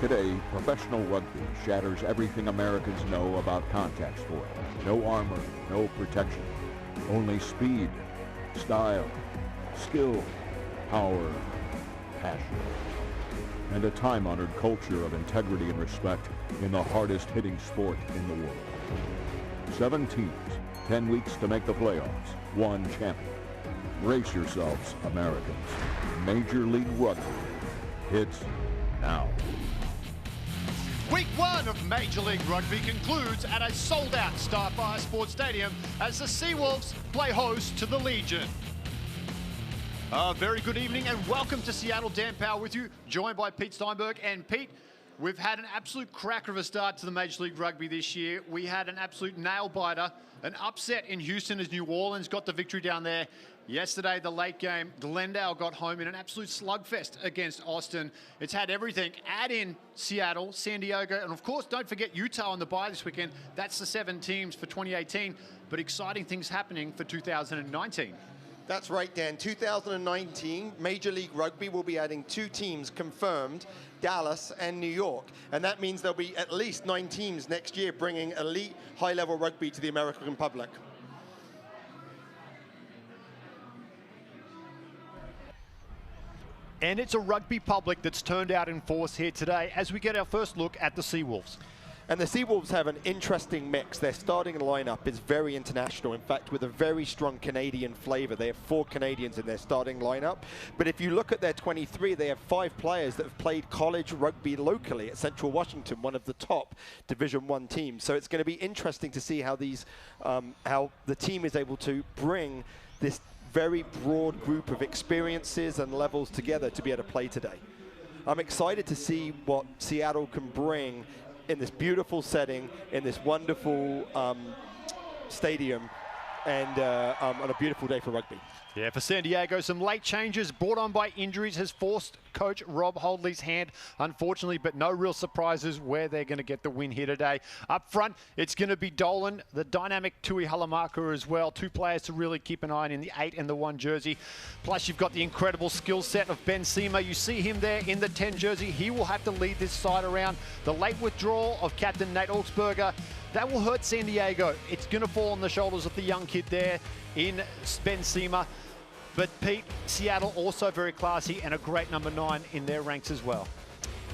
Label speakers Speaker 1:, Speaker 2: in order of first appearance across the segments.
Speaker 1: Today, professional rugby shatters everything Americans know about contact sport. No armor, no protection. Only speed, style, skill, power, passion. And a time-honored culture of integrity and respect in the hardest-hitting sport in the world. 7 teams, 10 weeks to make the playoffs, 1 champion. Brace yourselves, Americans. Major League Rugby hits now.
Speaker 2: Week 1 of Major League Rugby concludes at a sold-out Starfire Sports Stadium as the Seawolves play host to the Legion. Very good evening and welcome to Seattle. Dan Powell with you, joined by Pete Steinberg. And Pete, we've had an absolute cracker of a start to the Major League Rugby this year. We had an absolute nail-biter, an upset in Houston as New Orleans got the victory down there. Yesterday, the late game, Glendale got home in an absolute slugfest against Austin. It's had everything. Add in Seattle, San Diego, and of course, don't forget Utah on the bye this weekend. That's the 7 teams for 2018, but exciting things happening for 2019.
Speaker 3: That's right, Dan. 2019, Major League Rugby will be adding 2 teams confirmed, Dallas and New York. And that means there'll be at least 9 teams next year bringing elite high-level rugby to the American public.
Speaker 2: And it's a rugby public that's turned out in force here today as we get our first look at the Seawolves.
Speaker 3: And the Seawolves have an interesting mix. Their starting lineup is very international, in fact, with a very strong Canadian flavor. They have 4 Canadians in their starting lineup. But if you look at their 23, they have 5 players that have played college rugby locally at Central Washington, one of the top Division I teams. So it's going to be interesting to see how how the team is able to bring this very broad group of experiences and levels together to be able to play today. I'm excited to see what Seattle can bring in this beautiful setting, in this wonderful stadium, and on a beautiful day for rugby.
Speaker 2: Yeah, for San Diego, some late changes brought on by injuries has forced coach Rob Holdley's hand, unfortunately, but no real surprises where they're going to get the win here today. Up front, it's going to be Dolan, the dynamic Tui Halamaka as well. 2 players to really keep an eye on in the 8 and the 1 jersey. Plus, you've got the incredible skill set of Ben Seema. You see him there in the 10 jersey. He will have to lead this side around. The late withdrawal of captain Nate Augsburger, that will hurt San Diego. It's going to fall on the shoulders of the young kid there in Ben Seema. But Pete, Seattle also very classy and a great number 9 in their ranks as well.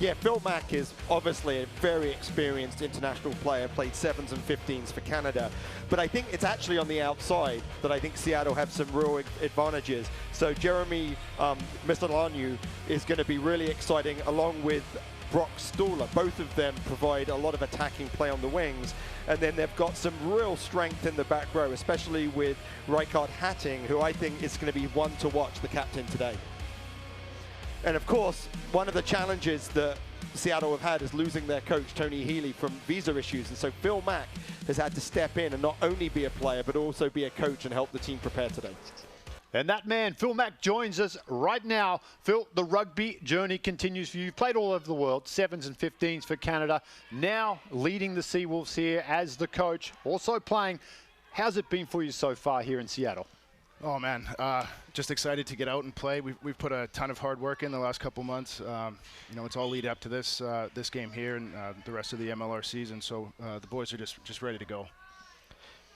Speaker 3: Yeah, Phil Mack is obviously a very experienced international player, played 7s and 15s for Canada. But I think it's actually on the outside that I think Seattle have some real advantages. So Jeremy Missalanu is going to be really exciting, along with Brock Stuhler. Both of them provide a lot of attacking play on the wings. And then they've got some real strength in the back row, especially with Rykard Hatting, who I think is going to be one to watch, the captain today. And of course, one of the challenges that Seattle have had is losing their coach, Tony Healy, from visa issues. And so Phil Mack has had to step in and not only be a player, but also be a coach and help the team prepare today.
Speaker 2: And that man, Phil Mack, joins us right now. Phil, the rugby journey continues for you. You've played all over the world, 7s and 15s for Canada. Now leading the Seawolves here as the coach, also playing. How's it been for you so far here in Seattle?
Speaker 4: Oh man, just excited to get out and play. We've put a ton of hard work in the last couple months. You know, it's all lead up to this this game here and the rest of the MLR season. So the boys are just ready to go.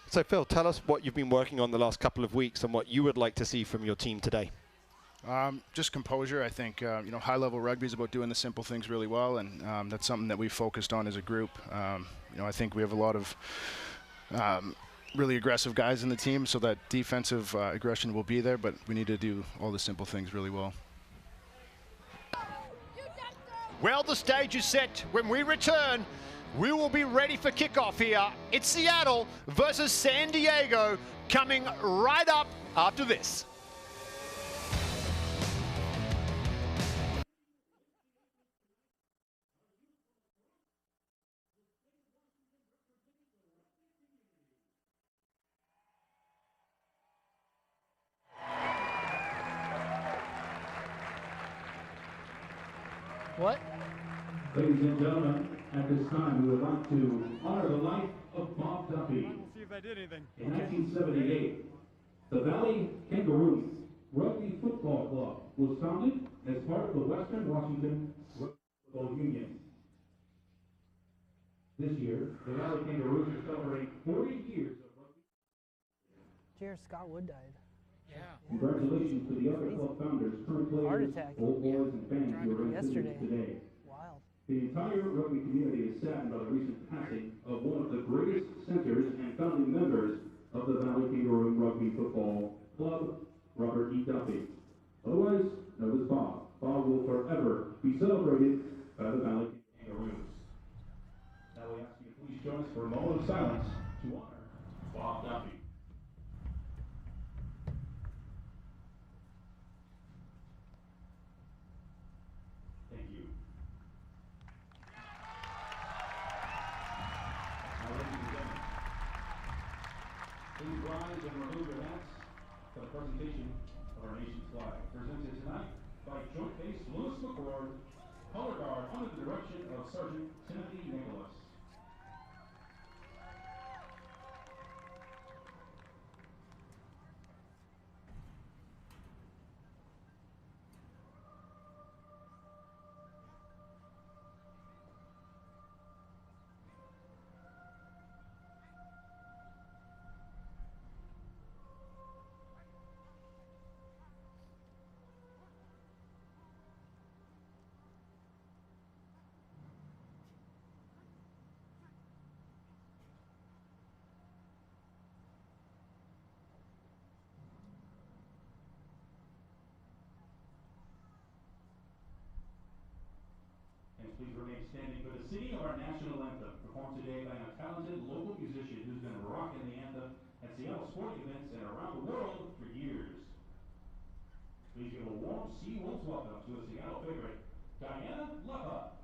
Speaker 3: So Phil, tell us what you've been working on the last couple of weeks and what you would like to see from your team today.
Speaker 4: Just composure. I think you know, high-level rugby is about doing the simple things really well, and that's something that we've focused on as a group. You know, I think we have a lot of really aggressive guys in the team, so that defensive aggression will be there, but we need to do all the simple things really well.
Speaker 2: Well, the stage is set. When we return, we will be ready for kickoff here. It's Seattle versus San Diego, coming right up after this.
Speaker 5: What?
Speaker 6: Ladies and gentlemen, at this time, we would like to honor the life of Bob Duffy.
Speaker 5: We'll see if I did anything.
Speaker 6: In 1978, the Valley Kangaroos Rugby Football Club was founded as part of the Western Washington Rugby Football Union. This year, the Valley Kangaroos are celebrating 40 years of rugby.
Speaker 5: Cheers, Scott Wood died.
Speaker 7: Yeah.
Speaker 6: Congratulations to the Upper Club founders, current
Speaker 5: Heart
Speaker 6: players,
Speaker 5: attack.
Speaker 6: old boys, and fans who are in
Speaker 5: Yesterday.
Speaker 6: today.
Speaker 5: Wild.
Speaker 6: The entire rugby community is saddened by the recent passing of one of the greatest centers and founding members of the Valley Kangaroo Rugby Football Club, Robert E. Duffy, otherwise known as Bob. Bob will forever be celebrated by the Valley Kangaroos. Now we ask you to please join us for a moment of silence to honor Bob Duffy. Thank you. Now, ladies and gentlemen, please rise and remove your hats for the presentation of our nation's flag. Presented tonight by Joint Base Lewis McCord, color guard under the direction of Sergeant Timothy Nicholas. Please remain standing for the singing of our national anthem, performed today by a talented local musician who's been rocking the anthem at Seattle sporting events and around the world for years. Please give a warm Seawolves welcome to a Seattle favorite, Diana Luppa.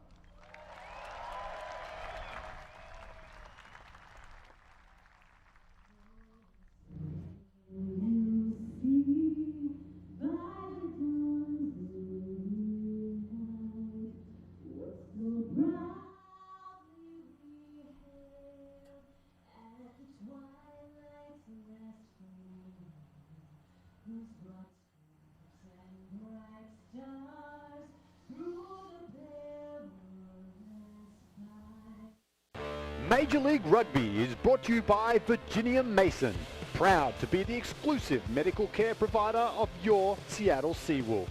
Speaker 2: Major League Rugby is brought to you by Virginia Mason, proud to be the exclusive medical care provider of your Seattle Seawolves.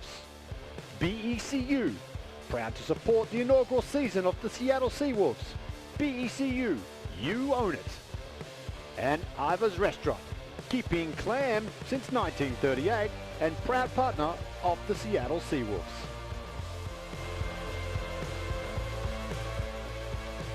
Speaker 2: BECU, proud to support the inaugural season of the Seattle Seawolves. BECU, you own it. And Ivar's Restaurant, keeping clam since 1938 and proud partner of the Seattle Seawolves.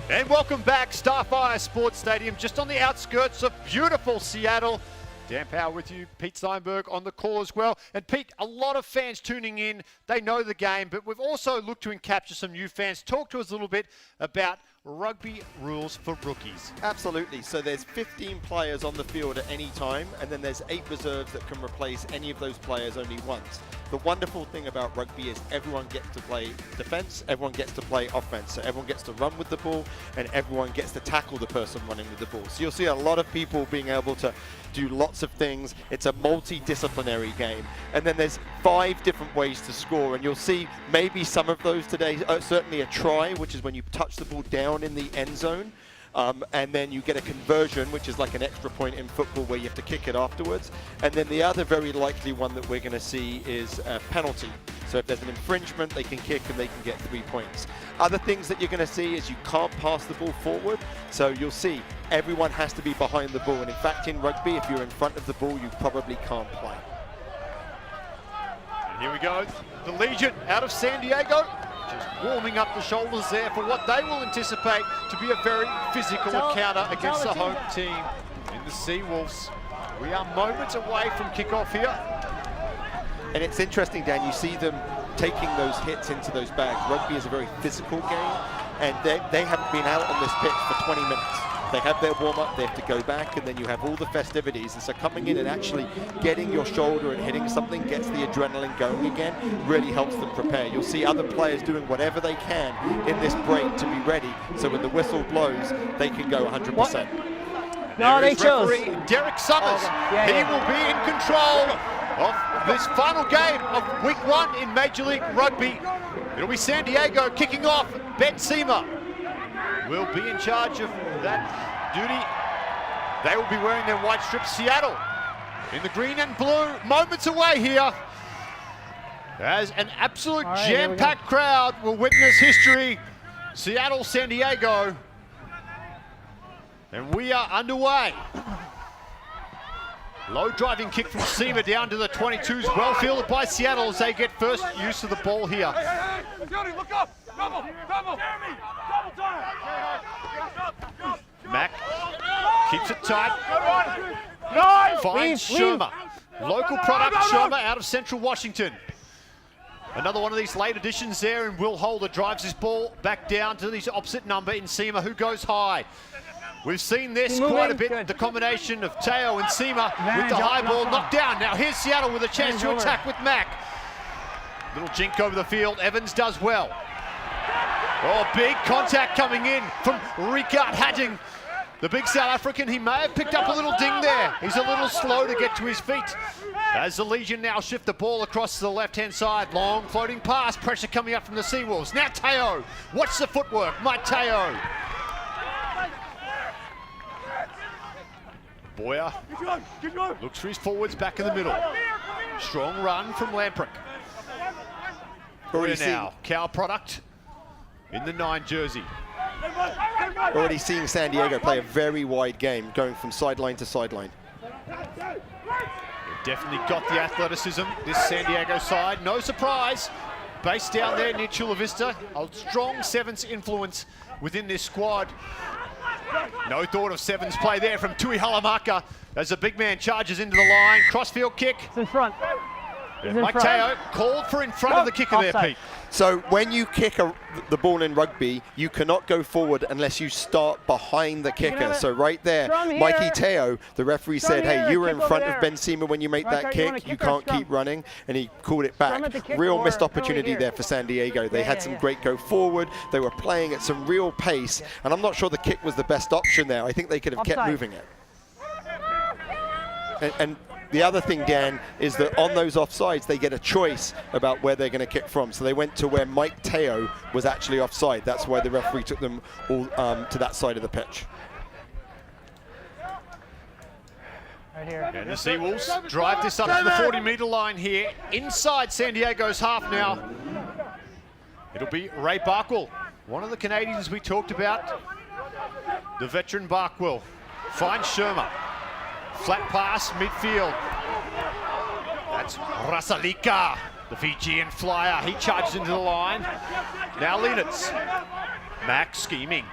Speaker 2: And welcome back, Starfire Sports Stadium, just on the outskirts of beautiful Seattle. Dan Power with you, Pete Steinberg on the call as well. And Pete, a lot of fans tuning in, they know the game, but we've also looked to capture some new fans. Talk to us a little bit about rugby rules for rookies.
Speaker 3: Absolutely. So there's 15 players on the field at any time, and then there's 8 reserves that can replace any of those players only once. The wonderful thing about rugby is everyone gets to play defense, everyone gets to play offense. So everyone gets to run with the ball, and everyone gets to tackle the person running with the ball. So you'll see a lot of people being able to do lots of things. It's a multidisciplinary game. And then there's 5 different ways to score, and you'll see maybe some of those today. Certainly a try, which is when you touch the ball down in the end zone. And then you get a conversion, which is like an extra point in football where you have to kick it afterwards. And then the other very likely one that we're going to see is a penalty. So if there's an infringement, they can kick and they can get 3 points. Other things that you're going to see is you can't pass the ball forward. So you'll see everyone has to be behind the ball. And in fact, in rugby, if you're in front of the ball, you probably can't play.
Speaker 2: And here we go. The Legion out of San Diego. Just warming up the shoulders there for what they will anticipate to be a very physical encounter against the home team in the Seawolves. We are moments away from kickoff here.
Speaker 3: And it's interesting, Dan, you see them taking those hits into those bags. Rugby is a very physical game, and they haven't been out on this pitch for 20 minutes. They have their warm-up, they have to go back, and then you have all the festivities. And so coming in and actually getting your shoulder and hitting something gets the adrenaline going again, really helps them prepare. You'll see other players doing whatever they can in this break to be ready, so when the whistle blows, they can go 100%.
Speaker 5: No, they chose.
Speaker 2: Referee Derek Summers.
Speaker 5: Yeah,
Speaker 2: he will be in control of this final game of Week 1 in Major League Rugby. It'll be San Diego kicking off. Ben Seamer. will be in charge of that duty. They will be wearing their white strips. Seattle in the green and blue, moments away here, as an absolute jam-packed crowd will witness history. Seattle, San Diego, and we are underway. Low driving kick from Seema down to the 22s, well fielded by Seattle as they get first use of the ball here.
Speaker 7: Look up! Double!
Speaker 2: Mack keeps it tight. Finds Shermer. Local product Shermer out of Central Washington. Another one of these late additions there, and Will Holder drives his ball back down to the opposite number in Seema, who goes high. We've seen this quite a bit, the combination of Teo and Seema with the high ball knocked down. Now here's Seattle with a chance to attack with Mack. Little jink over the field, Evans does well. Oh, big contact coming in from Ricard Hatting. The big South African, he may have picked up a little ding there. He's a little slow to get to his feet. As the Legion now shift the ball across to the left-hand side. Long floating pass, pressure coming up from the Seawolves. Now Teo, watch the footwork, Mike Teo. Boyer looks for his forwards back in the middle. Strong run from Lamprick. Boyer now, Cow product in the 9 jersey.
Speaker 3: Already seeing San Diego play a very wide game, going from sideline to sideline.
Speaker 2: They've definitely got the athleticism, this San Diego side. No surprise, based down there near Chula Vista. A strong Sevens influence within this squad. No thought of Sevens play there from Tui Halamaka as the big man charges into the line. Crossfield kick.
Speaker 5: It's in front.
Speaker 2: Mike Teo called for in front of the kicker there, Pete.
Speaker 3: So when you kick the ball in rugby, you cannot go forward unless you start behind the kicker. So right there, Mikey Teo, the referee said, hey, you were in front of Ben Seema when you make that kick. You can't keep running. And he called it back. Real missed opportunity there for San Diego. They had some great go forward. They were playing at some real pace. And I'm not sure the kick was the best option there. I think they could have kept moving it. And the other thing, Dan, is that on those offsides, they get a choice about where they're going to kick from. So they went to where Mike Teo was actually offside. That's why the referee took them all to that side of the pitch.
Speaker 5: Right here.
Speaker 2: And the Seawolves drive this up to the 40-meter line here, inside San Diego's half now. It'll be Ray Barkwell, one of the Canadians we talked about. The veteran Barkwell finds Shermer. Flat pass, midfield. That's Rasalika, the Fijian flyer. He charges into the line. Now Lenitz. Mack scheming.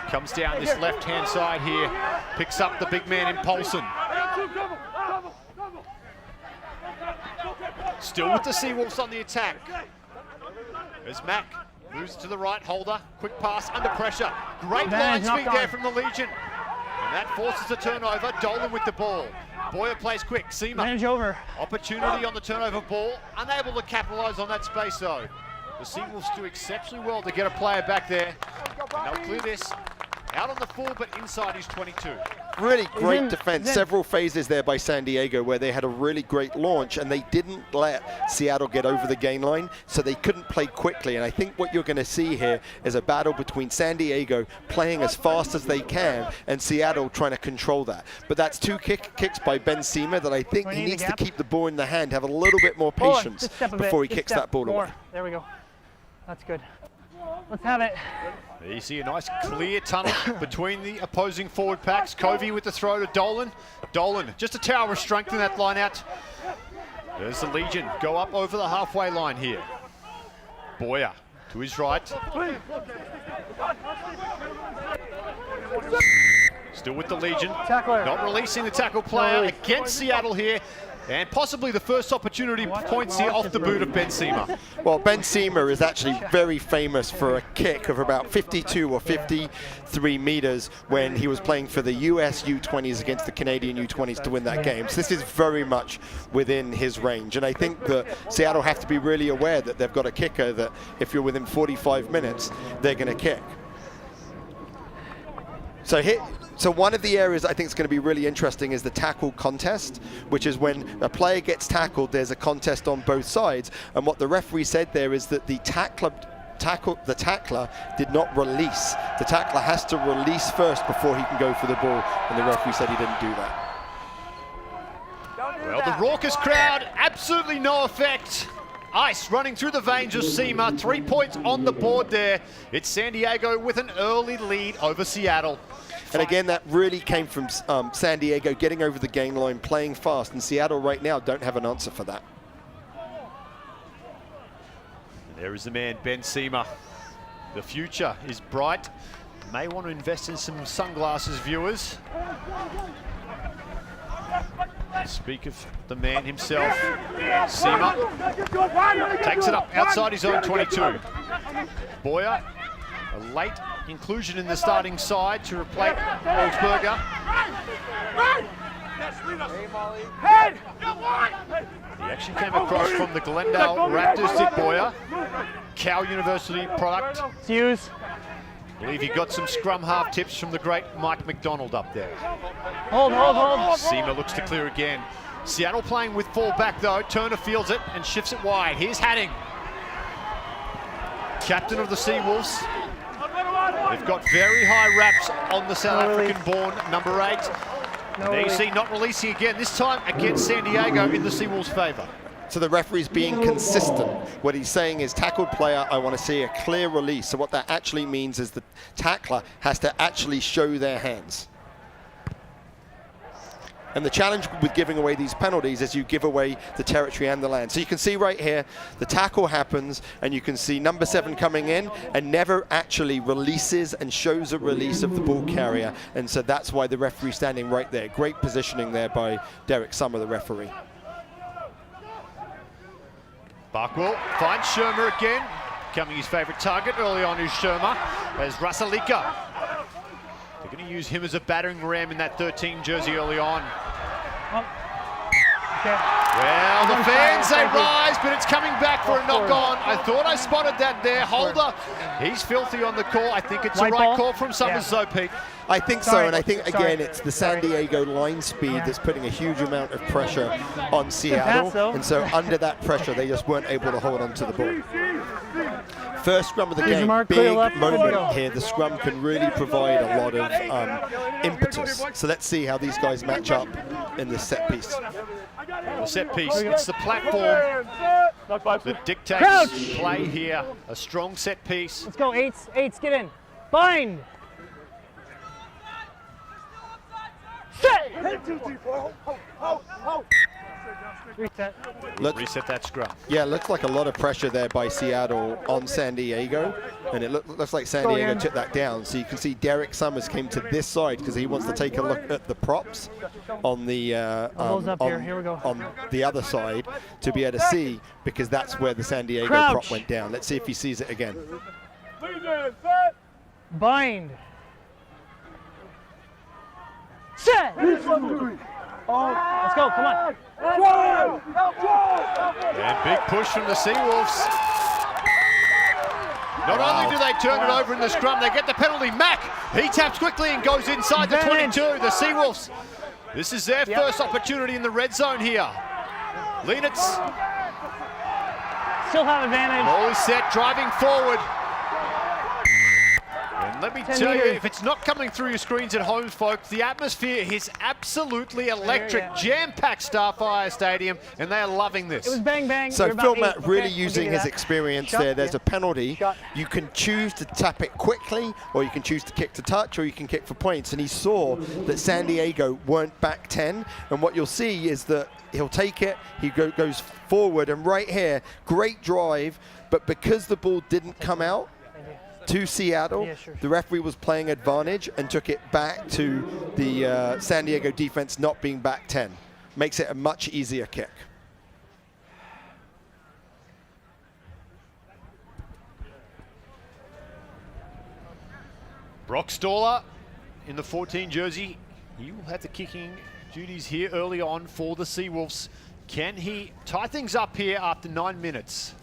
Speaker 2: Comes down this left-hand side here. Picks up the big man in Paulson. Still with the Seawolves on the attack. As Mack moves to the right, Holder. Quick pass, under pressure. Great line speed there from the Legion. And that forces a turnover. Dolan with the ball. Boyer plays quick. Seema.
Speaker 5: Manage over.
Speaker 2: Opportunity on the turnover ball. Unable to capitalise on that space though. The Seawolves do exceptionally well to get a player back there. And they'll clear this out on the full, but inside his 22.
Speaker 3: Really great defense. Several phases there by San Diego where they had a really great launch and they didn't let Seattle get over the gain line, so they couldn't play quickly. And I think what you're going to see here is a battle between San Diego playing as fast as they can and Seattle trying to control that. But that's 2 kicks by Ben Seema that I think he needs to keep the ball in the hand, have a little bit more patience before he kicks that ball away.
Speaker 5: There we go. That's good. Let's have it.
Speaker 2: There you see a nice clear tunnel between the opposing forward packs. Covey with the throw to Dolan. Dolan, just a tower of strength in that line out. There's the Legion, go up over the halfway line here. Boyer to his right. Still with the Legion.
Speaker 5: Tackler.
Speaker 2: Not releasing the tackle player against Seattle here. And possibly the first opportunity points here off the boot of Ben Seema.
Speaker 3: Well, Ben Seema is actually very famous for a kick of about 52 or 53 meters when he was playing for the US U20s against the Canadian U20s to win that game. So this is very much within his range. And I think that Seattle have to be really aware that they've got a kicker that if you're within 45 minutes, they're going to kick. So one of the areas I think is going to be really interesting is the tackle contest, which is when a player gets tackled, there's a contest on both sides. And what the referee said there is that the tackler the tackler did not release. The tackler has to release first before he can go for the ball, and the referee said he didn't do that.
Speaker 2: Well, the raucous crowd, absolutely no effect. Ice running through the veins of SEMA. 3 points on the board there. It's San Diego with an early lead over Seattle.
Speaker 3: And again, that really came from San Diego getting over the gain line, playing fast, and Seattle right now don't have an answer for that.
Speaker 2: There is the man, Ben SEMA. The future is bright. May want to invest in some sunglasses, viewers. Speak of the man himself. SEMA takes it up outside his own 22. Boyer, a late inclusion in the starting side to replace Olsberger. The action came across from the Glendale Raptors, did Boyer. Cal University product.
Speaker 5: Hughes.
Speaker 2: I believe he got some scrum half tips from the great Mike McDonald up there.
Speaker 5: Hold, hold, hold.
Speaker 2: SEMA looks to clear again. Seattle playing with full back though. Turner fields it and shifts it wide. Here's Hadding. Captain of the Seawolves. They've got very high raps on the South African-born number 8. AC not releasing again, this time against San Diego in the Seawolves' favour.
Speaker 3: So the referee's being consistent. What he's saying is, tackled player, I want to see a clear release. So what that actually means is the tackler has to actually show their hands. And the challenge with giving away these penalties is you give away the territory and the land. So you can see right here, the tackle happens, and you can see number 7 coming in and never actually releases and shows a release of the ball carrier. And so that's why the referee's standing right there. Great positioning there by Derek Summer, the referee.
Speaker 2: Barkwell finds Shermer again, becoming his favourite target early on is Shermer, as Rasalika. They're going to use him as a battering ram in that 13 jersey early on. Well, the fans, they rise, but it's coming back for a knock-on. I thought I spotted that there. Holder, he's filthy on the call. I think it's the right call from Summers, though, Pete.
Speaker 3: I think so, and I think, again, it's the San Diego line speed that's putting a huge amount of pressure on Seattle, and so under that pressure, they just weren't able to hold on to the ball. First scrum of the game, big moment here. The scrum can really provide a lot of impetus. So let's see how these guys match up in this set piece.
Speaker 2: The set piece, it's the platform that dictates play here. A strong set piece.
Speaker 5: Let's go, eights, get in. Bind. Set. Reset.
Speaker 2: Reset that scrum.
Speaker 3: Yeah, looks like a lot of pressure there by Seattle on San Diego, and it looks like San Diego took that down. So you can see Derek Summers came to this side because he wants to take a look at the props on the on the other side to be able to see, because that's where the San Diego prop went down. Let's see if he sees it again.
Speaker 5: Bind. Set. Let's go, come on.
Speaker 2: And big push from the Seawolves. Not only do they turn it over in the scrum, they get the penalty. Mack, he taps quickly and goes inside the 22. The Seawolves, this is their first opportunity in the red zone here. Lenitz.
Speaker 5: Still have advantage.
Speaker 2: Ball is set, driving forward. And let me tell you, if it's not coming through your screens at home, folks, the atmosphere is absolutely electric. Jam-packed Starfire Stadium, and they are loving this.
Speaker 5: It was bang, bang.
Speaker 3: So Phil Matt really using his experience there. There's a penalty. You can choose to tap it quickly, or you can choose to kick to touch, or you can kick for points. And he saw that San Diego weren't back 10. And what you'll see is that he'll take it, he goes forward, and right here, great drive. But because the ball didn't come out to Seattle, the referee was playing advantage and took it back to the San Diego defense not being back 10. Makes it a much easier kick.
Speaker 2: Brock Stoller in the 14 jersey. He will have the kicking duties here early on for the Seawolves. Can he tie things up here after 9 minutes?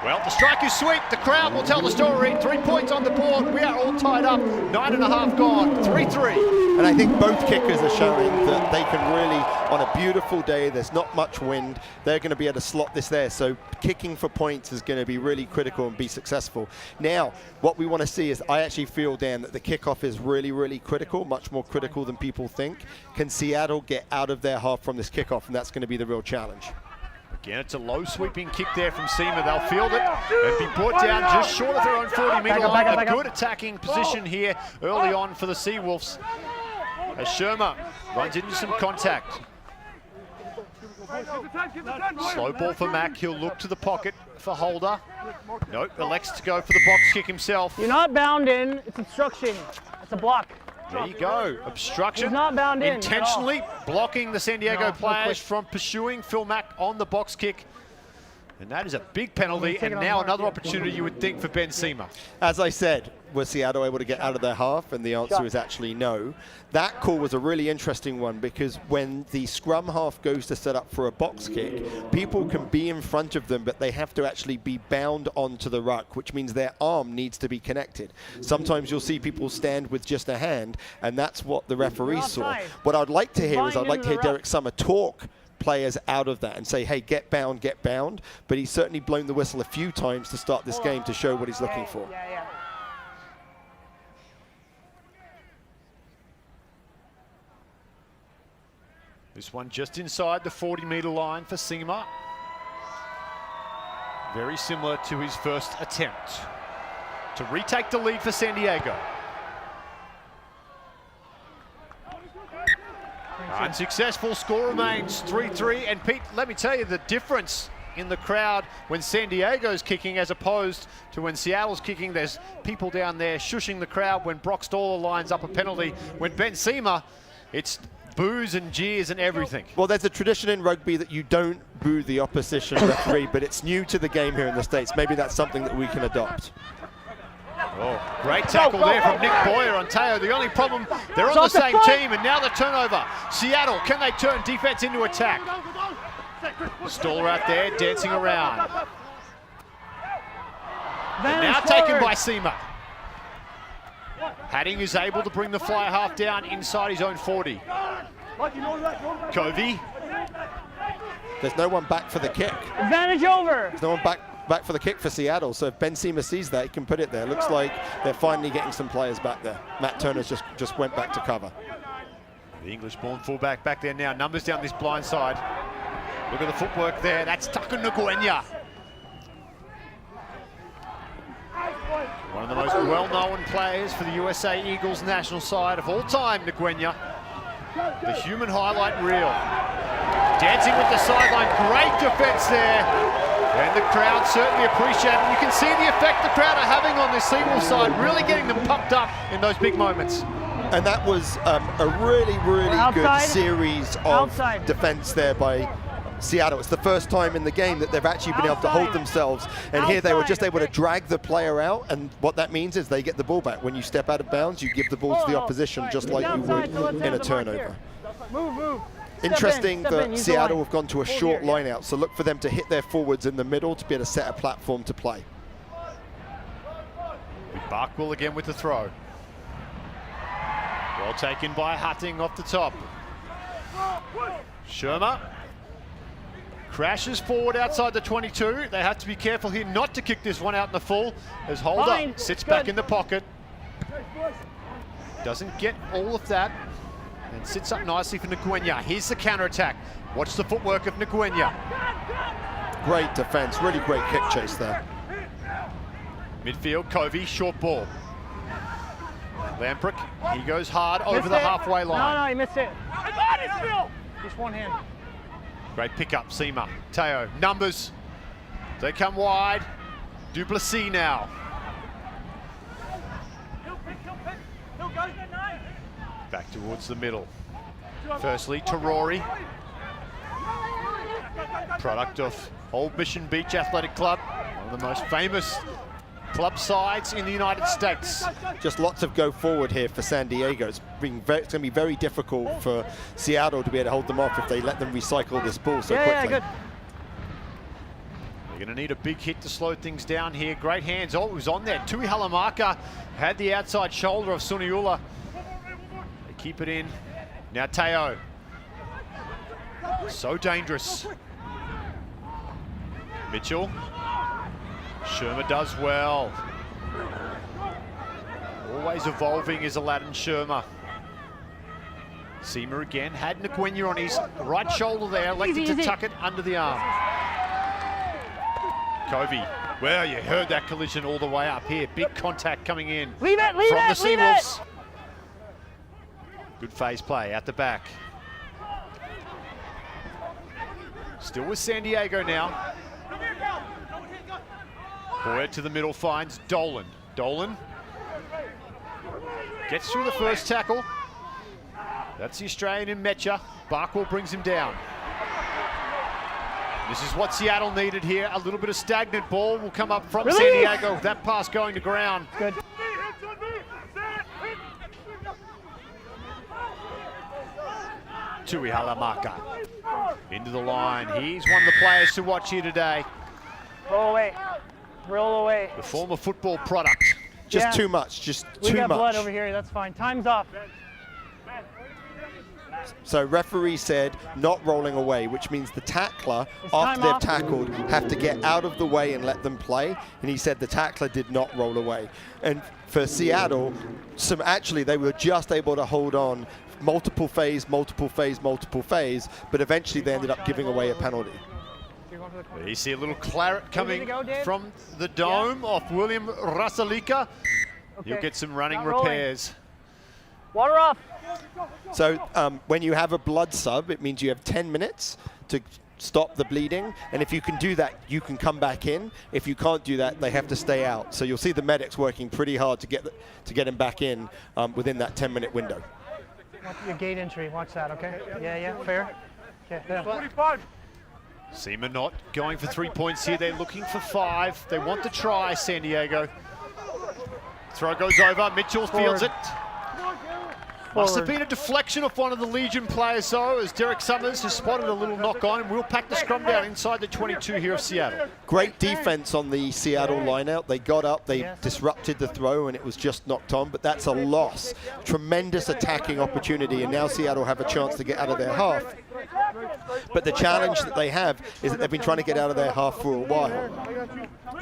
Speaker 2: Well, the strike is sweet. The crowd will tell the story. 3 points on the board. We are all tied up. 9.5 gone. 3-3.
Speaker 3: And I think both kickers are showing that they can really, on a beautiful day, there's not much wind, they're going to be able to slot this there. So kicking for points is going to be really critical and be successful. Now, what we want to see is, I actually feel, Dan, that the kickoff is really, really critical, much more critical than people think. Can Seattle get out of their half from this kickoff? And that's going to be the real challenge.
Speaker 2: Again, it's a low sweeping kick there from Seema. They'll field it and be brought down just short of their own 40-meter line. A good attacking position here early on for the Seawolves. As Sherma runs into some contact. Slow ball for Mack. He'll look to the pocket for Holder. Nope, elects to go for the box kick himself.
Speaker 5: You're not bound in. It's obstruction. It's a block.
Speaker 2: There you go. Obstruction.
Speaker 5: He's not bound in.
Speaker 2: Intentionally blocking the San Diego players from pursuing Phil Mack on the box kick. And that is a big penalty, and now another opportunity, you would think, for Ben Seema.
Speaker 3: As I said, was Seattle able to get out of their half? And the answer is actually no. That call was a really interesting one, because when the scrum half goes to set up for a box kick, people can be in front of them, but they have to actually be bound onto the ruck, which means their arm needs to be connected. Sometimes you'll see people stand with just a hand, and that's what the referee saw. What I'd like to hear is, I'd like to hear Derek Summer talk players out of that and say, hey, get bound, get bound. But he's certainly blown the whistle a few times to start this game to show what he's looking for.
Speaker 2: This one just inside the 40-meter line for Seema. Very similar to his first attempt to retake the lead for San Diego. Unsuccessful, score remains 3-3. And Pete, let me tell you the difference in the crowd when San Diego's kicking as opposed to when Seattle's kicking. There's people down there shushing the crowd when Brock Stoller lines up a penalty. When Ben Seema, it's boos and jeers and everything.
Speaker 3: Well, there's a tradition in rugby that you don't boo the opposition referee, but it's new to the game here in the States. Maybe that's something that we can adopt.
Speaker 2: Oh, great tackle there from Nick Boyer on Teo. The only problem, they're on the same team, and now the turnover. Seattle, can they turn defense into attack? Stoller out there dancing around. And now taken by Seema. Hadding is able to bring the fly half down inside his own 40. Covey.
Speaker 3: There's no one back for the kick.
Speaker 5: Advantage over.
Speaker 3: There's no one back for the kick for Seattle. So if Ben Seema sees that, he can put it there. Looks like they're finally getting some players back there. Matt Turner's just went back to cover.
Speaker 2: The English-born fullback back there now. Numbers down this blind side. Look at the footwork there. That's Tucker Nguenya. One of the most well-known players for the USA Eagles national side of all time, Nguenya. The human highlight reel. Dancing with the sideline. Great defense there. And the crowd certainly appreciate it. You can see the effect the crowd are having on this Seawolves side, really getting them pumped up in those big moments.
Speaker 3: And that was a really, really good series of defense there by Seattle. It's the first time in the game that they've actually been able to hold themselves. And here they were just able to drag the player out. And what that means is they get the ball back. When you step out of bounds, you give the ball to the opposition just like you would in a turnover.
Speaker 5: Move.
Speaker 3: Interesting that Seattle have gone to a short line out, so look for them to hit their forwards in the middle to be able to set a platform to play.
Speaker 2: Barkwell again with the throw. Well taken by Hutting off the top. Sherma crashes forward outside the 22. They have to be careful here not to kick this one out in the full as Holder sits back in the pocket. Doesn't get all of that. And sits up nicely for Nguenya. Here's the counter-attack. Watch the footwork of Nguenya.
Speaker 3: Great defense, really great kick chase there.
Speaker 2: Midfield, Covey, short ball. Lamprick, he goes hard over the halfway line.
Speaker 5: No, he missed it. Just one hand.
Speaker 2: Great pickup, Seema. Teo, numbers. They come wide. Duplessis now. Back towards the middle. Firstly, Tarori. Product of Old Mission Beach Athletic Club, one of the most famous club sides in the United States.
Speaker 3: Just lots of go forward here for San Diego. It's going to be very difficult for Seattle to be able to hold them off if they let them recycle this ball so quickly.
Speaker 2: They're They're going to need a big hit to slow things down here. Great hands. Oh, it was on there. Tui Halamaka had the outside shoulder of Suniula. They keep it in. Now Teo. So dangerous. Mitchell. Shermer does well. Always evolving is Aladdin Shermer. Seamer again. Had Ngwenya on his right shoulder there. Elected to tuck it under the arm. Covey. Well, you heard that collision all the way up here. Big contact coming in from the Seawolves. Good phase play out the back. Still with San Diego now. Boyer to the middle, finds Dolan. Dolan gets through the first tackle. That's the Australian in Metcha. Barkwell brings him down. This is what Seattle needed here. A little bit of stagnant ball will come up from San Diego. That pass going to ground.
Speaker 5: Good.
Speaker 2: Tui Halamaka into the line. He's one of the players to watch here today.
Speaker 5: Roll away. Roll away.
Speaker 2: The former football product.
Speaker 3: Just too much, just too much.
Speaker 5: We got blood over here, that's fine. Time's up.
Speaker 3: So referee said not rolling away, which means the tackler, after they've tackled, have to get out of the way and let them play. And he said the tackler did not roll away. And for Seattle, actually they were just able to hold on multiple phase, but eventually they ended up giving away a penalty.
Speaker 2: You see a little claret coming from the dome off William Rasalika. You'll get some running repairs.
Speaker 5: Water off.
Speaker 3: So when you have a blood sub, it means you have 10 minutes to stop the bleeding. And if you can do that, you can come back in. If you can't do that, they have to stay out. So you'll see the medics working pretty hard to get him back in within that 10-minute window.
Speaker 5: Watch your gate entry. Watch that, okay? Yeah, fair. Okay, yeah.
Speaker 7: 45.
Speaker 2: Seamer not going for 3 points here. They're looking for 5. They want to try, San Diego. Throw goes over. Mitchell feels it. Must have been a deflection off one of the Legion players, though, as Derek Summers has spotted a little knock on, and we'll pack the scrum down inside the 22 here of Seattle.
Speaker 3: Great defense on the Seattle lineout. They got up, they disrupted the throw, and it was just knocked on, but that's a loss. Tremendous attacking opportunity, and now Seattle have a chance to get out of their half. But the challenge that they have is that they've been trying to get out of their half for a while.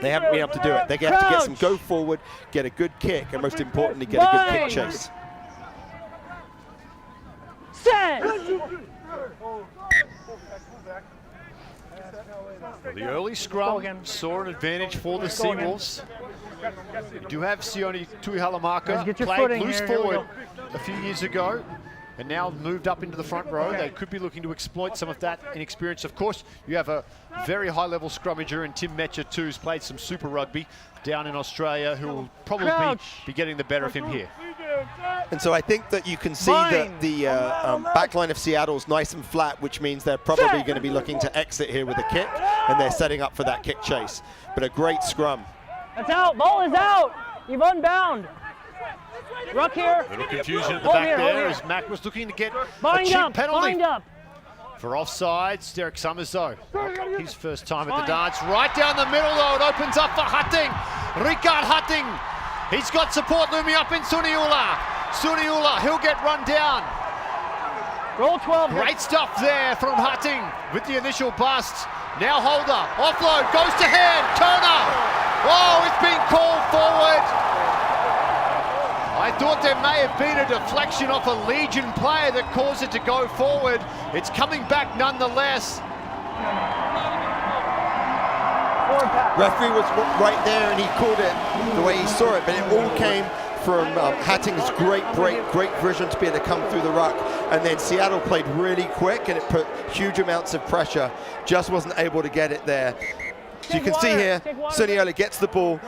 Speaker 3: They haven't been able to do it. They have to get some go forward, get a good kick, and most importantly, get a good kick chase.
Speaker 2: The early scrum saw an advantage for the Seawolves. You do have Sione Tuihalamaka, played loose forward a few years ago and now moved up into the front row. They could be looking to exploit some of that inexperience. Of course, you have a very high-level scrummager in Tim Metcha too, who's played some Super Rugby down in Australia, who will probably be getting the better of him here.
Speaker 3: And so I think that you can see that the backline of Seattle's nice and flat, which means they're probably going to be looking to exit here with a kick, and they're setting up for that kick chase. But a great scrum.
Speaker 5: That's out. Ball is out. You've unbound. Ruck here.
Speaker 2: A little confusion at the back there as Mac was looking to get a cheap penalty. For offsides, Derek Summers though, his first time at the dance. Right down the middle though, it opens up for Hutting. Ricard Hutting. He's got support looming up in Suniula. Suniula, he'll get run down.
Speaker 5: Roll 12.
Speaker 2: Great stuff there from Hutting with the initial bust. Now Holder, offload, goes to hand, Turner. Oh, it's been called forward. I thought there may have been a deflection off a Legion player that caused it to go forward. It's coming back nonetheless.
Speaker 3: Referee was right there and he called it the way he saw it, but it all came from Hatting's great vision to be able to come through the ruck. And then Seattle played really quick and it put huge amounts of pressure, just wasn't able to get it there. So you can see here, Suniola gets the ball.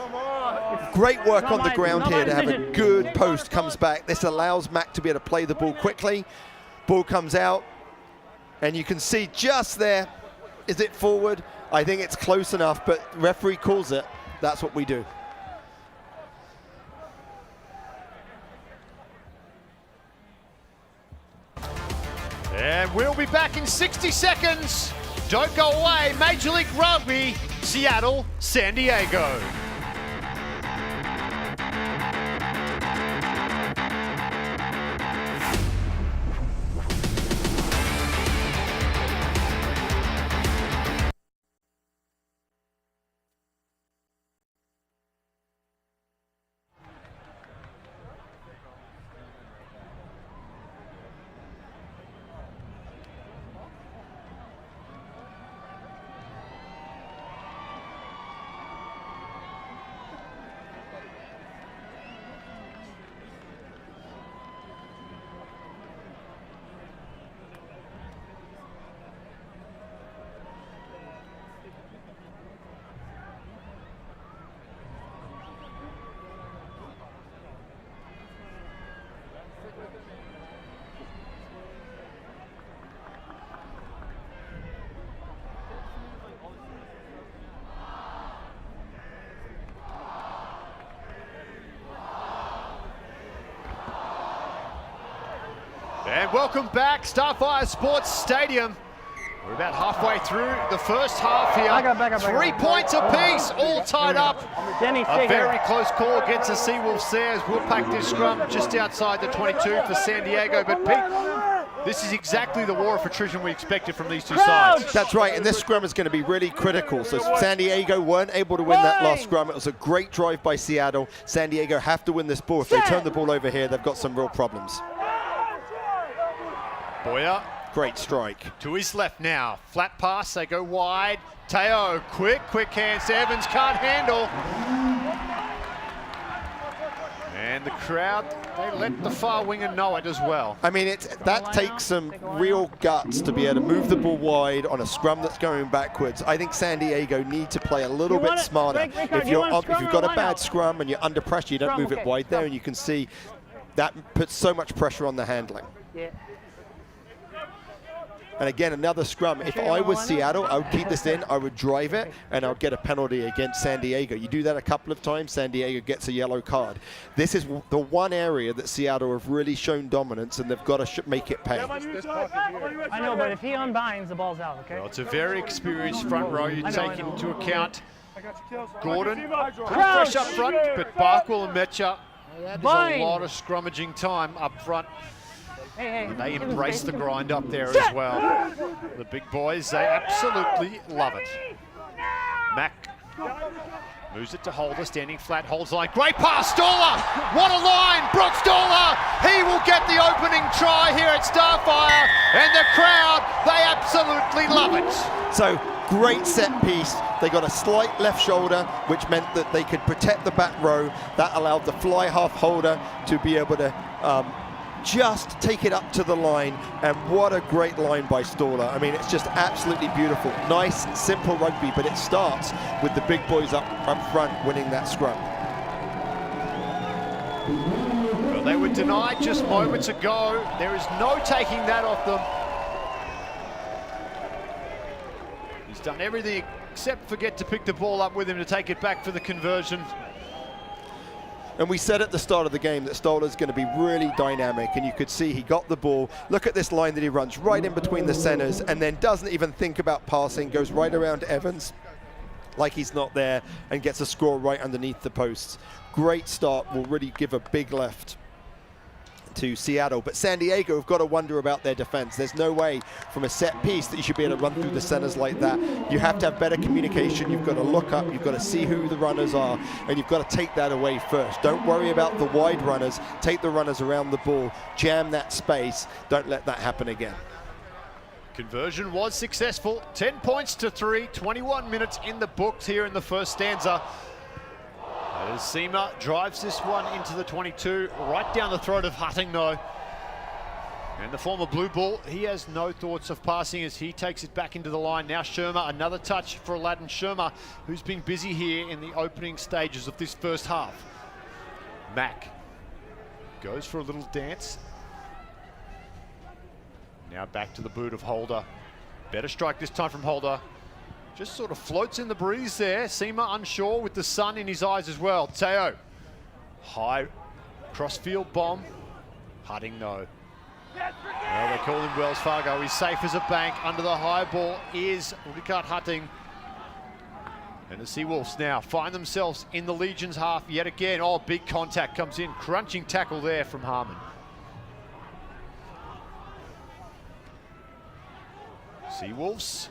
Speaker 3: Great work on the ground here to have a good post, comes back. This allows Mac to be able to play the ball quickly. Ball comes out, and you can see just there, is it forward? I think it's close enough, but referee calls it. That's what we do.
Speaker 2: And we'll be back in 60 seconds. Don't go away. Major League Rugby Seattle, San Diego. And welcome back, Starfire Sports Stadium. We're about halfway through the first half here.
Speaker 5: Back up,
Speaker 2: 3 points apiece, all tied up.
Speaker 5: Denny,
Speaker 2: A very close call against the Seawolves there as we'll pack this scrum just outside the 22 for San Diego. But Pete, this is exactly the war of attrition we expected from these two sides.
Speaker 3: That's right, and this scrum is going to be really critical. So San Diego weren't able to win that last scrum. It was a great drive by Seattle. San Diego have to win this ball. If they turn the ball over here, they've got some real problems.
Speaker 2: Boyer.
Speaker 3: Great strike.
Speaker 2: To his left now. Flat pass, they go wide. Teo, quick hands to Evans, can't handle. And the crowd, they let the far winger know it as well.
Speaker 3: I mean, that takes some real guts to be able to move the ball wide on a scrum that's going backwards. I think San Diego need to play a little bit smarter. If you've got a bad scrum and you're under pressure, you don't move it wide there, and you can see that puts so much pressure on the handling.
Speaker 5: Yeah.
Speaker 3: And again, another scrum. If I was Seattle, I would keep this in, I would drive it, and I would get a penalty against San Diego. You do that a couple of times, San Diego gets a yellow card. This is the one area that Seattle have really shown dominance, and they've got to make it pay.
Speaker 5: I know, but if he unbinds, the ball's out, okay?
Speaker 2: Well, it's a very experienced front row. You take into account Gordon, fresh up front, but Barkwell and Metcha, that is a lot of scrummaging time up front.
Speaker 5: Hey.
Speaker 2: They embrace the grind up there as well. The big boys, they absolutely love it. Mack moves it to Holder, standing flat, holds line. Great pass, Stoller! What a line! Brooke Stoller! He will get the opening try here at Starfire, and the crowd, they absolutely love it.
Speaker 3: So, great set piece. They got a slight left shoulder, which meant that they could protect the back row. That allowed the fly half holder to be able to just take it up to the line, and what a great line by Stoller. I mean, it's just absolutely beautiful. Nice, simple rugby, but it starts with the big boys up front winning that scrum.
Speaker 2: Well, they were denied just moments ago. There is no taking that off them. He's done everything except forget to pick the ball up with him to take it back for the conversion.
Speaker 3: And we said at the start of the game that Stoller's going to be really dynamic, and you could see he got the ball. Look at this line that he runs right in between the centers, and then doesn't even think about passing, goes right around Evans like he's not there, and gets a score right underneath the posts. Great start, will really give a big left to Seattle. But San Diego have got to wonder about their defense. There's no way from a set piece that you should be able to run through the centers like that. You have to have better communication. You've got to look up, you've got to see who the runners are, and you've got to take that away first. Don't worry about the wide runners. Take the runners around the ball, jam that space. Don't let that happen again.
Speaker 2: Conversion was successful. 10 points to 3, 21 minutes in the books here in the first stanza. As Seema drives this one into the 22, right down the throat of Hutting though. And the former blue ball, he has no thoughts of passing as he takes it back into the line. Now Shermer, another touch for Aladdin Shermer, who's been busy here in the opening stages of this first half. Mack goes for a little dance. Now back to the boot of Holder. Better strike this time from Holder. Just sort of floats in the breeze there. Seema unsure with the sun in his eyes as well. Teo, high crossfield bomb. Hutting no. Well, they call him Wells Fargo. He's safe as a bank. Under the high ball is Ricard Hutting. And the Seawolves now find themselves in the Legion's half yet again. Oh, big contact comes in. Crunching tackle there from Harmon. Seawolves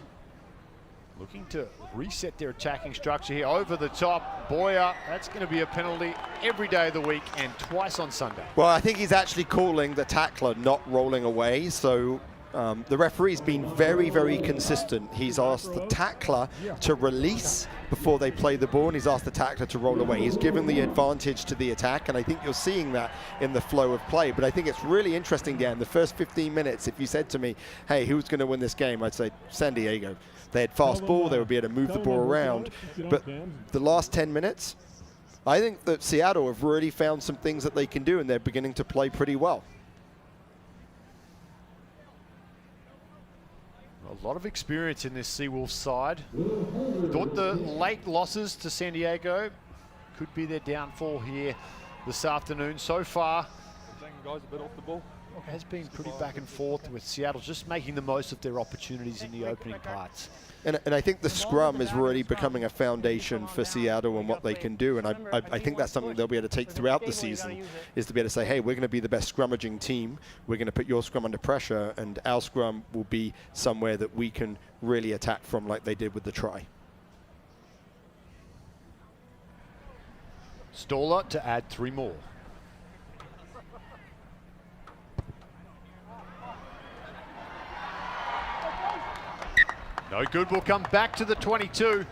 Speaker 2: looking to reset their attacking structure here. Over the top, Boyer. That's going to be a penalty every day of the week and twice on Sunday.
Speaker 3: Well, I think he's actually calling the tackler not rolling away. So the referee's been very, very consistent. He's asked the tackler to release before they play the ball, and he's asked the tackler to roll away. He's given the advantage to the attack, and I think you're seeing that in the flow of play. But I think it's really interesting, Dan, the first 15 minutes, if you said to me, hey, who's going to win this game? I'd say San Diego. They had fast ball, they would be able to move the ball around. But the last 10 minutes, I think that Seattle have really found some things that they can do, and they're beginning to play pretty well.
Speaker 2: A lot of experience in this Seawolves side. Thought the late losses to San Diego could be their downfall here this afternoon. So far,
Speaker 7: Guys, a bit off the ball.
Speaker 2: it has been pretty back and forth, with Seattle just making the most of their opportunities in the opening parts.
Speaker 3: And I think the scrum is really becoming a foundation for Seattle and what they can do. And I think that's something they'll be able to take throughout the season, is to be able to say, hey, we're going to be the best scrummaging team. We're going to put your scrum under pressure, and our scrum will be somewhere that we can really attack from, like they did with the try.
Speaker 2: Stoller to add 3 more. No good, will come back to the 22.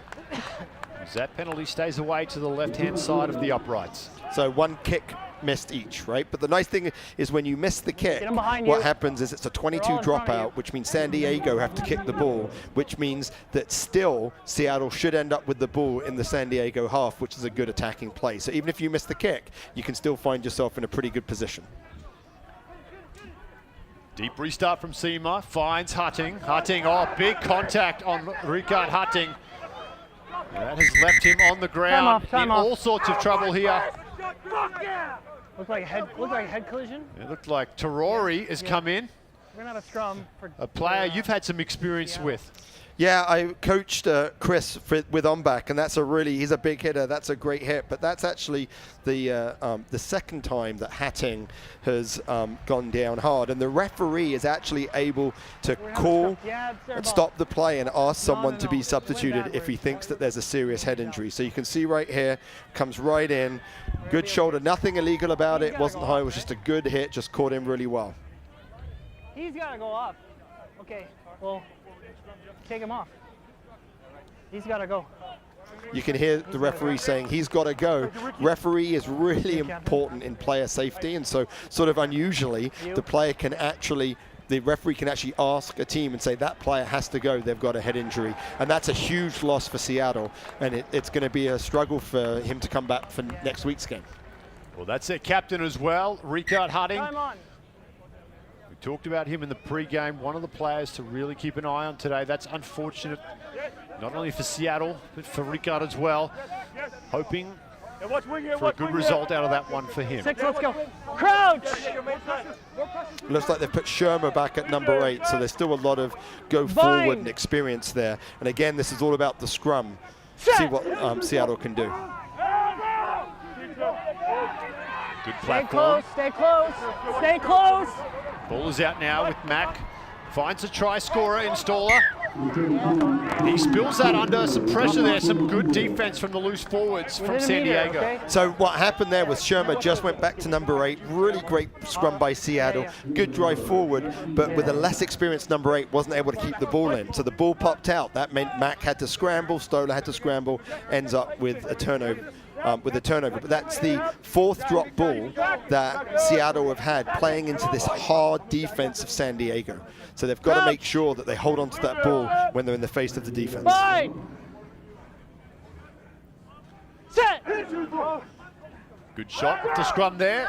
Speaker 2: As that penalty stays away to the left-hand side of the uprights.
Speaker 3: So 1 kick missed each, right? But the nice thing is when you miss the kick, what happens is it's a 22 dropout, which means San Diego have to kick the ball, which means that still Seattle should end up with the ball in the San Diego half, which is a good attacking play. So even if you miss the kick, you can still find yourself in a pretty good position.
Speaker 2: Deep restart from Seema, finds Hutting. Hutting, oh, big contact on Ricard Hutting. That has left him on the ground in all sorts of trouble here.
Speaker 5: Looked like a head collision.
Speaker 2: It looked like Tarori has come in.
Speaker 5: We're gonna have a scrum for
Speaker 2: a player you've had some experience with.
Speaker 3: Yeah, I coached Chris with Ombak, and he's a big hitter. That's a great hit, but that's actually the second time that Hatting has gone down hard, and the referee is actually able to call and stop the play and ask someone to be substituted if he thinks that there's a serious head injury. So you can see right here, comes right in, good shoulder, nothing illegal about it, wasn't high, it was just a good hit, just caught him really well.
Speaker 5: He's gotta go up. Okay, well, take him off. He's got to go.
Speaker 3: You can hear the referee saying he's got to go. Referee is really important in player safety, and so sort of unusually, the referee can actually ask a team and say that player has to go, they've got a head injury. And that's a huge loss for Seattle, and it's going to be a struggle for him to come back for next week's game.
Speaker 2: Well, that's their captain as well, Ricard Hutting. We talked about him in the pre-game, one of the players to really keep an eye on today. That's unfortunate, not only for Seattle, but for Ricard as well. Hoping for a good result out of that one for him.
Speaker 5: 6, let's go. Crouch!
Speaker 3: Looks like they've put Shermer back at number 8, so there's still a lot of go forward and experience there. And again, this is all about the scrum. See what Seattle can do.
Speaker 2: Good platform.
Speaker 5: Stay close, stay close.
Speaker 2: Ball is out now with Mack. Finds a try scorer in Stoller. He spills that under some pressure there. Some good defense from the loose forwards from San Diego.
Speaker 3: So what happened there was Shermer just went back to number 8. Really great scrum by Seattle. Good drive forward, but with a less experienced number 8, wasn't able to keep the ball in. So the ball popped out. That meant Mack had to scramble, Stoller had to scramble, ends up with a turnover. But that's the 4th drop ball that Seattle have had playing into this hard defense of San Diego. So they've got to make sure that they hold on to that ball when they're in the face of the defense.
Speaker 5: Set.
Speaker 2: Good shot with the scrum there.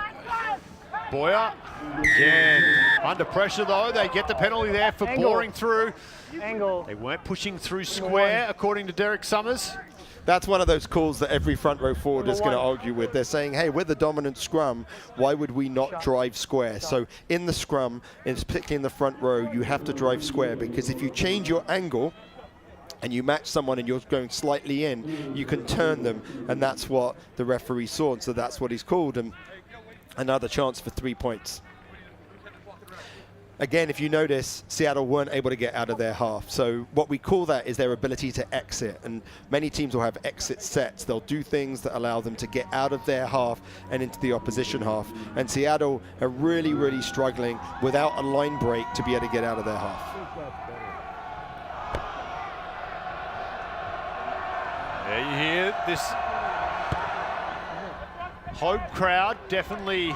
Speaker 2: Boyer again under pressure though. They get the penalty there for boring through. They weren't pushing through square according to Derek Summers.
Speaker 3: That's one of those calls that every front row forward is going to argue with. They're saying, hey, we're the dominant scrum. Why would we not drive square? So in the scrum, and particularly in the front row, you have to drive square, because if you change your angle, and you match someone and you're going slightly in, you can turn them, and that's what the referee saw, and so that's what he's called, and another chance for 3 points. Again, if you notice, Seattle weren't able to get out of their half. So what we call that is their ability to exit. And many teams will have exit sets. They'll do things that allow them to get out of their half and into the opposition half. And Seattle are really, really struggling without a line break to be able to get out of their half.
Speaker 2: There you hear this home crowd definitely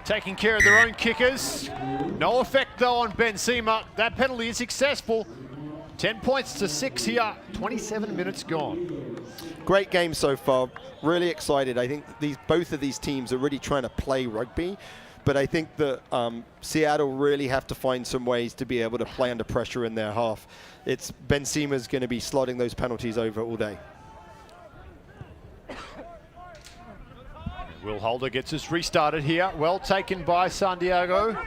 Speaker 2: taking care of their own kickers. No effect though on Benzema. That penalty is successful. 10 points to 6 here. 27 minutes gone.
Speaker 3: Great game so far. Really excited. I think both of these teams are really trying to play rugby. But I think that Seattle really have to find some ways to be able to play under pressure in their half. It's Benzema's going to be slotting those penalties over all day.
Speaker 2: Will Holder gets us restarted here. Well taken by San Diego.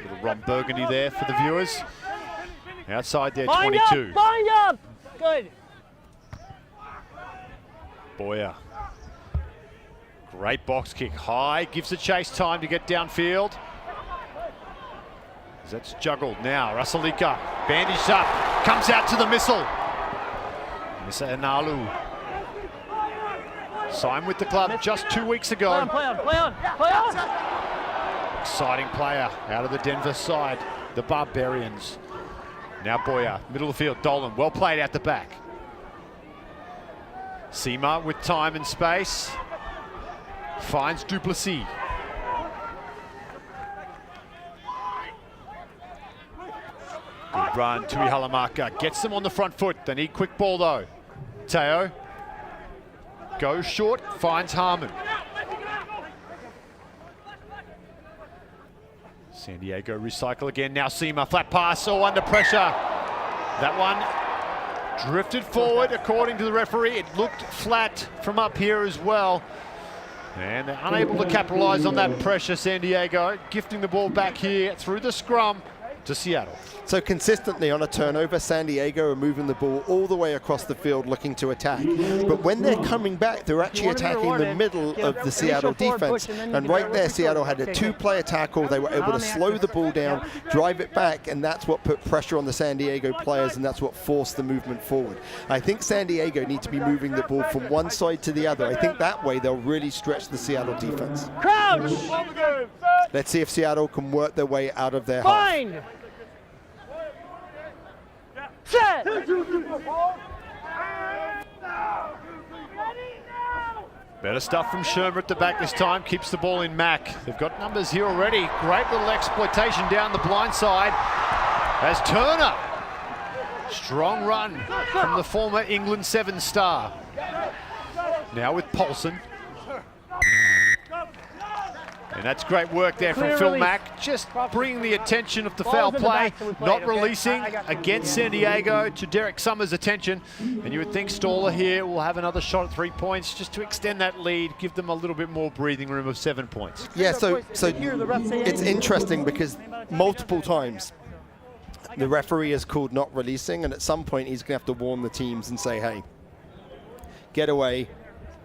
Speaker 2: Little Ron Burgundy there for the viewers. Outside there, 22.
Speaker 5: Bind up! Good.
Speaker 2: Boyer. Great box kick. High, gives the chase time to get downfield. That's juggled now. Rasalika bandaged up. Comes out to the missile. Misa Enalu. Signed with the club just 2 weeks ago.
Speaker 5: Play on.
Speaker 2: Exciting player out of the Denver side, the Barbarians. Now Boyer, middle of the field, Dolan, well played out the back. Seema with time and space. Finds Duplessis. Good run, Tui Halamaka gets them on the front foot. They need quick ball though. Teo. Goes short, finds Harmon. San Diego recycle again. Now Seema, flat pass, oh, under pressure. That one drifted forward according to the referee. It looked flat from up here as well. And they're unable to capitalize on that pressure, San Diego. Gifting the ball back here through the scrum to Seattle.
Speaker 3: So consistently on a turnover, San Diego are moving the ball all the way across the field looking to attack. But when they're coming back, they're actually attacking the middle of the Seattle defense. And right there, Seattle had a two-player tackle. They were able to slow the ball down, drive it back, and that's what put pressure on the San Diego players, and that's what forced the movement forward. I think San Diego need to be moving the ball from one side to the other. I think that way they'll really stretch the Seattle defense.
Speaker 5: Crouch!
Speaker 3: Let's see if Seattle can work their way out of their half.
Speaker 5: Bind! Set!
Speaker 2: Better stuff from Shermer at the back this time. Keeps the ball in Mack. They've got numbers here already. Great little exploitation down the blind side. As Turner. Strong run from the former England 7-star. Now with Paulson. And that's great work there from Phil Mack, just bringing the attention of the foul play, not releasing against San Diego to Derek Summers' attention. And you would think Stoller here will have another shot at 3 points just to extend that lead, give them a little bit more breathing room of 7 points.
Speaker 3: Yeah, so it's interesting because multiple times the referee has called not releasing, and at some point he's going to have to warn the teams and say, hey, get away.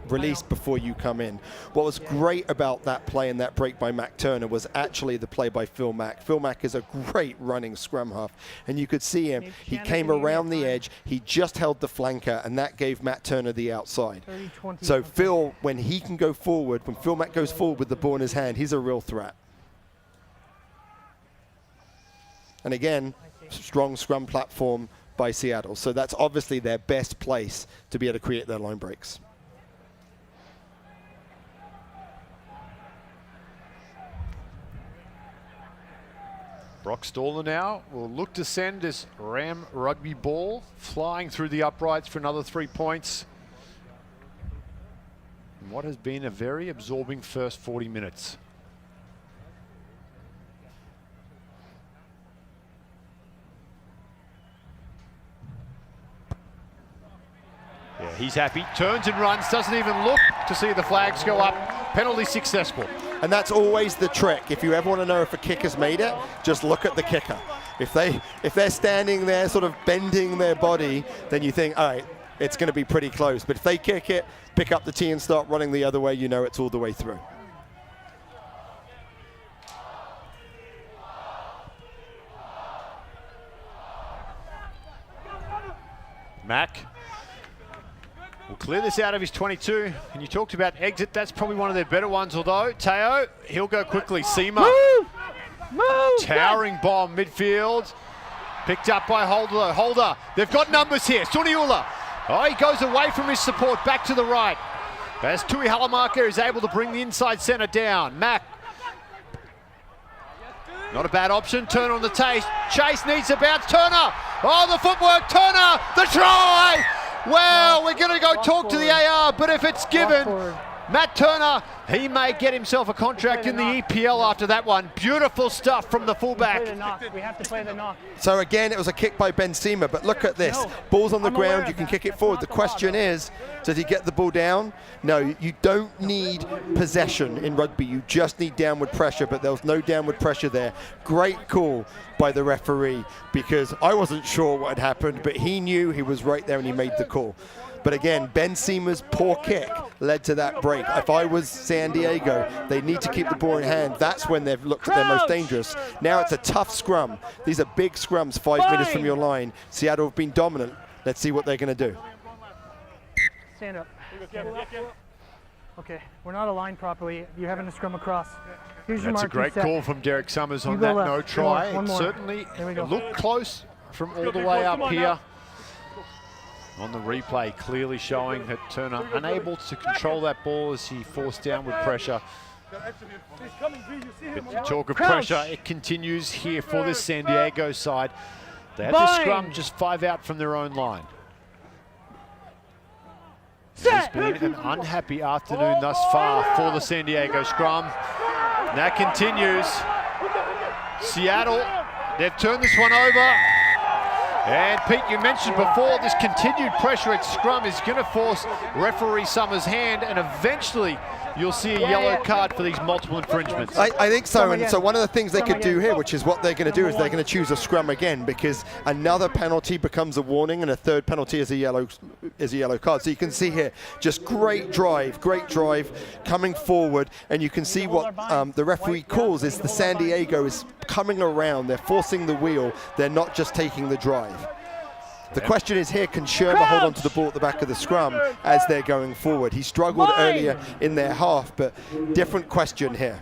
Speaker 3: Release before you come in. What was great about that play and that break by Mac Turner was actually the play by Phil Mack. Phil Mack is a great running scrum half, and you could see him. He came around the edge, he just held the flanker, and that gave Matt Turner the outside. So Phil, when he can go forward, when Phil Mack goes forward with the ball in his hand, he's a real threat. And again, strong scrum platform by Seattle. So that's obviously their best place to be able to create their line breaks.
Speaker 2: Brock Stoller now will look to send this Ram rugby ball flying through the uprights for another 3 points. In what has been a very absorbing first 40 minutes. Yeah, he's happy, turns and runs, doesn't even look to see the flags go up. Penalty successful.
Speaker 3: And that's always the trick. If you ever want to know if a kicker's made it, just look at the kicker. If they're standing there sort of bending their body, then you think, all right, it's going to be pretty close. But if they kick it, pick up the tee and start running the other way, you know it's all the way through.
Speaker 2: Mack will clear this out of his 22. And you talked about exit. That's probably one of their better ones, although Teo, he'll go quickly. Seema, towering bomb midfield. Picked up by Holder. Holder, they've got numbers here. Suniula. Oh, he goes away from his support, back to the right. As Tui Halamaka is able to bring the inside centre down. Mack. Not a bad option. Turner on the chase. Chase needs a bounce. Turner. Oh, the footwork. Turner. The try. Well, we're going to go talk to the AR, but if it's given, Matt Turner, he may get himself a contract in the EPL after that one. Beautiful stuff from the fullback.
Speaker 5: We have to play the knock.
Speaker 3: So again, it was a kick by Ben Seema, but look at this. Ball's on the ground, you can kick it forward. The question is, does he get the ball down? No, you don't need possession in rugby. You just need downward pressure, but there was no downward pressure there. Great call by the referee, because I wasn't sure what had happened, but he knew, he was right there and he made the call. But again, Ben Seema's poor kick led to that break. If I was San Diego, they need to keep the ball in hand. That's when they've looked at their most dangerous. Now it's a tough scrum. These are big scrums, 5 meters from your line. Seattle have been dominant. Let's see what they're going to do.
Speaker 5: Stand up. Okay, we're not aligned properly. You're having to scrum across. Here's your
Speaker 2: That's a
Speaker 5: marking
Speaker 2: great
Speaker 5: set.
Speaker 2: call from Derek Summers on
Speaker 5: You go
Speaker 2: that no
Speaker 5: left.
Speaker 2: try.
Speaker 5: One
Speaker 2: It
Speaker 5: more.
Speaker 2: certainly
Speaker 5: There we go.
Speaker 2: looked close from all the way up here. On the replay, clearly showing that Turner unable to control that ball as he forced downward pressure. But the talk of pressure, it continues here for this San Diego side. They have the scrum just 5 out from their own line. It's been an unhappy afternoon thus far for the San Diego scrum. And that continues. Seattle, they've turned this one over. And Pete, you mentioned before, this continued pressure at scrum is going to force referee Summers' hand, and eventually you'll see a yellow card for these multiple infringements.
Speaker 3: I think so, and so one of the things they could do here, which is what they're going to do, is they're going to choose a scrum again, because another penalty becomes a warning and a third penalty is a yellow card. So you can see here, just great drive coming forward, and you can see what the referee calls is the San Diego is coming around, they're forcing the wheel, they're not just taking the drive. The question is here, can Shermer hold on to the ball at the back of the scrum as they're going forward? He struggled earlier in their half, but different question here.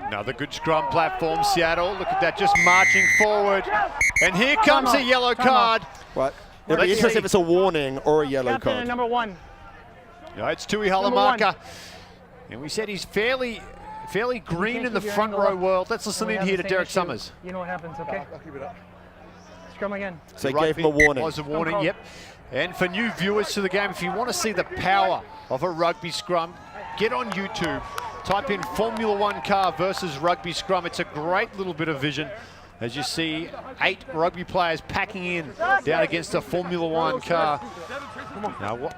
Speaker 2: Another good scrum platform, Seattle. Look at that, just marching forward. And here comes a yellow card.
Speaker 3: What? It'll be interesting if it's a warning or a yellow
Speaker 5: Captain
Speaker 3: card.
Speaker 5: number 1.
Speaker 2: No, it's Tui Halamaka. And we said he's fairly green in the front row world. Let's listen in here to Derek Summers.
Speaker 5: You know what happens, okay? Scrum again.
Speaker 3: So they gave him a warning.
Speaker 2: Was a warning, yep. And for new viewers to the game, if you want to see the power of a rugby scrum, get on YouTube, type in Formula 1 car versus rugby scrum. It's a great little bit of vision as you see 8 rugby players packing in down against a Formula 1 car. Now,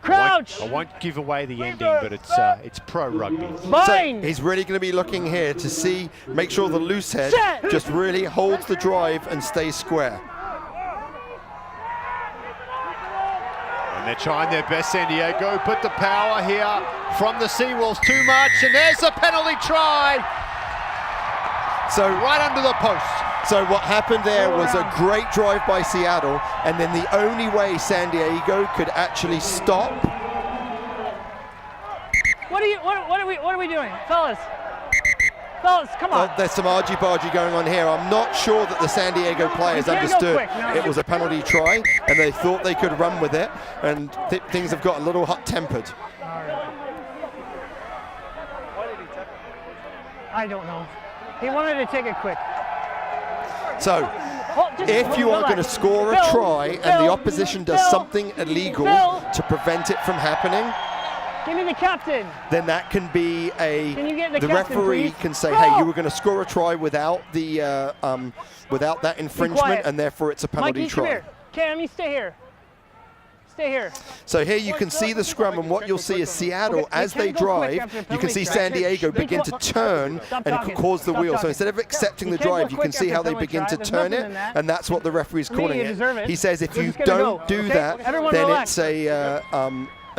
Speaker 5: Crouch!
Speaker 2: I won't give away the ending, but it's pro rugby.
Speaker 3: So he's really going to be looking here to see, make sure the loose head just really holds the drive and stays square.
Speaker 2: And they're trying their best, San Diego, but the power here from the Seawolves too much, and there's a penalty try. So right under the post.
Speaker 3: So what happened there was a great drive by Seattle, and then the only way San Diego could actually stop.
Speaker 5: What are we doing, fellas? Fellas, come on.
Speaker 3: There's some argy-bargy going on here. I'm not sure that the San Diego players understood it was a penalty try, and they thought they could run with it, and things have got a little hot-tempered.
Speaker 5: I don't know. He wanted to take it quick.
Speaker 3: So, if you are going to score a try and the opposition does something illegal to prevent it from happening,
Speaker 5: give me the captain.
Speaker 3: Then that can be
Speaker 5: the
Speaker 3: referee can say, hey, you were going to score a try without the without that infringement, and therefore it's a penalty try.
Speaker 5: Cam, you stay here. stay here.
Speaker 3: So here you can see the scrum, and what you'll see is Seattle, as they drive, you can see San Diego begin to turn and cause the wheel. So instead of accepting the drive, you can see how they begin to turn it, and that's what the referee's calling it. He says if you don't do that,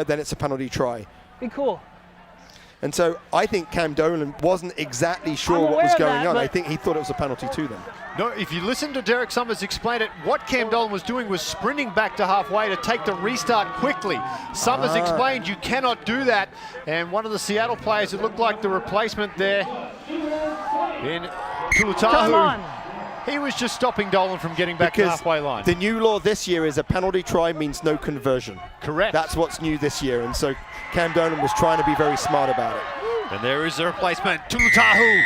Speaker 3: then it's a penalty try.
Speaker 5: Be cool.
Speaker 3: And so I think Cam Dolan wasn't exactly sure what was going on. I think he thought it was a penalty to them.
Speaker 2: No, if you listen to Derek Summers explain it, what Cam Dolan was doing was sprinting back to halfway to take the restart quickly. Summers explained you cannot do that. And one of the Seattle players, it looked like the replacement there in Tulutahu, he was just stopping Dolan from getting back to the halfway line.
Speaker 3: The new law this year is a penalty try means no conversion.
Speaker 2: Correct.
Speaker 3: That's what's new this year. And so Cam Dolan was trying to be very smart about it.
Speaker 2: And there is the replacement, Tulutahu.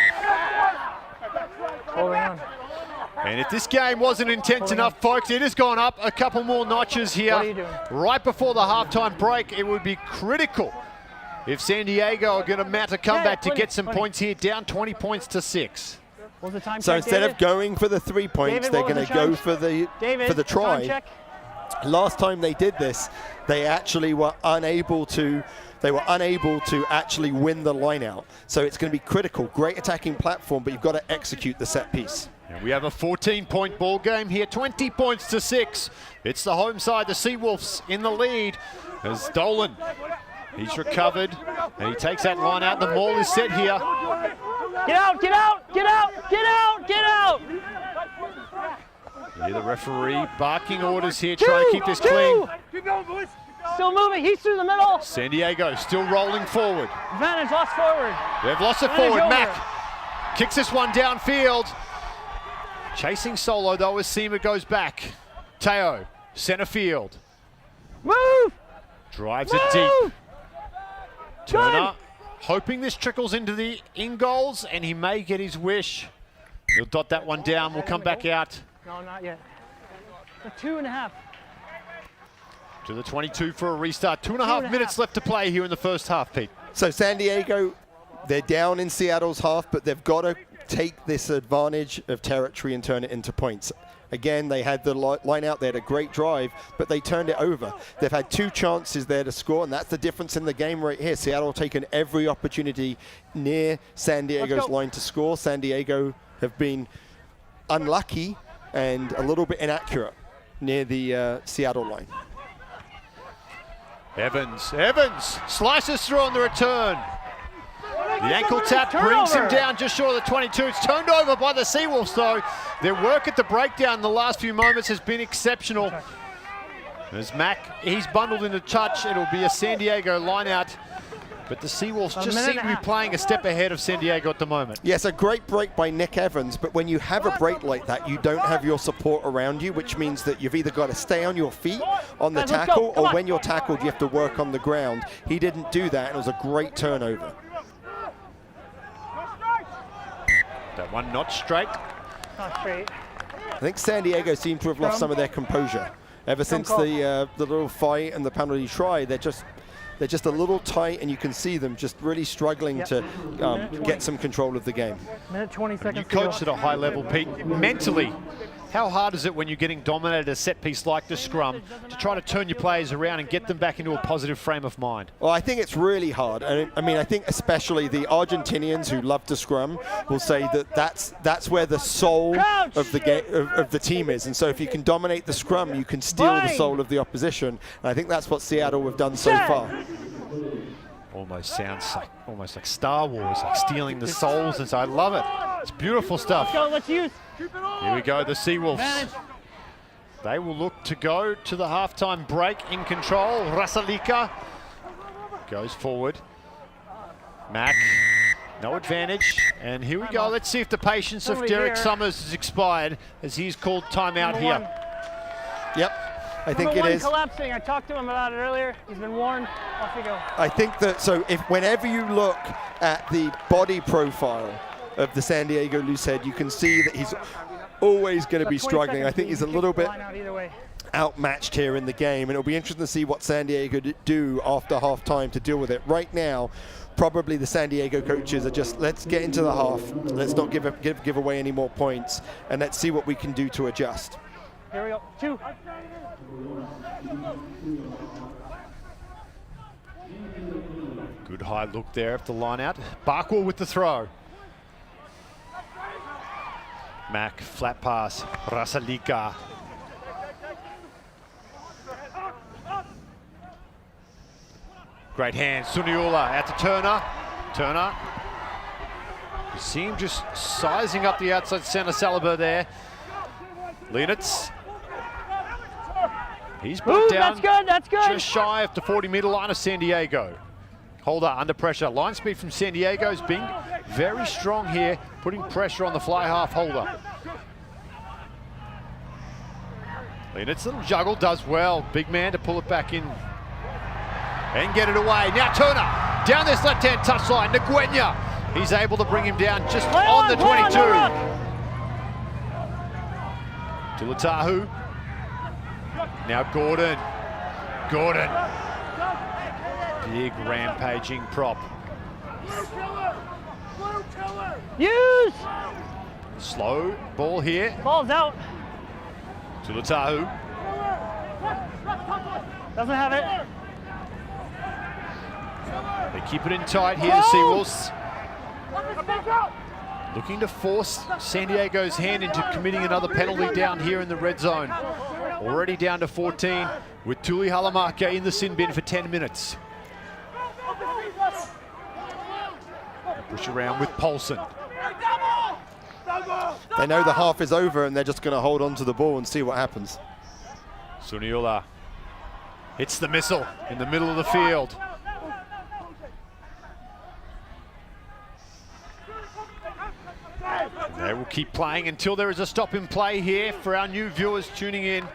Speaker 5: Holding on.
Speaker 2: And if this game wasn't intense enough, folks, it has gone up a couple more notches here.
Speaker 5: What are you doing?
Speaker 2: Right before the halftime break, it would be critical if San Diego are going to mount a comeback to get some points here, down 20 points to 6.
Speaker 5: What was the time
Speaker 3: So
Speaker 5: check,
Speaker 3: instead
Speaker 5: David?
Speaker 3: of going for the 3 points,
Speaker 5: David,
Speaker 3: they're
Speaker 5: what was
Speaker 3: going to
Speaker 5: the
Speaker 3: go
Speaker 5: charge?
Speaker 3: for the
Speaker 5: David,
Speaker 3: try.
Speaker 5: time check?
Speaker 3: Last time they did this, they actually were unable to actually win the line out. So it's going to be critical. Great attacking platform, but you've got to execute the set piece.
Speaker 2: And we have a 14-point ball game here, 20 points to 6. It's the home side, the Seawolves in the lead as Dolan. He's recovered and he takes that line out. The maul is set here.
Speaker 5: Get out, get out, get out, get out, get out!
Speaker 2: You hear the referee barking orders here, trying to keep this clean.
Speaker 5: Keep going, boys. Still moving, he's through the middle.
Speaker 2: San Diego still rolling forward.
Speaker 5: Advantage, lost forward.
Speaker 2: They've lost it
Speaker 5: Advantage
Speaker 2: forward.
Speaker 5: over.
Speaker 2: Mack kicks this one downfield. Chasing solo though as Seema goes back. Teo, center field.
Speaker 5: Move!
Speaker 2: Drives it deep. Turner, hoping this trickles into the in goals, and he may get his wish. He'll dot that one down. We'll come back out
Speaker 5: No, not yet. The 2.5.
Speaker 2: to the 22 for a restart. 2.5 minutes left to play here in the first half, Pete.
Speaker 3: So San Diego, they're down in Seattle's half, but they've got to take this advantage of territory and turn it into points. Again, they had the line out, they had a great drive, but they turned it over. They've had 2 chances there to score, and that's the difference in the game right here. Seattle taken every opportunity near San Diego's line to score. San Diego have been unlucky and a little bit inaccurate near the Seattle line.
Speaker 2: Evans slices through on the return. The ankle tap brings him down just short of the 22. It's turned over by the Seawolves though. Their work at the breakdown in the last few moments has been exceptional. As Mack, he's bundled into touch. It'll be a San Diego line out. But the Seawolves just seem to be playing a step ahead of San Diego at the moment.
Speaker 3: Yes, a great break by Nick Evans, but when you have a break like that, you don't have your support around you, which means that you've either got to stay on your feet on the tackle, or when you're tackled, you have to work on the ground. He didn't do that, and it was a great turnover.
Speaker 2: That one not straight.
Speaker 5: Not straight.
Speaker 3: I think San Diego seemed to have lost some of their composure. Ever since the little fight and the penalty try, they're just a little tight, and you can see them just really struggling to get some control of the game.
Speaker 5: Minute 20 seconds.
Speaker 2: You coached at a high level, Pete. Mentally, how hard is it when you're getting dominated a set piece like the scrum to try to turn your players around and get them back into a positive frame of mind?
Speaker 3: Well, I think it's really hard. I mean, I think especially the Argentinians who love to scrum will say that that's where the soul of the game of the team is. And so if you can dominate the scrum, you can steal the soul of the opposition. And I think that's what Seattle have done so far.
Speaker 2: Almost sounds like Star Wars, like stealing the souls. And so I love it. It's beautiful stuff.
Speaker 5: Let's use.
Speaker 2: Here we go, the Seawolves. They will look to go to the halftime break in control. Rasalika goes forward. Mack, no advantage. And here we go. Let's see if the patience of Derek Summers has expired as he's called timeout here.
Speaker 3: Yep, I think it is.
Speaker 5: Collapsing. I talked to him about it earlier. He's been warned. Off you go.
Speaker 3: I think that, so if whenever you look at the body profile of the San Diego Loosehead, you can see that he's always going to be struggling. I think he's a little bit outmatched here in the game, and it'll be interesting to see what San Diego do after halftime to deal with it. Right now, probably the San Diego coaches are just, let's get into the half, let's not give away any more points, and let's see what we can do to adjust.
Speaker 5: Here we go. 2.
Speaker 2: Good high look there at the line out. Barkwell with the throw. Mack, flat pass. Rasalika. Great hand. Suniula out to Turner. Turner. You see him just sizing up the outside centre. Saliba there. Lenitz. He's brought down.
Speaker 5: That's good.
Speaker 2: Just shy of the 40-metre line of San Diego. Holder under pressure. Line speed from San Diego's been very strong here, putting pressure on the fly half Holder. Lenitz, little juggle, does well. Big man to pull it back in and get it away. Now Turner down this left-hand touchline. Nguenya, he's able to bring him down just on the 22. Tulatahu. Now Gordon. Gordon. Big rampaging prop.
Speaker 5: Use!
Speaker 2: Slow ball here.
Speaker 5: Ball's out.
Speaker 2: Tulatahu.
Speaker 5: Doesn't have it.
Speaker 2: They keep it in tight here, the Seawolves. Looking to force San Diego's hand into committing another penalty down here in the red zone. Already down to 14 with Tuli Halamaka in the sin bin for 10 minutes. Push around with Paulson.
Speaker 3: They know the half is over and they're just going to hold on to the ball and see what happens.
Speaker 2: Suniula hits the missile in the middle of the field. And they will keep playing until there is a stop in play here for our new viewers tuning in.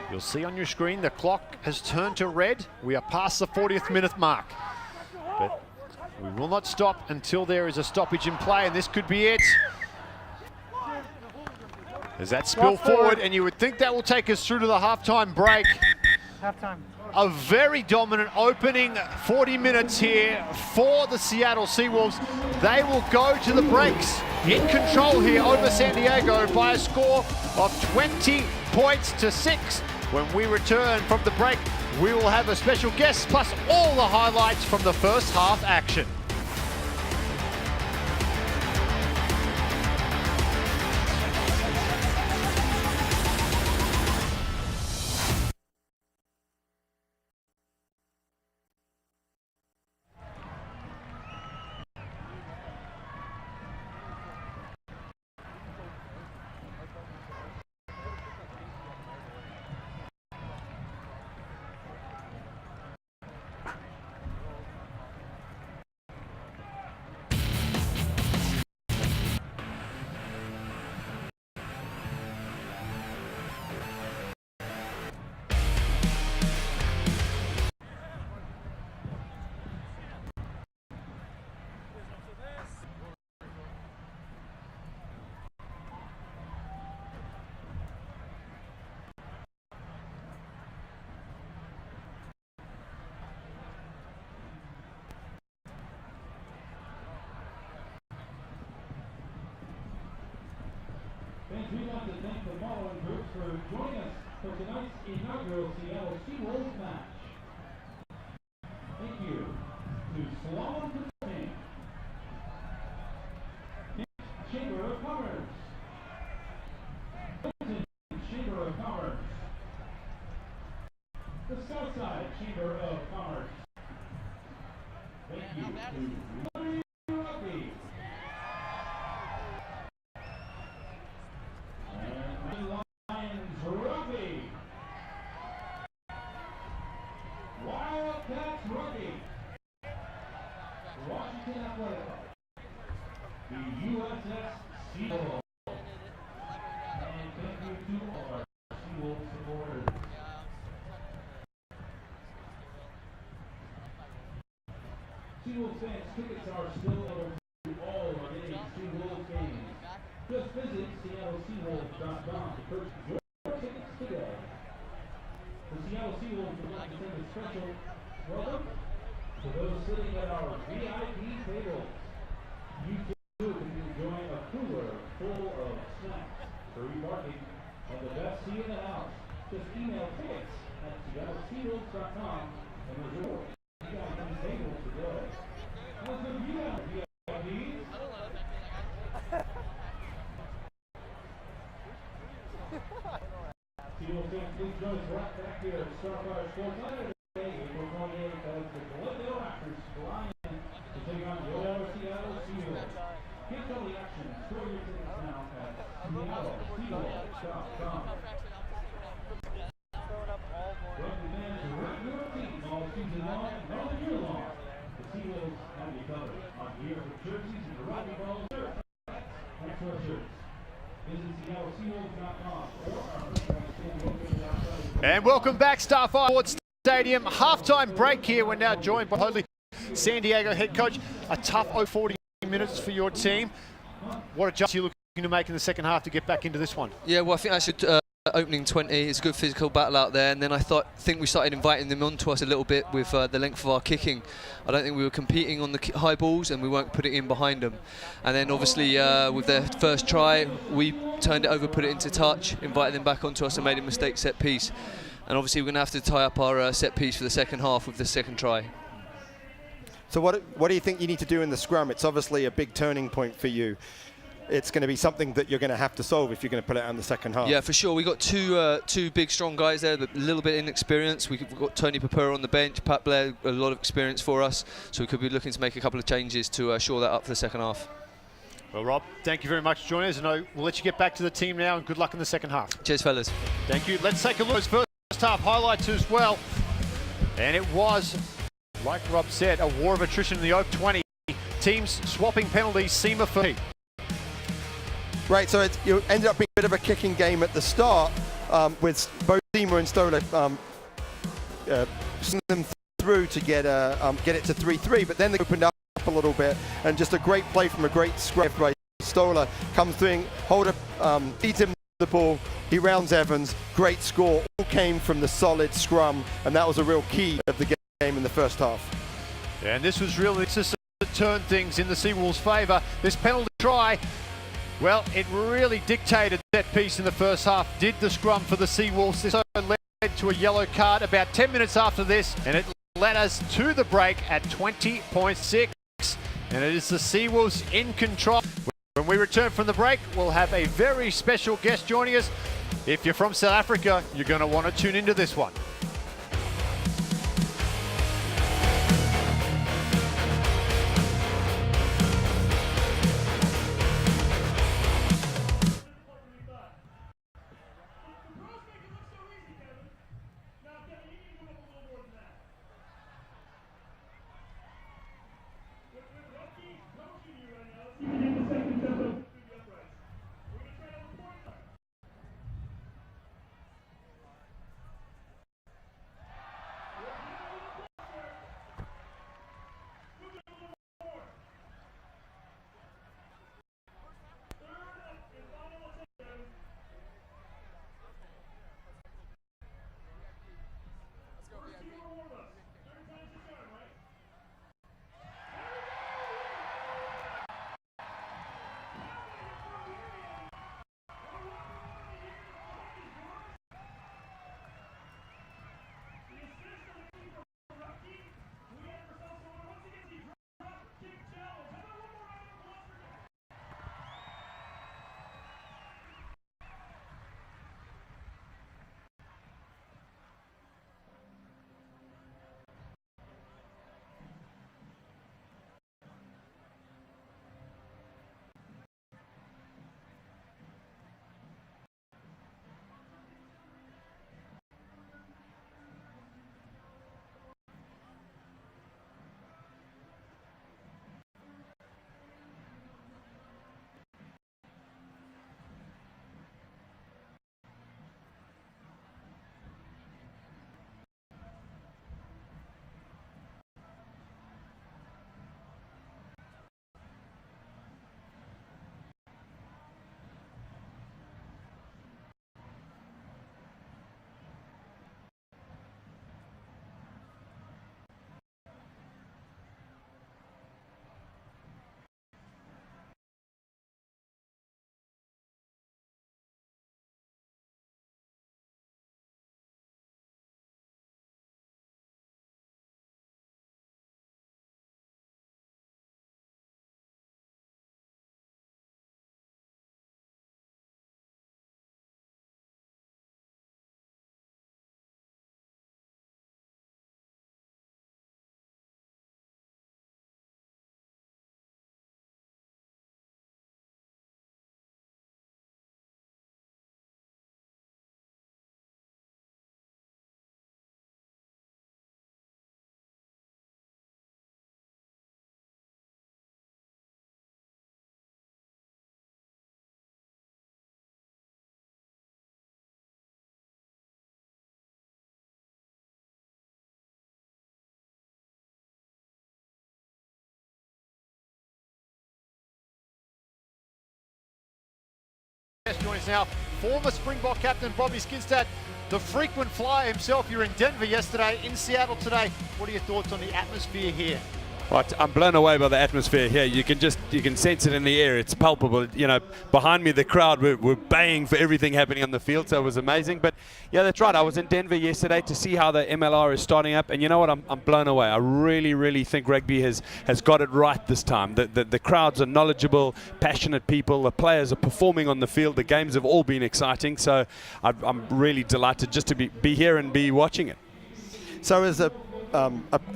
Speaker 2: You'll see on your screen the clock has turned to red. We are past the 40th minute mark. But we will not stop until there is a stoppage in play, and this could be it. As that spill forward, and you would think that will take us through to the halftime break.
Speaker 5: Halftime.
Speaker 2: A very dominant opening 40 minutes here for the Seattle Seawolves. They will go to the breaks in control here over San Diego by a score of 20 points to 6. When we return from the break, we will have a special guest plus all the highlights from the first half action.
Speaker 6: Fans, we'd like to thank the following groups for joining us for tonight's inaugural Seattle Seawolves match. Thank you to Slalom Patrol Chamber of Commerce, Hilton Chamber of Commerce, the Southside Chamber of Commerce. Thank you to Rugby. Rugby. Wildcats Rugby. Washington Athletic. The USS Seawolves. And thank you to all our Seawolves supporters. Seawolves fans, tickets are still available to all of our Seawolves games. Just visit SeattleSeawolves.com to purchase your tickets today. The Seattle Seawolves would like to send a special welcome to those sitting at our VIP tables. You too can enjoy a cooler full of snacks, free parking, and the best goes right back here. Starfire scorecard. April 28th, as the Glendale Raptors fly in to take on your Seattle Seawolves. Get all the action. Score your tickets now at SeawolvesSeawolves.com. Rugby fans, rep your team all season long and all year long. The Seawolves have you covered on gear with jerseys and rugby balls. Extra shirts. Visit SeattleSeawolves.com or our merchandise stand located outside.
Speaker 2: And welcome back, Starfire Sports Stadium. Halftime break here. We're now joined by Hoadley, San Diego head coach. A tough 40 minutes for your team. What adjustments are you looking to make in the second half to get back into this one?
Speaker 8: Yeah, well, I think I should. Opening 20 is a good physical battle out there, and then I think we started inviting them onto us a little bit with the length of our kicking. I don't think we were competing on the high balls, and we weren't putting it in behind them. And then obviously with their first try, we turned it over, put it into touch, invited them back onto us, and made a mistake set piece. And obviously we're going to have to tie up our set piece for the second half with the second try.
Speaker 3: So what do you think you need to do in the scrum? It's obviously a big turning point for you. It's going to be something that you're going to have to solve if you're going to put it on the second half.
Speaker 8: Yeah, for sure. We've got two big, strong guys there, but a little bit inexperienced. We've got Tony Papura on the bench, Pat Blair, a lot of experience for us, so we could be looking to make a couple of changes to shore that up for the second half.
Speaker 2: Well, Rob, thank you very much for joining us. And we'll let you get back to the team now, and good luck in the second half.
Speaker 8: Cheers, fellas.
Speaker 2: Thank you. Let's take a look at those first half highlights as well. And it was, like Rob said, a war of attrition in the open 20. Teams swapping penalties, seam of feet.
Speaker 3: Right, so you ended up being a bit of a kicking game at the start with both Seamer and Stoller sending them through to get it to 3-3, but then they opened up a little bit, and just a great play from a great scrum by Stoller comes through, Holder feeds him the ball, he rounds Evans, great score, all came from the solid scrum, and that was a real key of the game in the first half.
Speaker 2: And this was really just to turn things in the Seawolves' favour. This penalty try, well, it really dictated that piece in the first half, did the scrum for the Seawolves. This led to a yellow card about 10 minutes after this, and it led us to the break at 20.6. And it is the Seawolves in control. When we return from the break, we'll have a very special guest joining us. If you're from South Africa, you're going to want to tune into this one. join us now. Former Springbok captain Bobby Skinstad, the frequent flyer himself. You were in Denver yesterday, in Seattle today. What are your thoughts on the atmosphere here?
Speaker 9: Right, I'm blown away by the atmosphere here. You can sense it in the air. It's palpable. You know, behind me the crowd were baying for everything happening on the field, so it was amazing. But yeah, that's right. I was in Denver yesterday to see how the MLR is starting up, and you know what? I'm blown away. I really think rugby has got it right this time. The crowds are knowledgeable, passionate people. The players are performing on the field. The games have all been exciting. So I'm really delighted just to be here and be watching it.
Speaker 3: So as a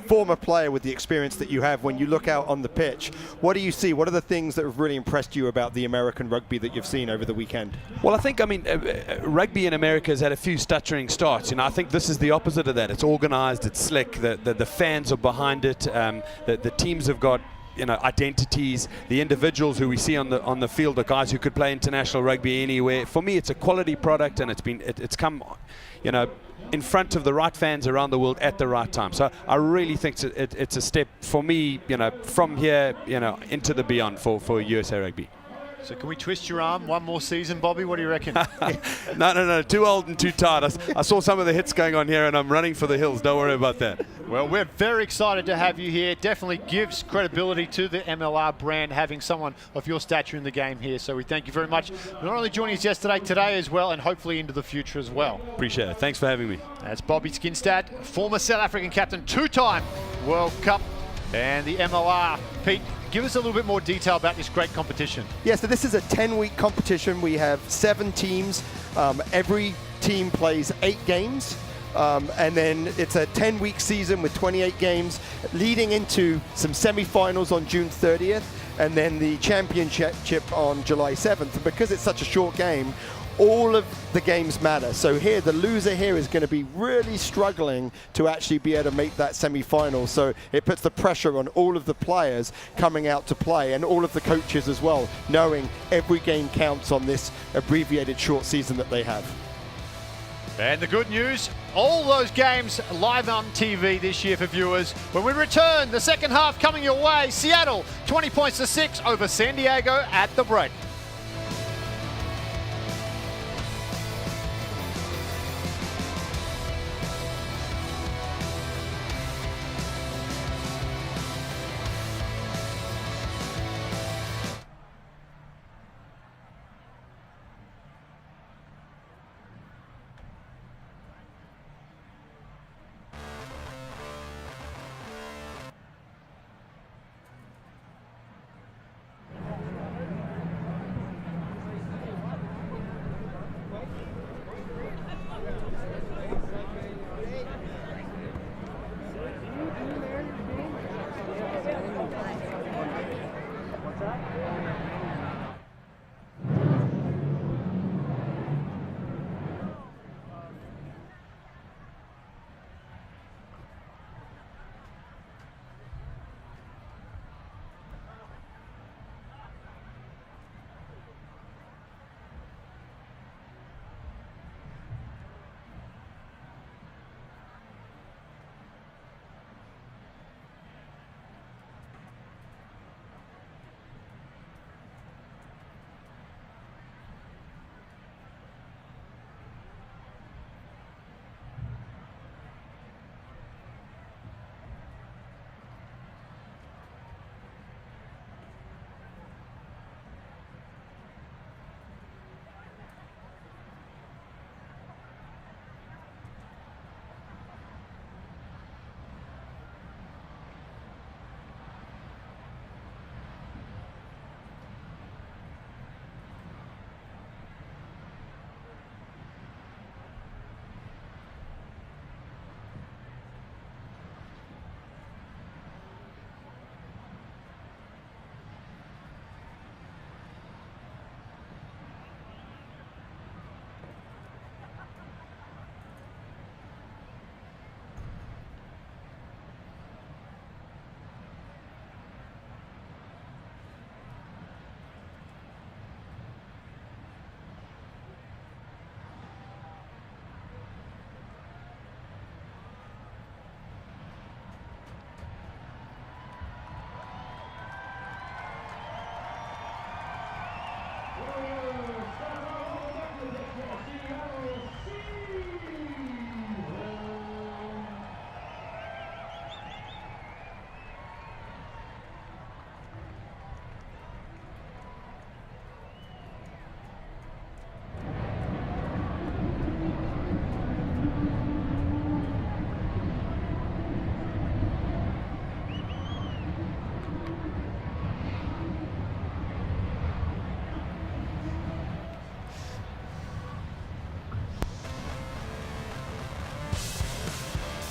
Speaker 3: former player with the experience that you have, when you look out on the pitch, what do you see? What are the things that have really impressed you about the American rugby that you've seen over the weekend?
Speaker 9: Well, I think, rugby in America has had a few stuttering starts. You know, I think this is the opposite of that. It's organized, it's slick, the fans are behind it, the teams have got, you know, identities. The individuals who we see on the field are guys who could play international rugby anywhere. For me, it's a quality product, and it's come, you know, in front of the right fans around the world at the right time. So I really think it's a step for me, you know, from here, you know, into the beyond for USA Rugby.
Speaker 2: So can we twist your arm one more season, Bobby? What do you reckon?
Speaker 9: No, too old and too tired. I saw some of the hits going on here, and I'm running for the hills. Don't worry about that.
Speaker 2: Well, we're very excited to have you here. Definitely gives credibility to the MLR brand, having someone of your stature in the game here. So we thank you very much for not only joining us yesterday, today as well, and hopefully into the future as well.
Speaker 9: Appreciate it. Thanks for having me.
Speaker 2: That's Bobby Skinstad, former South African captain, two-time World Cup, and the MLR. Pete, give us a little bit more detail about this great competition.
Speaker 3: Yeah, so this is a 10-week competition. We have 7 teams. Every team plays 8 games. And then it's a 10-week season with 28 games, leading into some semi-finals on June 30th, and then the championship on July 7th. And because it's such a short game, all of the games matter. So here, the loser here is going to be really struggling to actually be able to make that semi-final. So it puts the pressure on all of the players coming out to play, and all of the coaches as well, knowing every game counts on this abbreviated short season that they have.
Speaker 2: And the good news, all those games live on TV this year for viewers. When we return, the second half coming your way. Seattle, 20 points to 6 over San Diego at the break.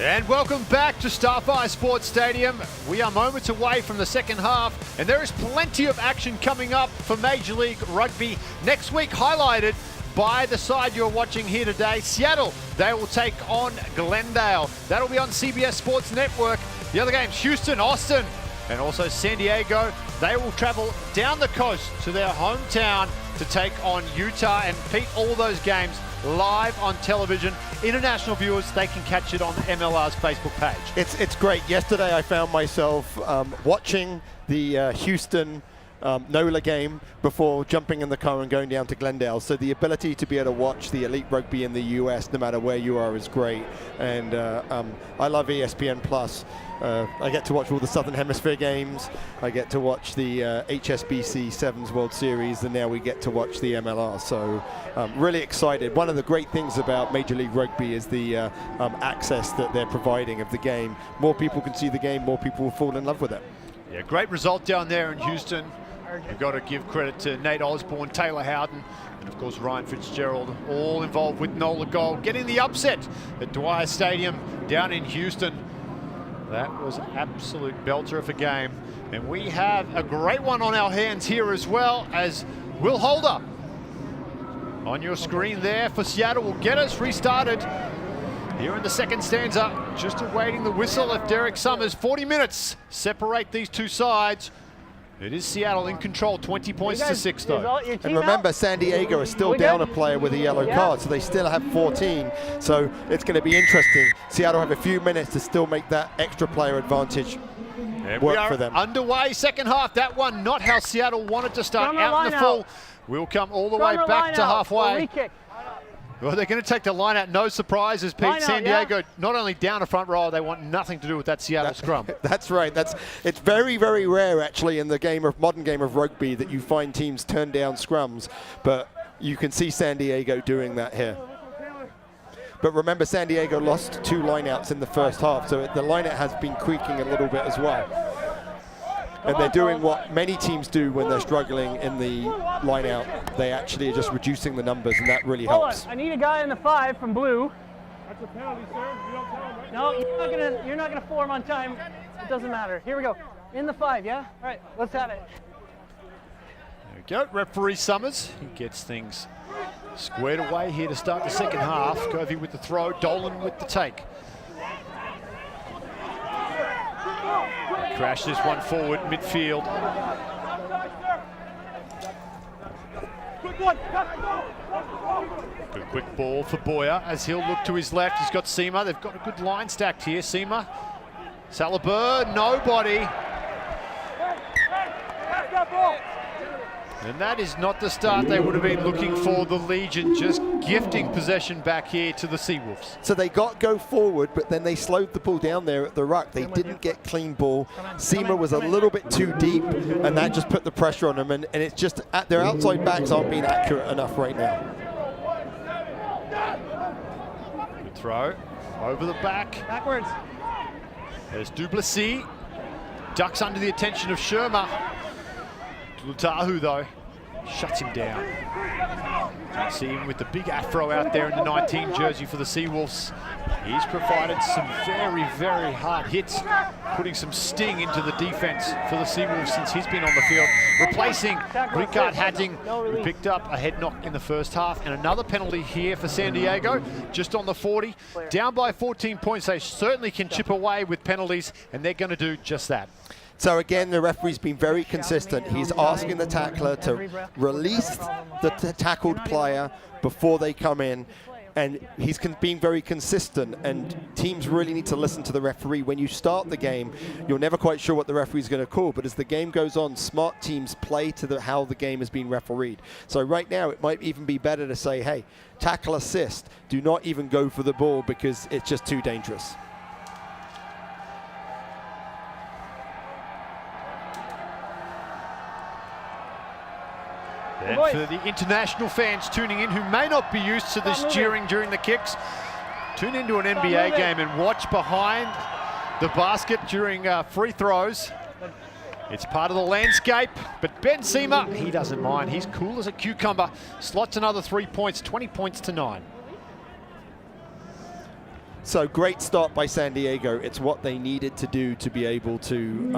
Speaker 2: And welcome back to Starfire Sports Stadium. We are moments away from the second half, and there is plenty of action coming up for Major League Rugby next week, highlighted by the side you're watching here today. Seattle, they will take on Glendale. That'll be on CBS Sports Network. The other games, Houston, Austin, and also San Diego. They will travel down the coast to their hometown to take on Utah. And Pete, all those games live on television. International viewers, they can catch it on MLR's Facebook page.
Speaker 3: It's great. Yesterday I found myself watching the Houston NOLA game before jumping in the car and going down to Glendale. So the ability to be able to watch the elite rugby in the US, no matter where you are, is great. And I love ESPN Plus. I get to watch all the Southern Hemisphere games. I get to watch the HSBC Sevens World Series, and now we get to watch the MLR. So really excited. One of the great things about Major League Rugby is the access that they're providing of the game. More people can see the game, more people will fall in love with it.
Speaker 2: Yeah, great result down there in Houston. We've got to give credit to Nate Osborne, Taylor Howden, and of course Ryan Fitzgerald, all involved with NOLA Gold, getting the upset at Dwyer Stadium down in Houston. That was an absolute belter of a game. And we have a great one on our hands here as well, as Will Holder on your screen there for Seattle will get us restarted here in the second stanza, just awaiting the whistle of Derek Summers. 40 minutes separate these two sides. It is Seattle in control, 20 points to 6 though.
Speaker 3: And remember, San Diego is still down a player with a yellow card, so they still have 14. So it's going to be interesting. Seattle have a few minutes to still make that extra player advantage work for them.
Speaker 2: Underway, second half. That one not how Seattle wanted to start. Out in the full. We'll come all the way back to halfway. Well, they're going to take the line out. No surprises, Pete. San Diego, not only down a front row, they want nothing to do with that Seattle scrum.
Speaker 3: That's right. It's very, very rare, actually, in the modern game of rugby that you find teams turn down scrums. But you can see San Diego doing that here. But remember, San Diego lost 2 lineouts in the first half, so the lineout has been creaking a little bit as well. And they're doing what many teams do when they're struggling in the line out. They actually are just reducing the numbers, and that really helps.
Speaker 5: I need a guy in the 5 from blue.
Speaker 7: That's a penalty, sir. You don't tell him, right?
Speaker 5: No, you're not gonna form on time. It doesn't matter. Here we go. In the 5, yeah? All right, let's have it.
Speaker 2: There we go. Referee Summers, he gets things squared away here to start the second half. Covey with the throw, Dolan with the take. Crash this one forward, midfield. Good quick ball for Boyer as he'll look to his left. He's got Seema. They've got a good line stacked here. Seema, Salabur, nobody. And that is not the start they would have been looking for. The Legion just gifting possession back here to the Seawolves.
Speaker 3: So they got go forward, but then they slowed the ball down there at the ruck. They didn't get clean ball. Seema was a little bit too deep, and that just put the pressure on them. And it's just their outside backs aren't being accurate enough right now.
Speaker 2: Good throw over the back.
Speaker 5: Backwards.
Speaker 2: There's Duplessis. Ducks under the attention of Sherma. Lutahu, though, shuts him down. You can see him with the big afro out there in the 19 jersey for the Seawolves. He's provided some very, very hard hits, putting some sting into the defense for the Seawolves since he's been on the field, replacing Ricard Hatting, who picked up a head knock in the first half. And another penalty here for San Diego, just on the 40. Down by 14 points. They certainly can chip away with penalties, and they're going to do just that.
Speaker 3: So again, the referee's been very consistent. He's asking the tackler to release the tackled player before they come in, and he's being very consistent, and teams really need to listen to the referee. When you start the game, you're never quite sure what the referee's going to call, but as the game goes on, smart teams play to how the game has been refereed. So right now, it might even be better to say, hey, tackle assist, do not even go for the ball because it's just too dangerous.
Speaker 2: And for the international fans tuning in who may not be used to this cheering during the kicks, tune into an NBA game and watch behind the basket during free throws. It's part of the landscape, but Ben Seema, he doesn't mind. He's cool as a cucumber. Slots another 3 points, 20 points to 9.
Speaker 3: So great start by San Diego. It's what they needed to do to be able to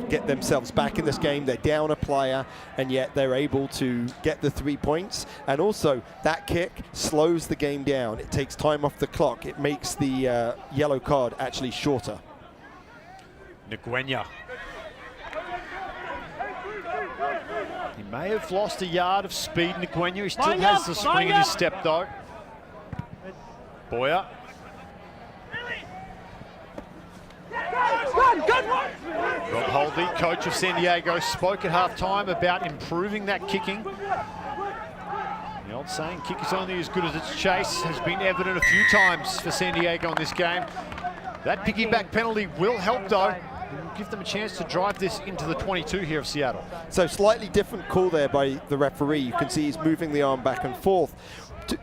Speaker 3: get themselves back in this game. They're down a player, and yet they're able to get the 3 points. And also, that kick slows the game down. It takes time off the clock. It makes the yellow card actually shorter.
Speaker 2: Nguyen. He may have lost a yard of speed, Nguyen. He still has the spring in his step, though. Boyer. Rob Holdley, coach of San Diego, spoke at halftime about improving that kicking. The old saying, kick is only as good as its chase, has been evident a few times for San Diego in this game. That piggyback penalty will help, though, and give them a chance to drive this into the 22 here of Seattle.
Speaker 3: So slightly different call there by the referee. You can see he's moving the arm back and forth.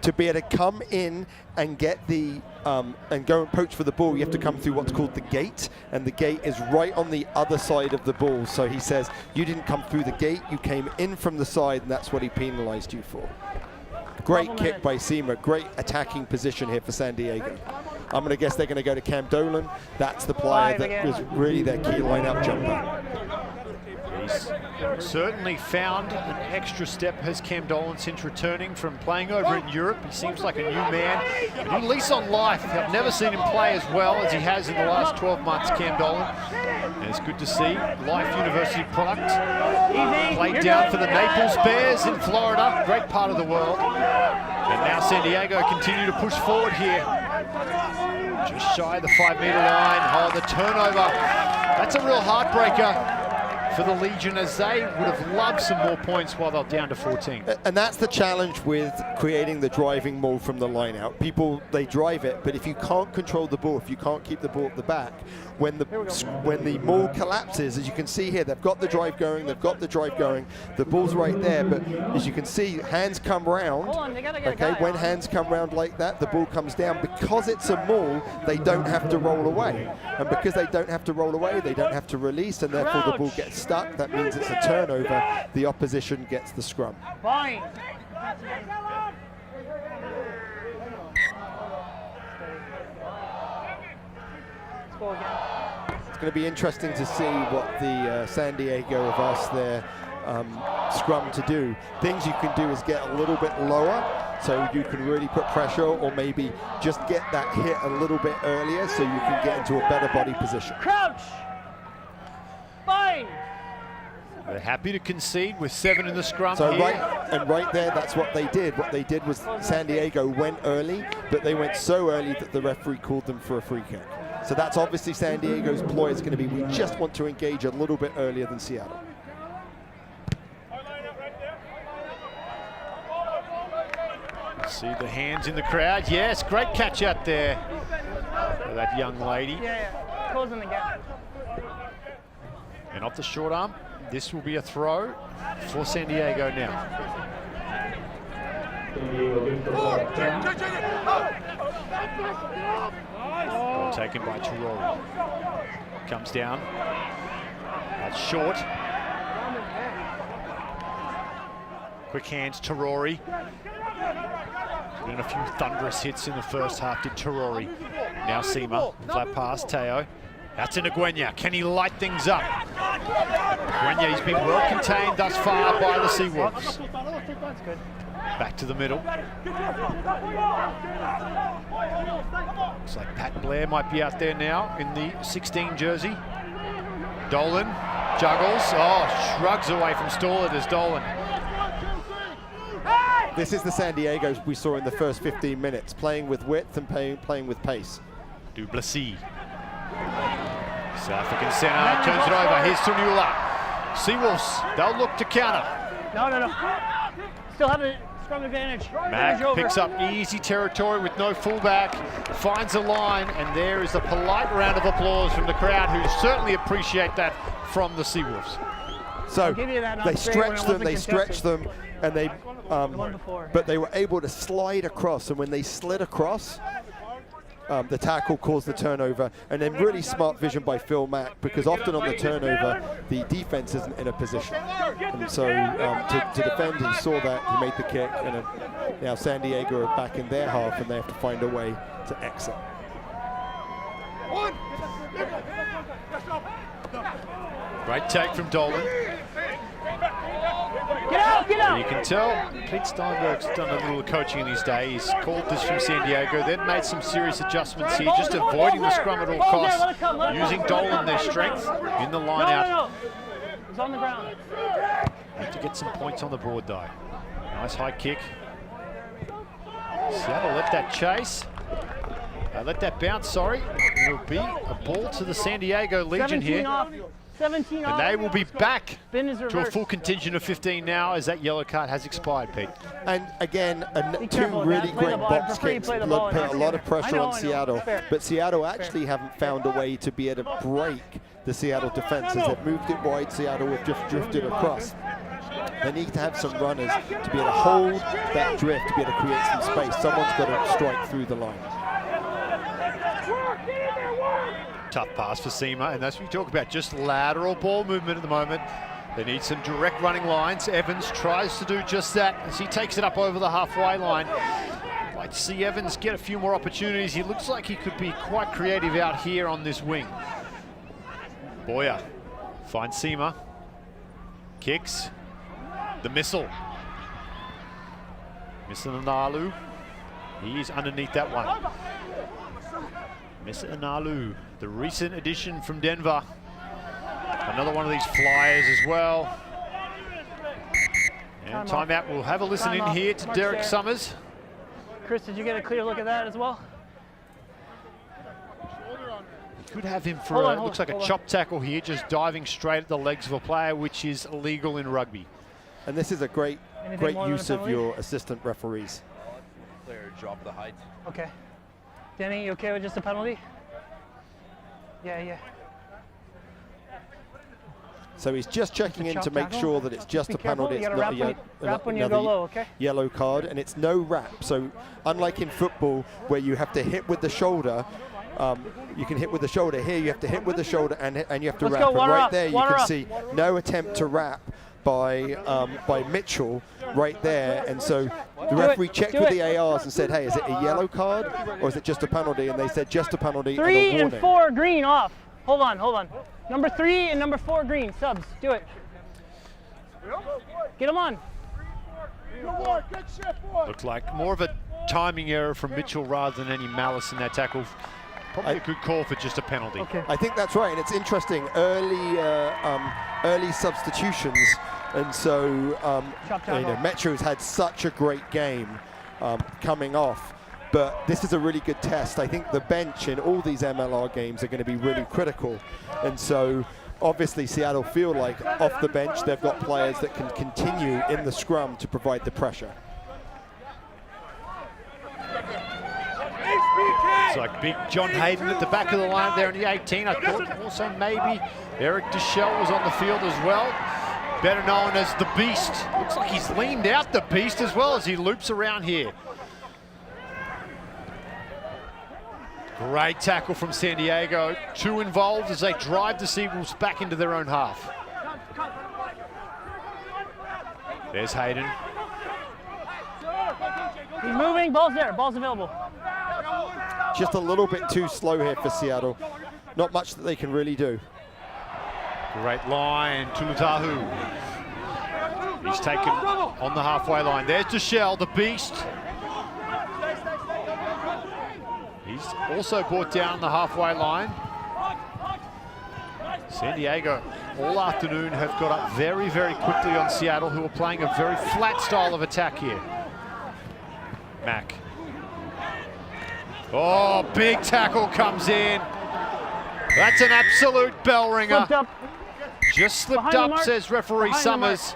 Speaker 3: To be able to come in and get the and go and poach for the ball, you have to come through what's called the gate, and the gate is right on the other side of the ball. So he says, you didn't come through the gate, you came in from the side, and that's what he penalized you for. Great kick by Seema, great attacking position here for San Diego. I'm going to guess they're going to go to Cam Dolan. That's the player that was really their key line-up jumper.
Speaker 2: He's certainly found an extra step, has Cam Dolan, since returning from playing over in Europe. He seems like a new man, a new lease on life. I've never seen him play as well as he has in the last 12 months, Cam Dolan. And it's good to see. Life University product. Played down for the Naples Bears in Florida, great part of the world. And now San Diego continue to push forward here. Just shy of the 5-meter line. Oh, the turnover. That's a real heartbreaker for the Legion, as they would have loved some more points while they're down to 14.
Speaker 3: And that's the challenge with creating the driving maul from the line out. People, they drive it, but if you can't control the ball, if you can't keep the ball at the back, when the maul collapses, as you can see here, they've got the drive going, the ball's right there, but as you can see, hands come round, okay, when hands come round like that, the ball comes down. Because it's a maul, they don't have to roll away. And because they don't have to roll away, they don't have to release, and therefore the ball gets stuck. That means it's a turnover. The opposition gets the scrum.
Speaker 5: Fine.
Speaker 3: It's going to be interesting to see what the San Diego have asked their scrum to do. Things you can do is get a little bit lower, so you can really put pressure, or maybe just get that hit a little bit earlier so you can get into a better body position.
Speaker 5: Crouch. Fine.
Speaker 2: They're happy to concede with 7 in the scrum
Speaker 3: so
Speaker 2: here.
Speaker 3: right there, that's what they did. What they did was San Diego went early, but they went so early that the referee called them for a free kick. So that's obviously San Diego's ploy is going to be, we just want to engage a little bit earlier than Seattle.
Speaker 2: See the hands in the crowd. Yes, great catch out there for that young lady.
Speaker 5: Yeah. Closing the gap.
Speaker 2: And off the short arm, this will be a throw for San Diego now. Ball taken by Terori. Comes down. That's short. Quick hands, Terori. Been a few thunderous hits in the first half, did Terori. Now Seema, flat pass, Teo. That's in Nguyen. Can he light things up? Nguyen, he's been well contained thus far by the Seawolves. Back to the middle. Looks like Pat Blair might be out there now in the 16 jersey. Dolan juggles. Oh, shrugs away from Stollard as Dolan.
Speaker 3: This is the San Diego we saw in the first 15 minutes, playing with width and playing with pace.
Speaker 2: Duplessis. South African centre, turns it over. Here's Tunula. Seawolves, they'll look to counter.
Speaker 5: No. Still have a scrum advantage.
Speaker 2: Mack picks up easy territory with no fullback, finds a line, and there is a polite round of applause from the crowd, who certainly appreciate that from the Seawolves.
Speaker 3: So they stretch them, and they, but they were able to slide across, and when they slid across, the tackle caused the turnover, and then really smart vision by Phil Mack, because often on the turnover, the defense isn't in a position. And so to defend, he saw that, he made the kick, and now San Diego are back in their half, and they have to find a way to exit.
Speaker 2: Great take from Dolan.
Speaker 5: Get out, get out!
Speaker 2: You can tell Pete Steinberg's done a little coaching in his day. He's called this from San Diego. They've made some serious adjustments here, just avoiding the scrum at all costs, using Dolan, their strength, in the line out.
Speaker 5: No. He's on the ground.
Speaker 2: Need to get some points on the board, though. Nice high kick. Seattle let that chase. Let that bounce, sorry. It'll be a ball to the San Diego Legion here.
Speaker 5: 17 off.
Speaker 2: And they will be back
Speaker 5: to
Speaker 2: a full contingent of 15 now as that yellow card has expired, Pete.
Speaker 3: And again, two really great box kicks. Put a lot of pressure on Seattle. But Seattle actually haven't found a way to be able to break the Seattle defense. As they've moved it wide, Seattle have just drifted across. They need to have some runners to be able to hold that drift, to be able to create some space. Someone's got to strike through the line.
Speaker 2: Tough pass for Seema, and that's what you talk about, just lateral ball movement at the moment. They need some direct running lines. Evans tries to do just that as he takes it up over the halfway line. I'd like to see Evans get a few more opportunities. He looks like he could be quite creative out here on this wing. Boyer finds Seema. Kicks. The missile. Misanalu. He is underneath that one. Misanalu, the recent addition from Denver. Another one of these flyers as well. And timeout. We'll have a listen in here to Derek Summers.
Speaker 5: Chris, did you get a clear look at that as well?
Speaker 2: Could have him for looks like a chop tackle here, just diving straight at the legs of a player, which is illegal in rugby.
Speaker 3: And this is a great use of your assistant referees.
Speaker 10: Player drop the height.
Speaker 5: Okay. Danny, you okay with just a penalty? Yeah.
Speaker 3: So he's just checking in to make sure that it's just a penalty. It's not
Speaker 5: another
Speaker 3: yellow card, and it's no wrap. So unlike in football, where you have to hit with the shoulder, you can hit with the shoulder. Here you have to hit with the shoulder and you have to wrap. And right there you can see no attempt to wrap by Mitchell right there. And so the referee checked with the ARs and said, hey, is it a yellow card or is it just a penalty? And they said just a penalty.
Speaker 5: 3 and 4 green off. Hold on. Number 3 and number 4 green. Subs, do it. Get them on.
Speaker 2: Looked like more of a timing error from Mitchell rather than any malice in that tackle. Probably a good call for just a penalty.
Speaker 5: Okay.
Speaker 3: I think that's right, and it's interesting. Early substitutions, and so Metro's had such a great game coming off. But this is a really good test. I think the bench in all these MLR games are going to be really critical, and so obviously Seattle feel like off the bench they've got players that can continue in the scrum to provide the pressure.
Speaker 2: It's like big John Hayden at the back of the line there in the 18. I thought also maybe Eric Deschelle was on the field as well. Better known as the Beast. Looks like he's leaned out the Beast as well as he loops around here. Great tackle from San Diego. 2 involved as they drive the Seawolves back into their own half. There's Hayden.
Speaker 5: He's moving, ball's there, ball's available.
Speaker 3: Just a little bit too slow here for Seattle. Not much that they can really do.
Speaker 2: Great line, Tulutahu. He's taken on the halfway line. There's Deschelle, the Beast. He's also brought down the halfway line. San Diego all afternoon have got up very, very quickly on Seattle, who are playing a very flat style of attack here. Mack. Oh, big tackle comes in. That's an absolute bell ringer. Just slipped up, says referee Summers.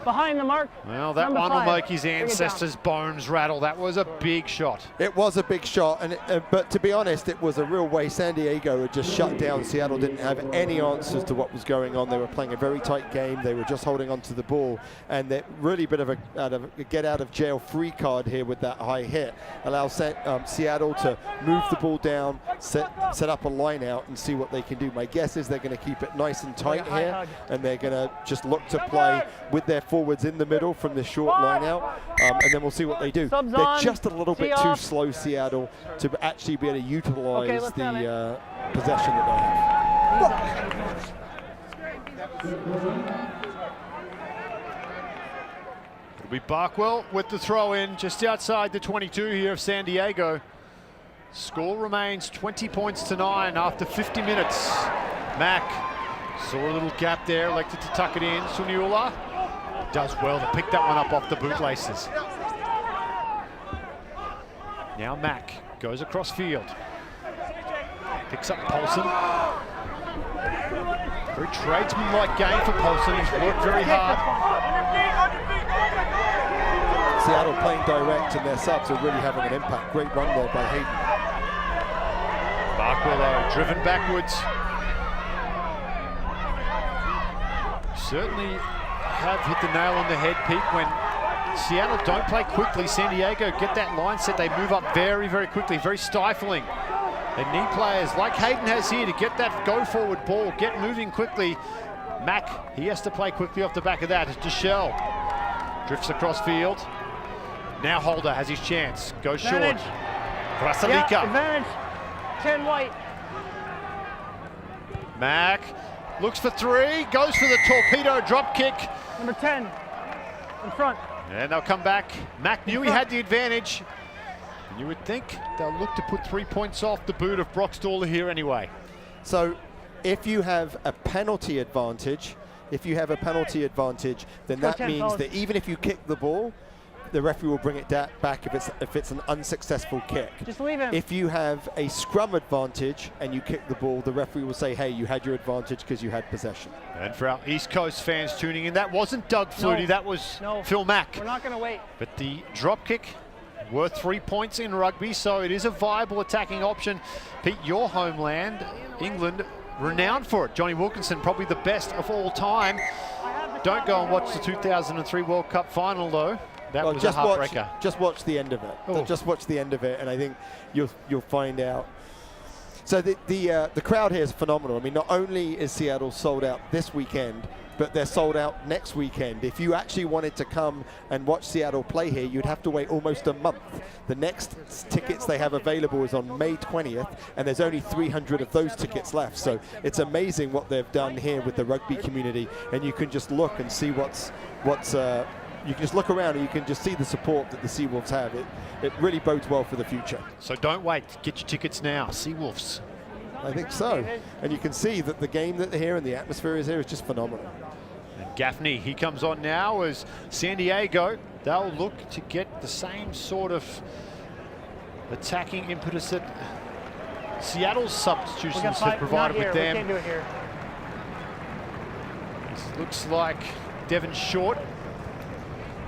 Speaker 5: Behind the mark.
Speaker 2: Well, that one will make his ancestors' bones rattle. That was a big shot.
Speaker 3: It was a big shot, and but to be honest, it was a real way. San Diego had just shut down. Seattle didn't have any answers to what was going on. They were playing a very tight game. They were just holding on to the ball, and that really bit of a get out of jail free card here with that high hit allows Seattle to move the ball down, set up a line out, and see what they can do. My guess is they're going to keep it nice and tight here, and they're going to just look to play with their forwards in the middle from the short line out, and then we'll see what they do.
Speaker 5: Subs
Speaker 3: They're
Speaker 5: on.
Speaker 3: just a little bit too slow, Seattle, to actually be able to utilize the possession that they have.
Speaker 2: It'll be Barkwell with the throw in just outside the 22 here of San Diego. Score remains 20 points to 9 after 50 minutes. Mack saw a little gap there, elected to tuck it in. Suniula does well to pick that one up off the bootlaces. Now Mack goes across field. Picks up Paulson. Very tradesman-like game for Paulson. He's worked very hard.
Speaker 3: Seattle playing direct, and their subs are really having an impact. Great run there by Hayden.
Speaker 2: Barkwell driven backwards. Certainly have hit the nail on the head, Pete. When Seattle don't play quickly, San Diego get that line set, they move up very, very quickly, very stifling. They need players like Hayden has here to get that go-forward ball, get moving quickly. Mack, he has to play quickly off the back of that. It's Deschel. Drifts across field. Now Holder has his chance. Goes short. Krasalika.
Speaker 5: Yeah, advantage. 10 white.
Speaker 2: Mack looks for three. Goes for the torpedo drop kick.
Speaker 5: Number 10. In front.
Speaker 2: And they'll come back. Mack knew he had the advantage. And you would think they'll look to put 3 points off the boot of Brockstaller here anyway.
Speaker 3: So if you have a penalty advantage, then that means that even if you kick the ball, the referee will bring it back if it's an unsuccessful kick.
Speaker 5: Just leave him.
Speaker 3: If you have a scrum advantage and you kick the ball, the referee will say, hey, you had your advantage because you had possession.
Speaker 2: And for our East Coast fans tuning in, that wasn't Doug Flutie, that was Phil Mack.
Speaker 5: We're not going to wait.
Speaker 3: Oh,
Speaker 2: But the drop kick worth 3 points in rugby, so it is a viable attacking option. Pete, your homeland, England, renowned for it. Johnny Wilkinson, probably the best of all time. Don't go and watch the 2003 World Cup final, though. That was a heartbreaker.
Speaker 3: Just watch the end of it.
Speaker 2: Oh.
Speaker 3: Just watch the end of it, and I think you'll find out. So the crowd here is phenomenal. I mean, not only is Seattle sold out this weekend, but they're sold out next weekend. If you actually wanted to come and watch Seattle play here, you'd have to wait almost a month. The next tickets they have available is on May 20th, and there's only 300 of those tickets left. So it's amazing what they've done here with the rugby community, and you can just look and see you can just look around and you can just see the support that the Seawolves have. It really bodes well for the future.
Speaker 2: So don't wait, get your tickets now. Seawolves.
Speaker 3: I think so. And you can see that the game that they're here and the atmosphere is here is just phenomenal.
Speaker 2: And Gaffney, he comes on now as San Diego. They'll look to get the same sort of attacking impetus that Seattle's substitutions have provided with them.
Speaker 5: We can't do it here.
Speaker 2: This looks like Devon Short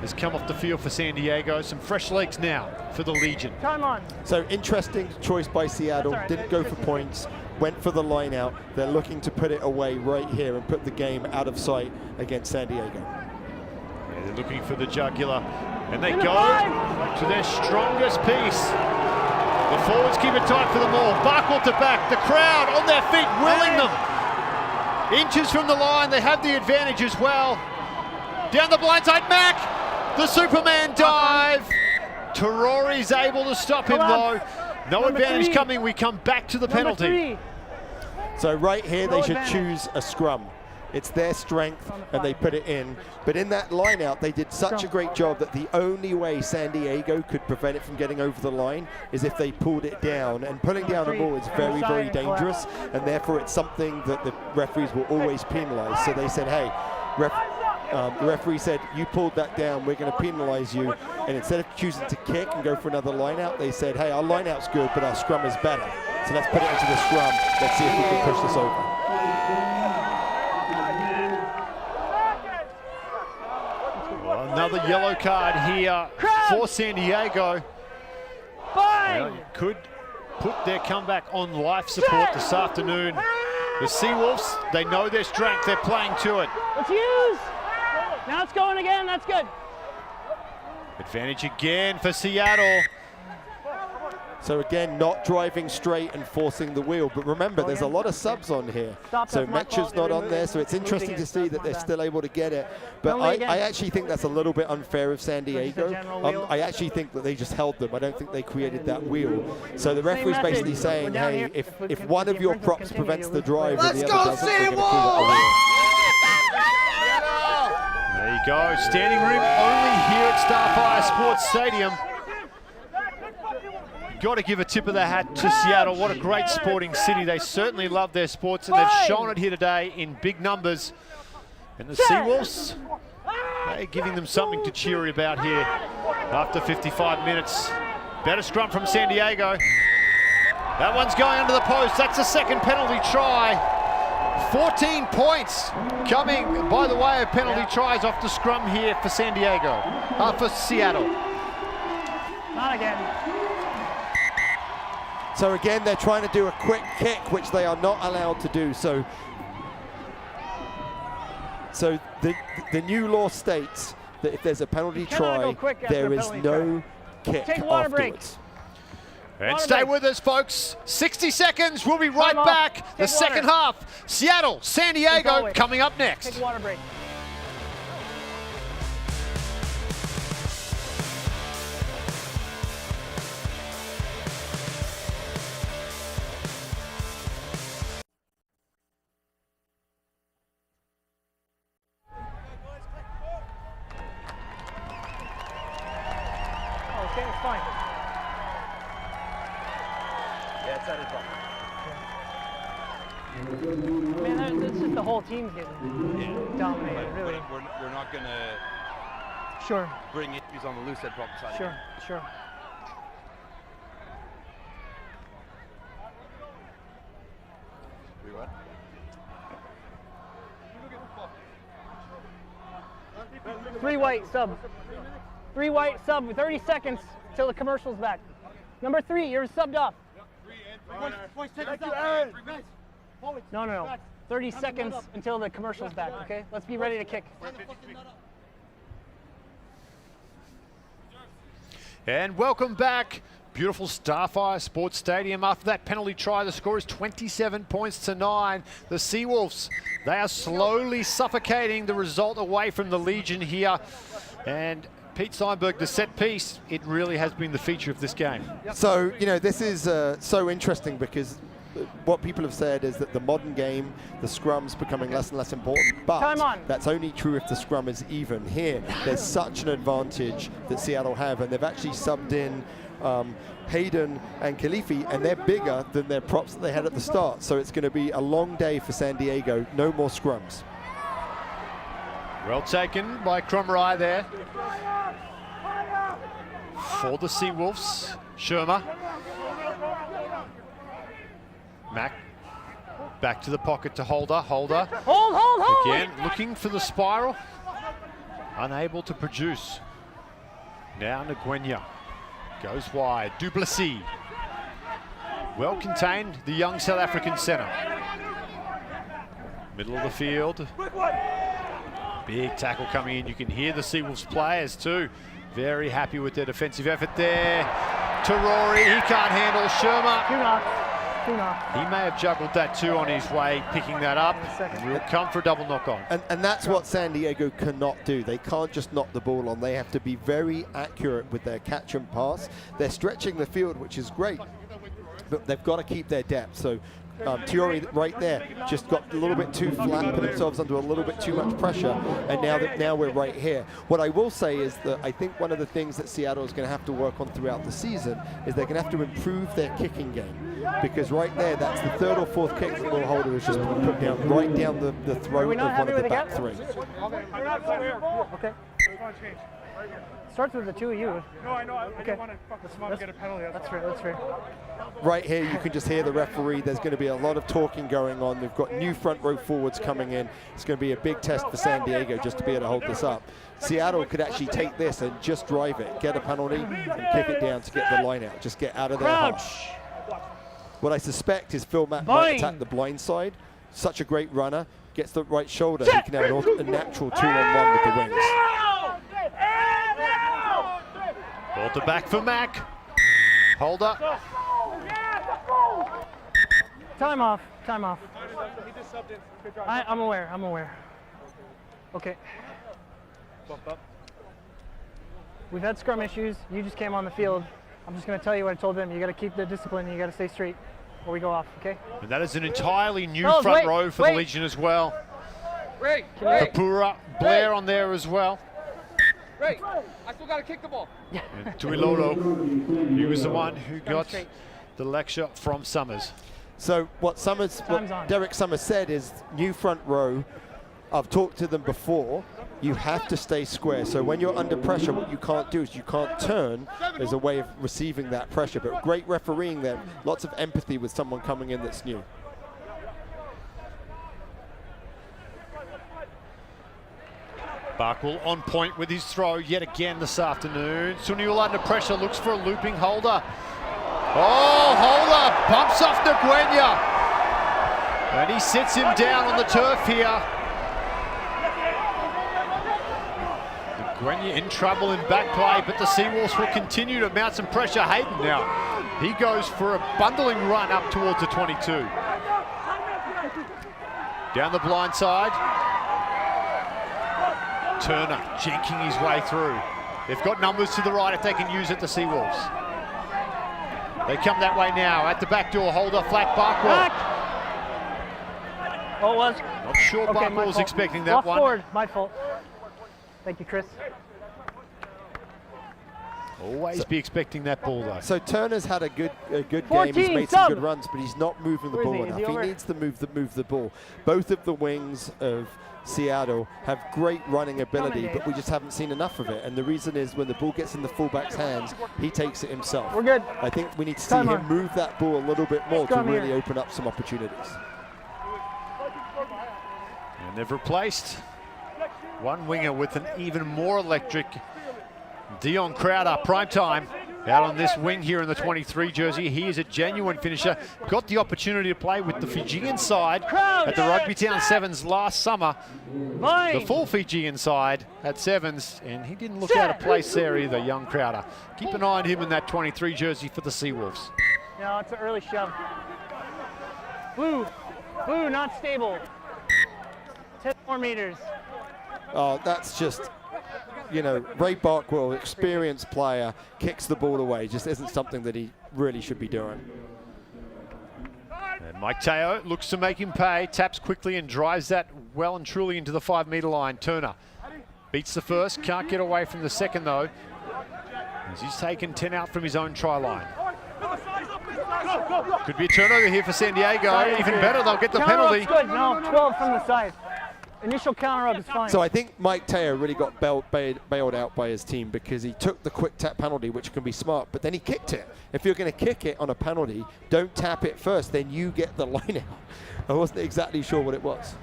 Speaker 2: has come off the field for San Diego. Some fresh legs now for the Legion.
Speaker 5: Time on.
Speaker 3: So interesting choice by Seattle. Didn't go for points, went for the line out. They're looking to put it away right here and put the game out of sight against San Diego.
Speaker 2: Yeah, they're looking for the jugular. And they go to their strongest piece. The forwards keep it tight for them all. Barkwell to back. The crowd on their feet, willing them. Inches from the line, they have the advantage as well. Down the blindside, Mack. The Superman dive. Terori's able to stop him though. No advantage coming. We come back to the penalty.
Speaker 3: So right here they should choose a scrum. It's their strength and they put it in. But in that line out, they did such a great job that the only way San Diego could prevent it from getting over the line is if they pulled it down. And pulling down a ball is very, very dangerous. And therefore it's something that the referees will always penalize. So they said, hey, the referee said, you pulled that down, we're going to penalize you. And instead of choosing to kick and go for another line out, they said, hey, our line out's good, but our scrum is better. So let's put it into the scrum. Let's see if we can push this over.
Speaker 2: Well, another yellow card here for San Diego. Well, you could put their comeback on life support this afternoon. The Seawolves, they know their strength, they're playing to it.
Speaker 5: Let's use. Now it's going again, that's good.
Speaker 2: Advantage again for Seattle.
Speaker 3: So again, not driving straight and forcing the wheel. But remember, there's a lot of subs on here. So Metcha's not on there, so it's interesting to see that they're still able to get it. But I actually think that's a little bit unfair of San Diego. I actually think that they just held them. I don't think they created that wheel. So the referee's basically saying, hey, if one of your props prevents the drive and the other doesn't, we're going to call that a wheel.
Speaker 2: There you go, standing room only here at Starfire Sports Stadium. Got to give a tip of the hat to Seattle. What a great sporting city. They certainly love their sports, and they've shown it here today in big numbers. And the Seawolves, they're giving them something to cheer about here after 55 minutes. Better scrum from San Diego. That one's going under the post. That's the second penalty try. 14 points coming by the way of penalty tries off the scrum here for San Diego, for Seattle.
Speaker 5: Not again.
Speaker 3: So again, they're trying to do a quick kick, which they are not allowed to do. So the new law states that if there's a penalty try, there is no kick afterwards.
Speaker 2: And stay with us, folks. 60 seconds. We'll be right back. The second half. Seattle, San Diego coming up next.
Speaker 5: Take water break. Okay, it's fine.
Speaker 10: Yeah, it's at his ball.
Speaker 5: Man, it's just the whole team's getting dominated, really.
Speaker 10: We're not going to bring issues on the loose head prop side.
Speaker 5: Sure.
Speaker 10: We what?
Speaker 5: 3 white sub. 3 white sub. 30 seconds till the commercial's back. Number 3, you're subbed off. No. 30 seconds until the commercial's back, okay? Let's be ready to kick.
Speaker 2: And welcome back. Beautiful Starfire Sports Stadium. After that penalty try, the score is 27 points to 9. The Seawolves, they are slowly suffocating the result away from the Legion here. And Pete Steinberg, the set piece, it really has been the feature of this game.
Speaker 3: So, you know, this is so interesting because what people have said is that the modern game, the scrum's becoming less and less important, but that's only true if the scrum is even. Here, there's such an advantage that Seattle have, and they've actually subbed in Hayden and Khalifi, and they're bigger than their props that they had at the start. So it's going to be a long day for San Diego. No more scrums.
Speaker 2: Well taken by Cromrai there. For the Seawolves, Shermer. Mac back to the pocket to Holder.
Speaker 5: Hold!
Speaker 2: Again, looking for the spiral. Unable to produce. Now Nguyen. Goes wide. Duplessis. Well contained, the young South African centre. Middle of the field. Big tackle coming in. You can hear the Seawolves players too. Very happy with their defensive effort there. Tarori, he can't handle Shermer. He may have juggled that too on his way, picking that up. We'll come for a double knock on.
Speaker 3: And that's what San Diego cannot do. They can't just knock the ball on. They have to be very accurate with their catch and pass. They're stretching the field, which is great, but they've got to keep their depth. So Tiori right there just got a little bit too flat, put themselves under a little bit too much pressure, and now we're right here. What I will say is that I think one of the things that Seattle is going to have to work on throughout the season is they're going to have to improve their kicking game, because right there, that's the 3rd or 4th kick that Will Holder has just put down, right down the throat of one of the back 3.
Speaker 5: Okay. Starts with the 2 of you.
Speaker 7: No, I know. I don't want to fuck the smart and get a penalty.
Speaker 5: That's fair.
Speaker 3: Right here, you can just hear the referee. There's going to be a lot of talking going on. They've got new front row forwards coming in. It's going to be a big test for San Diego just to be able to hold this up. Seattle could actually take this and just drive it, get a penalty, and kick it down to get the line out. Just get out of their half. What I suspect is Phil Mack might attack the blind side. Such a great runner. Gets the right shoulder. He can have a natural 2-on-1 with the wings.
Speaker 2: Ball to back for Mack. Holder.
Speaker 5: Time off. Time off. I'm aware. I'm aware. Okay. We've had scrum issues. You just came on the field. I'm just going to tell you what I told them. You got to keep the discipline. And you got to stay straight before we go off. Okay.
Speaker 2: And that is an entirely new front row for the Legion as well. Kapura, Blair on there as well.
Speaker 8: Ray, I still got to kick the ball.
Speaker 2: And Tuilolo, he was the one who got the lecture from Summers.
Speaker 3: So what Derek Summers said is new front row. I've talked to them before. You have to stay square. So when you're under pressure, what you can't do is you can't turn as a way of receiving that pressure. But great refereeing there. Lots of empathy with someone coming in that's new.
Speaker 2: Barkwell on point with his throw yet again this afternoon. Suniula under pressure, looks for a looping Holder. Oh, Holder bumps off Nguenya. And he sits him down on the turf here. Nguenya in trouble in back play, but the Seawolves will continue to mount some pressure. Hayden now, he goes for a bundling run up towards the 22. Down the blind side. Turner jinking his way through. They've got numbers to the right if they can use it, the Seawolves. They come that way now. At the back door, Holder, flat Barkwell.
Speaker 5: Oh, it was.
Speaker 2: Not sure Barkwell's expecting that one.
Speaker 5: Forward, my fault. Thank you, Chris.
Speaker 2: Always be expecting that ball though.
Speaker 3: So Turner's had a good game. He's made some good runs, but he's not moving the ball enough. He needs to move the ball. Both of the wings of Seattle have great running ability, but we just haven't seen enough of it. And the reason is when the ball gets in the fullback's hands, he takes it himself.
Speaker 5: We're good.
Speaker 3: I think we need to see him move that ball a little bit more to really open up some opportunities.
Speaker 2: And they've replaced one winger with an even more electric Dion Crowder, prime time, out on this wing here in the 23 jersey. He is a genuine finisher. Got the opportunity to play with the Fijian side at the Rugby Town Sevens last summer. The full Fijian side at Sevens, and he didn't look out of place there either, young Crowder. Keep an eye on him in that 23 jersey for the Seawolves.
Speaker 5: No, it's an early shove. Blue, not stable. 10 more meters.
Speaker 3: Oh, that's just, you know, Ray Barkwell, experienced player, kicks the ball away. Just isn't something that he really should be doing.
Speaker 2: And Mike Teo looks to make him pay, taps quickly and drives that well and truly into the 5-meter line. Turner beats the first, can't get away from the second though, as he's taken 10 out from his own try line. Could be a turnover here for San Diego. Even better, they'll get the penalty.
Speaker 5: Good. No, 12 from the side. Initial counter up is fine.
Speaker 3: So I think Mike Teo really got bailed out by his team because he took the quick tap penalty, which can be smart, but then he kicked it. If you're going to kick it on a penalty, don't tap it first, then you get the line out. I wasn't exactly sure what it was.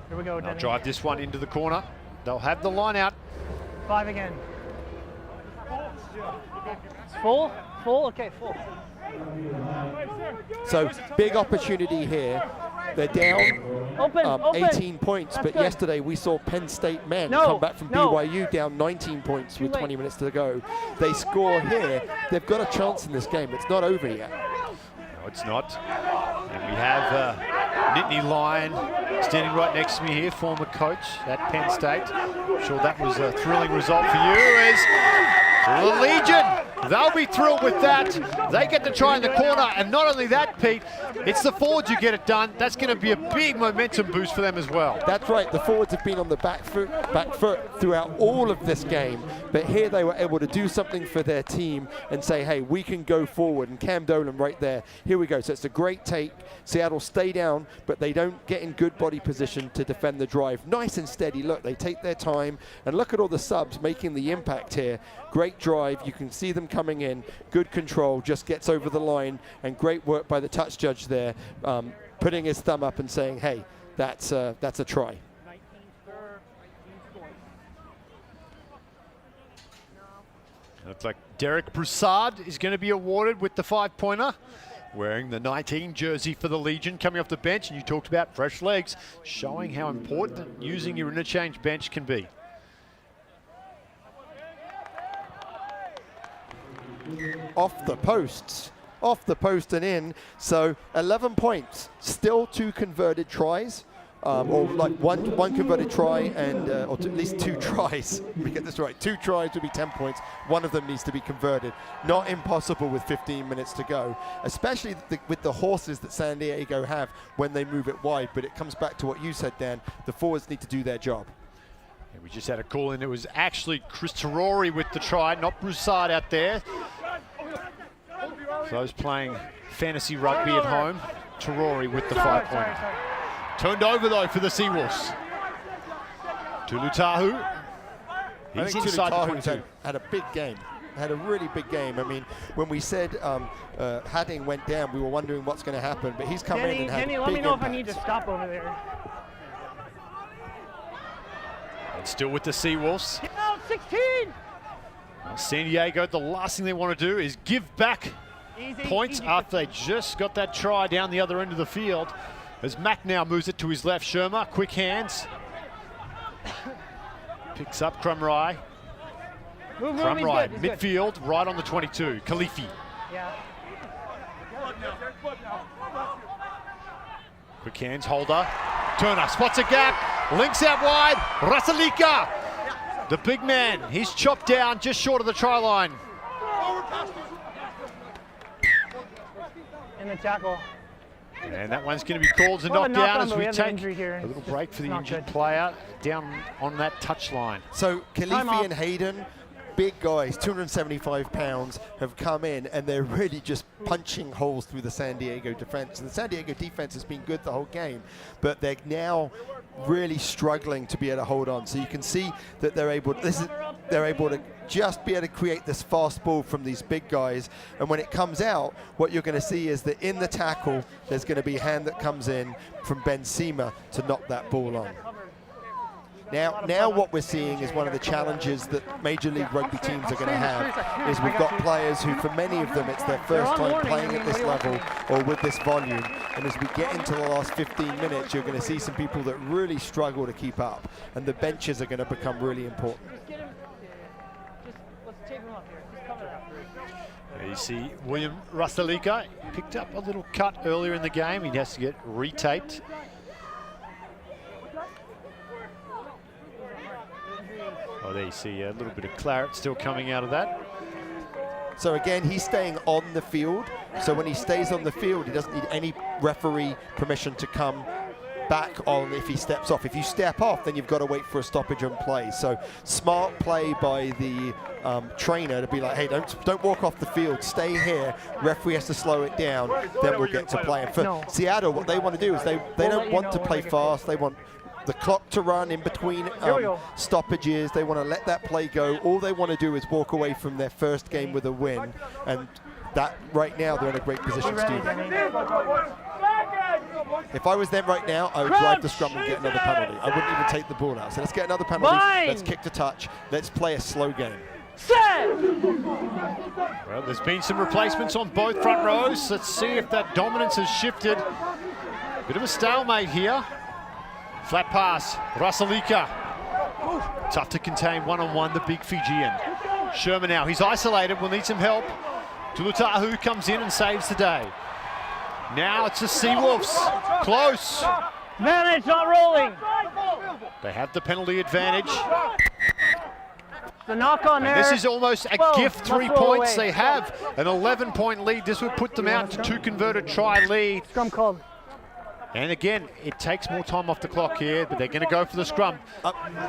Speaker 5: Here we go,
Speaker 2: They'll drive this one into the corner. They'll have the line out.
Speaker 5: 5 again. It's full? Full? Okay, full.
Speaker 3: So big opportunity here. They're down 18 points, but yesterday we saw Penn State men come back from BYU down 19 points with 20 minutes to go. They score here. They've got a chance in this game. It's not over yet.
Speaker 2: No, it's not. And we have Nittany Lyon standing right next to me here, former coach at Penn State. I'm sure that was a thrilling result for you as the Legion, they'll be thrilled with that. They get to try in the corner, and not only that, Pete, it's the forwards who get it done. That's going to be a big momentum boost for them as well.
Speaker 3: That's right. The forwards have been on the back foot throughout all of this game, but here they were able to do something for their team and say, hey, we can go forward. And Cam Dolan right there. Here we go. So it's a great take. Seattle stay down, but they don't get in good body position to defend the drive. Nice and steady. Look, they take their time, and look at all the subs making the impact here. Great drive. You can see them coming in. Good control. Just gets over the line, and great work by the touch judge there, putting his thumb up and saying, hey, that's a try.
Speaker 2: Looks like Derek Broussard is going to be awarded with the 5-pointer, wearing the 19 jersey for the Legion, coming off the bench. And you talked about fresh legs, showing how important using your interchange bench can be.
Speaker 3: off the posts. Off the post and in. So 11 points. Still 2 converted tries. Or like one converted try and or at least 2 tries. Let me get this right. 2 tries would be 10 points. One of them needs to be converted. Not impossible with 15 minutes to go, especially with the horses that San Diego have when they move it wide. But it comes back to what you said, Dan. The forwards need to do their job.
Speaker 2: Yeah, we just had a call in. It was actually Chris Terori with the try, not Broussard out there. For those playing fantasy rugby at home, Terori with the 5-pointer. Turned over though for the Seawolves. Tulutahu. He's inside the 22.
Speaker 3: Had a big game. Had a really big game. I mean, when we said Hadding went down, we were wondering what's going to happen, but he's come in and had a big
Speaker 5: let me know
Speaker 3: impact.
Speaker 5: if I need to stop over there.
Speaker 2: And still with the Seawolves.
Speaker 5: Get out, 16!
Speaker 2: Well, San Diego, the last thing they want to do is give back points after they just got that try down the other end of the field. As Mack now moves it to his left, Sherma, quick hands. Picks up Crumry. Crumry, midfield, right on the 22. Khalifi.
Speaker 5: Yeah.
Speaker 2: Quick hands, Holder. Turner spots a gap, links out wide. Rasalika, the big man. He's chopped down just short of the try line.
Speaker 5: In the tackle.
Speaker 2: And that one's going to be called to knock down as we take a little break for the injured player down on that touch line.
Speaker 3: So Khalifi and Hayden, big guys, 275 pounds, have come in and they're really just punching holes through the San Diego defense. And the San Diego defense has been good the whole game, but they're now really struggling to be able to hold on. So you can see that they're able to just be able to create this fast ball from these big guys. And when it comes out, what you're going to see is that in the tackle, there's going to be a hand that comes in from Ben Seema to knock that ball on. Now what we're seeing is one of the challenges that Major League Rugby teams are going to have is we've got players who, for many of them, it's their first time playing at this level or with this volume. And as we get into the last 15 minutes, you're going to see some people that really struggle to keep up. And the benches are going to become really important.
Speaker 2: You see William Rasalika picked up a little cut earlier in the game. He has to get retaped. Oh, there you see a little bit of claret still coming out of that.
Speaker 3: So again, he's staying on the field. So when he stays on the field, he doesn't need any referee permission to come back on if he steps off. If you step off, then you've got to wait for a stoppage on play. So smart play by the trainer to be like, hey, don't walk off the field, stay here. Referee has to slow it down, then we'll get to play. And for Seattle, what they want to do is they don't want to play fast. They want the clock to run in between stoppages. They want to let that play go. All they want to do is walk away from their first game with a win, and that right now they're in a great position to do that. If I was them right now, I would drive the scrum and get another penalty. I wouldn't even take the ball out. So let's get another penalty. Let's kick to touch. Let's play a slow game.
Speaker 2: Well, there's been some replacements on both front rows. Let's see if that dominance has shifted. Bit of a stalemate here. Flat pass, Rasalika. Tough to contain one-on-one, the big Fijian. Sherman now, he's isolated, will need some help. Tulutahu comes in and saves the day. Now it's the Seawolves, close.
Speaker 5: Man, it's not rolling.
Speaker 2: They have the penalty advantage.
Speaker 5: The knock on there.
Speaker 2: This is almost a gift, 3 points. They have an 11-point lead. This would put them out to 2 converted try lead.
Speaker 5: Scrum called.
Speaker 2: And again, it takes more time off the clock here, but they're going to go for the scrum.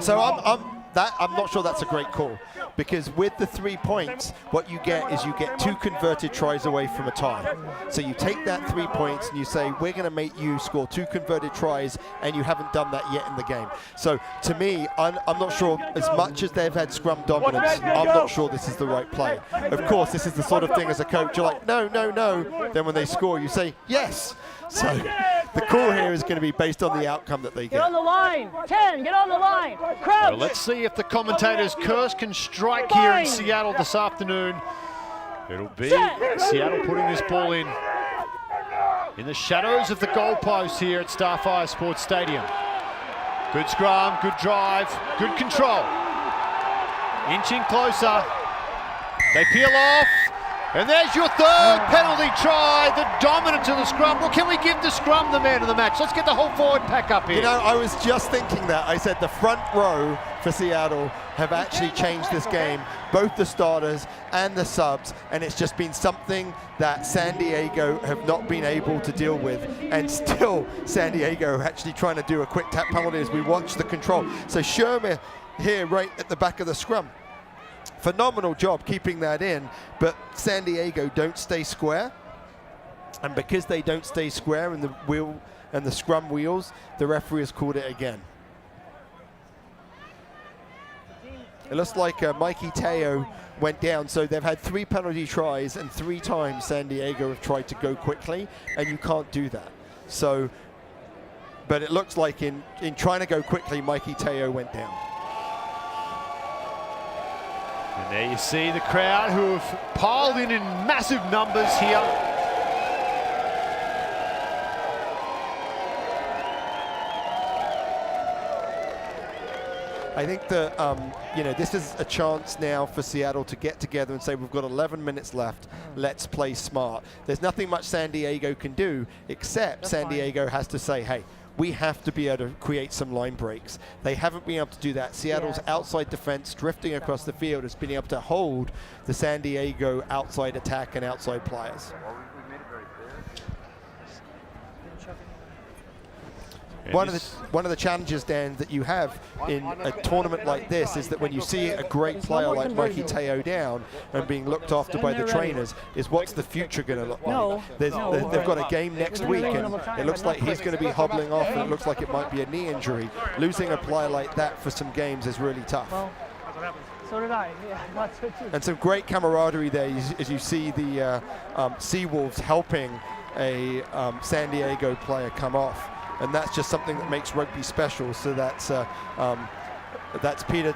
Speaker 3: So I'm not sure that's a great call, because with the 3 points, what you get is you get 2 converted tries away from a tie. So you take that 3 points and you say, we're going to make you score 2 converted tries, and you haven't done that yet in the game. So to me, I'm not sure, as much as they've had scrum dominance, I'm not sure this is the right play. Of course, this is the sort of thing as a coach, you're like, no, no, no. Then when they score, you say, yes. So the call here is going to be based on the outcome that they get.
Speaker 5: Get on the line. 10, get on the line. Crouch.
Speaker 2: Well, let's see if the commentators' curse can strike here in Seattle this afternoon. It'll be Seattle putting this ball in the shadows of the goalpost here at Starfire Sports Stadium. Good scrum, good drive, good control. Inching closer. They peel off. And there's your third penalty try, the dominance of the Scrum. Well, can we give the Scrum the man of the match? Let's get the whole forward pack up here.
Speaker 3: You know, I was just thinking that. I said the front row for Seattle have actually changed this game, both the starters and the subs, and it's just been something that San Diego have not been able to deal with, and still San Diego are actually trying to do a quick tap penalty as we watch the control. So Shermer here right at the back of the Scrum. Phenomenal job keeping that in, but San Diego don't stay square, and because they don't stay square in the wheel and the Scrum wheels, the referee has called it again. It looks like Mikey Teo went down, so they've had 3 penalty tries, and 3 times San Diego have tried to go quickly, and you can't do that. So, but it looks like in trying to go quickly, Mikey Teo went down.
Speaker 2: And there you see the crowd who have piled in massive numbers here.
Speaker 3: I think that you know, this is a chance now for Seattle to get together and say, we've got 11 minutes left, let's play smart. There's nothing much San Diego can do, except San Diego has to say, hey, we have to be able to create some line breaks. They haven't been able to do that. Seattle's outside defense drifting across the field has been able to hold the San Diego outside attack and outside players. One of the challenges, Dan, that you have in a tournament like this is that when you see a great player like Mikey Teo down and being looked after by the trainers, is what's the future going to look like? They've got a game next week, and it looks like he's going to be hobbling off, and it looks like it might be a knee injury. Losing a player like that for some games is really tough.
Speaker 5: So did I. Yeah, I got so too.
Speaker 3: And some great camaraderie there as you see the Seawolves helping a San Diego player come off. And that's just something that makes rugby special. So that's Peter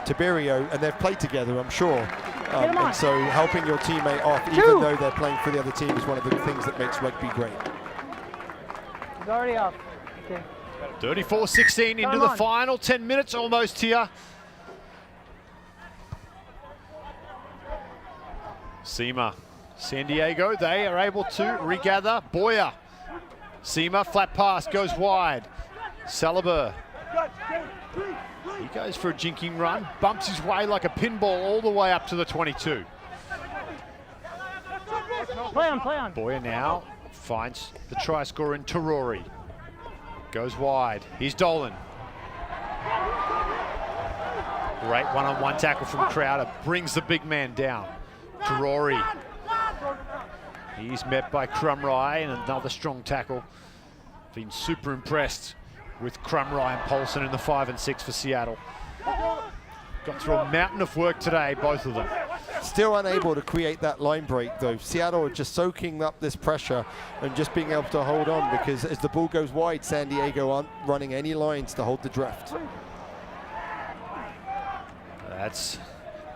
Speaker 3: Tiberio, and they've played together, I'm sure. And so helping your teammate off, even though they're playing for the other team, is one of the things that makes rugby great.
Speaker 5: He's already up. Okay.
Speaker 2: 34-16 into the final 10 minutes almost here. Seema, San Diego, they are able to regather. Boyer. Seema, flat pass, goes wide. Saliba. He goes for a jinking run, bumps his way like a pinball all the way up to the 22.
Speaker 5: Play on.
Speaker 2: Boyer now finds the try scorer in Tarori. Goes wide. Here's Dolan. Great one-on-one tackle from Crowder. Brings the big man down. Tarori. He's met by Crumry, and another strong tackle. Been super impressed with Crumry and Paulson in the 5 and 6 for Seattle. Got through a mountain of work today, both of them.
Speaker 3: Still unable to create that line break, though. Seattle are just soaking up this pressure and just being able to hold on, because as the ball goes wide, San Diego aren't running any lines to hold the drift.
Speaker 2: That's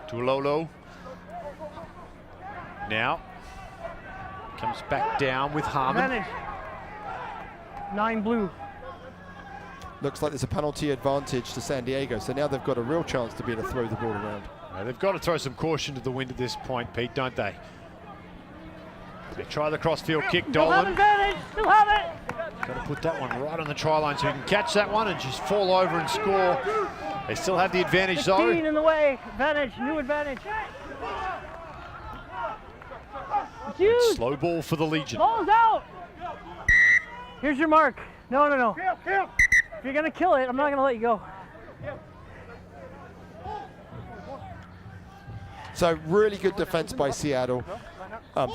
Speaker 2: Tuololo. Now comes back down with Harmon.
Speaker 5: 9 blue.
Speaker 3: Looks like there's a penalty advantage to San Diego, so now they've got a real chance to be able to throw the ball around.
Speaker 2: They've got to throw some caution to the wind at this point, Pete, don't they? They try the crossfield kick, Dolan.
Speaker 5: Still have it.
Speaker 2: Got to put that one right on the try line so he can catch that one and just fall over and score. They still have the advantage,
Speaker 5: 16
Speaker 2: though.
Speaker 5: in the way. Advantage, new advantage.
Speaker 2: Slow ball for the Legion.
Speaker 5: Ball's out. Here's your mark. No. If you're going to kill it, I'm not going to let you go.
Speaker 3: So really good defense by Seattle.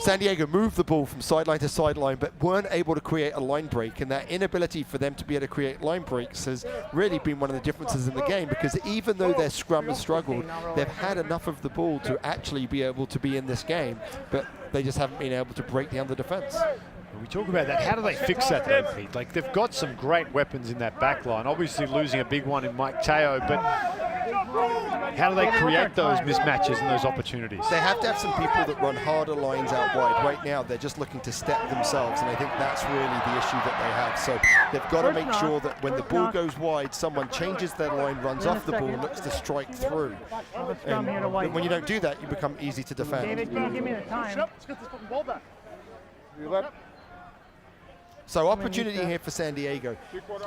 Speaker 3: San Diego moved the ball from sideline to sideline, but weren't able to create a line break, and that inability for them to be able to create line breaks has really been one of the differences in the game, because even though their scrum has struggled, they've had enough of the ball to actually be able to be in this game, but they just haven't been able to break down the defense.
Speaker 2: We talk about that. How do they fix that, though, Pete? Like, they've got some great weapons in that back line. Obviously losing a big one in Mike Teo, but How do they create those mismatches and those opportunities?
Speaker 3: They have to have some people that run harder lines out wide. Right now, they're just looking to step themselves, and I think that's really the issue that they have. So they've got to make sure that when the ball goes wide, someone changes their line, runs off the ball, looks to strike through. And when you don't do that, you become easy to defend.
Speaker 5: David, can you give me the time?
Speaker 7: Let's get this fucking ball back.
Speaker 3: So opportunity here for San Diego.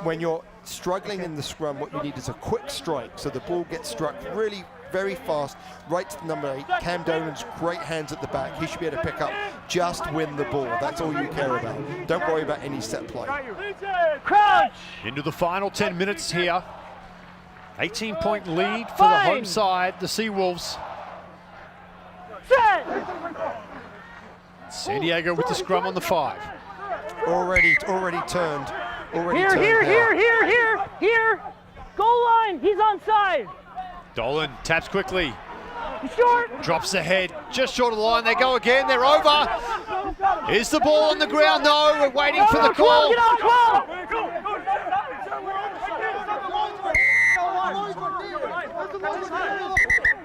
Speaker 3: When you're struggling in the scrum, what you need is a quick strike. So the ball gets struck really very fast, right to number 8. Cam Dolan's great hands at the back. He should be able to pick up, just win the ball. That's all you care about. Don't worry about any set play.
Speaker 5: Crouch!
Speaker 2: Into the final 10 minutes here. 18-point lead for the home side, the Seawolves.
Speaker 5: Set!
Speaker 2: San Diego with the scrum on the 5.
Speaker 3: Already turned.
Speaker 5: Here. Goal line, he's onside.
Speaker 2: Dolan taps quickly.
Speaker 5: He's short.
Speaker 2: Drops ahead, just short of the line. They go again, they're over. Is the ball on the ground? No, we're waiting for the call.
Speaker 5: Get on, call.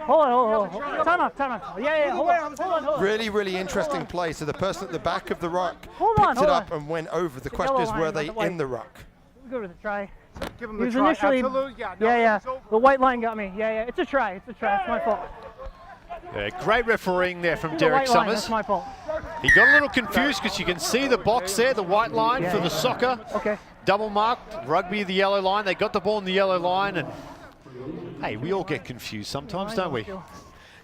Speaker 5: Hold on. Time out. Yeah, hold on.
Speaker 3: Really interesting play. So the person at the back of the ruck picked it up and went over. The question is, were they in the ruck?
Speaker 5: We go to the try.
Speaker 7: Give him
Speaker 5: He
Speaker 7: the
Speaker 5: was
Speaker 7: try.
Speaker 5: initially,
Speaker 7: Absolutely.
Speaker 5: yeah. The white line got me. Yeah. It's a try. It's my fault.
Speaker 2: Yeah, great refereeing there from
Speaker 5: The
Speaker 2: Derek
Speaker 5: white line,
Speaker 2: Summers.
Speaker 5: that's my fault.
Speaker 2: He got a little confused because you can see the box there, the white line for the soccer.
Speaker 5: Okay.
Speaker 2: Double marked, rugby the yellow line. They got the ball in the yellow line, and hey, we all get confused sometimes, don't we?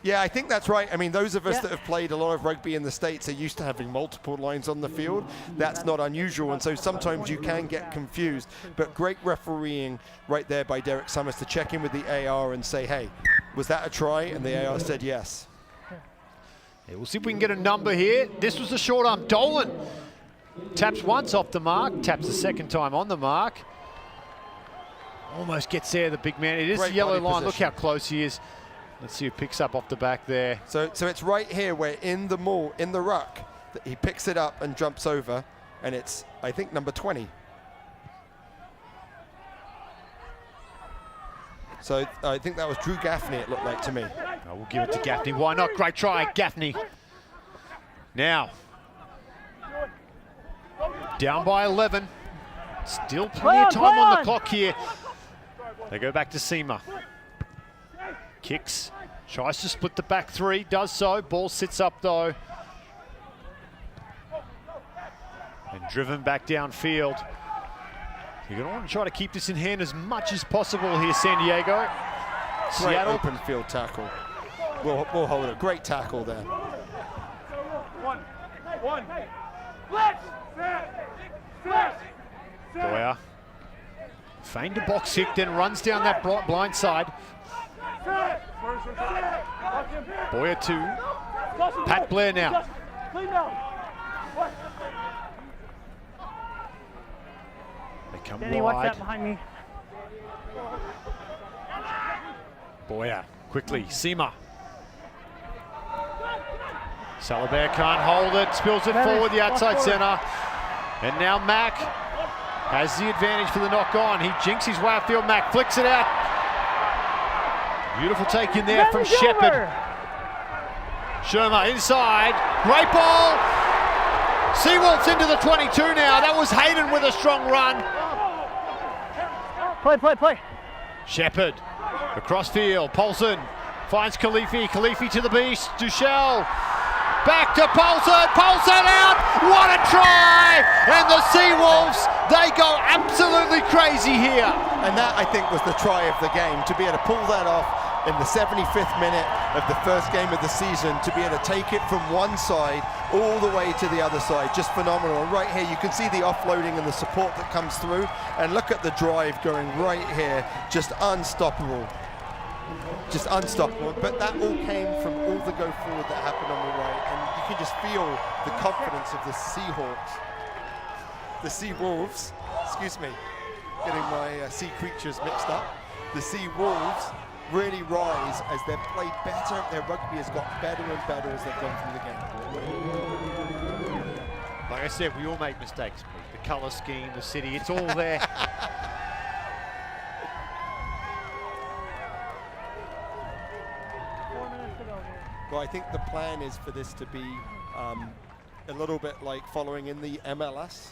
Speaker 3: Yeah, I think that's right. I mean, those of us that have played a lot of rugby in the States are used to having multiple lines on the field. That's not unusual, and so sometimes you can get confused. But great refereeing right there by Derek Summers to check in with the AR and say, hey, was that a try? And the AR said yes.
Speaker 2: Yeah, we'll see if we can get a number here. This was a short arm. Dolan taps once off the mark, taps the second time on the mark. Almost gets there, the big man. It is
Speaker 3: Great
Speaker 2: the yellow
Speaker 3: body
Speaker 2: line.
Speaker 3: position.
Speaker 2: Look how close he is. Let's see who picks up off the back there.
Speaker 3: So it's right here where in the maul, in the ruck, that he picks it up and jumps over, and it's, I think, number 20. So I think that was Drew Gaffney, it looked like to me.
Speaker 2: Oh, we'll give it to Gaffney. Why not? Great try, Gaffney. Now, down by 11. Still plenty of time on the clock here. They go back to Seema. Kicks, tries to split the back 3, does so. Ball sits up though. And driven back downfield. You're going to want to try to keep this in hand as much as possible here, San Diego.
Speaker 3: Great
Speaker 2: Seattle.
Speaker 3: open field tackle. We'll hold it. Great tackle there.
Speaker 7: One.
Speaker 2: Boyer. Feigned a box kick, then runs down that blind side. Boyer 2. Pat Blair now. They come
Speaker 5: Danny, watch
Speaker 2: wide.
Speaker 5: that behind me.
Speaker 2: Boyer, quickly, Seema. Salabert can't hold it, spills it forward the outside center. And now Mack has the advantage for the knock on. He jinks his way upfield, Mack flicks it out. Beautiful take in there from Shepherd. Shermer inside, great ball. Seawolves into the 22 now. That was Hayden with a strong run.
Speaker 5: Play.
Speaker 2: Shepherd across field, Paulson finds Khalifi to the beast, Duchel. Back to Paulson out, what a try! And the Seawolves, they go absolutely crazy here.
Speaker 3: And that, I think, was the try of the game, to be able to pull that off in the 75th minute of the first game of the season, to be able to take it from one side all the way to the other side, just phenomenal. And right here, you can see the offloading and the support that comes through, and look at the drive going right here, just unstoppable. Just unstoppable, but that all came from all the go forward that happened on the right, and you can just feel the confidence of the Seawolves, excuse me, getting my sea creatures mixed up. The Seawolves really rise as they've played better, their rugby has got better and better as they've gone through the game.
Speaker 2: Like I said, we all make mistakes. The colour scheme, the city, it's all there.
Speaker 3: Well, I think the plan is for this to be a little bit like following in the MLS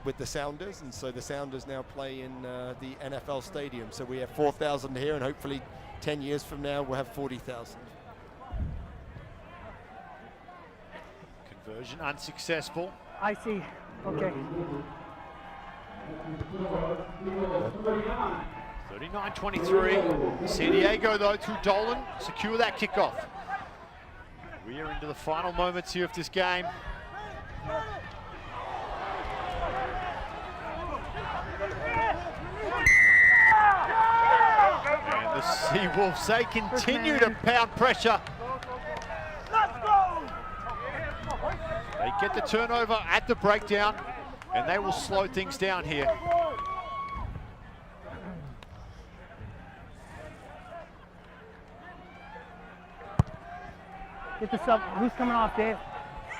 Speaker 3: with the Sounders, and so the Sounders now play in the NFL stadium. So we have 4,000 here, and hopefully 10 years from now we'll have 40,000.
Speaker 2: Conversion unsuccessful.
Speaker 5: I see. Okay.
Speaker 2: 39-23. San Diego, though, through Dolan, secure that kickoff. We are into the final moments here of this game. And the Seawolves, they continue to pound pressure. They get the turnover at the breakdown, and they will slow things down here.
Speaker 5: Get the sub. Who's coming off, Dave?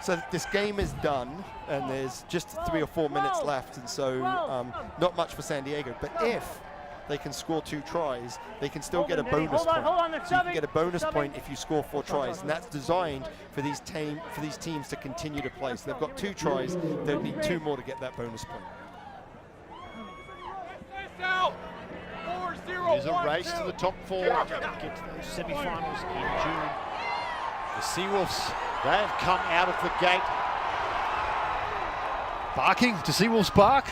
Speaker 3: So this game is done, and there's just 3 or 4 minutes left, and so not much for San Diego. But if they can score 2 tries, they can still get a bonus point. So you can get a bonus point if you score 4 tries, and that's designed for these teams to continue to play. So they've got 2 tries, they'll need 2 more to get that bonus point.
Speaker 2: There's a race to the top 4 to get to those semi-finals in June. The Seawolves, they have come out of the gate barking. Do Seawolves bark?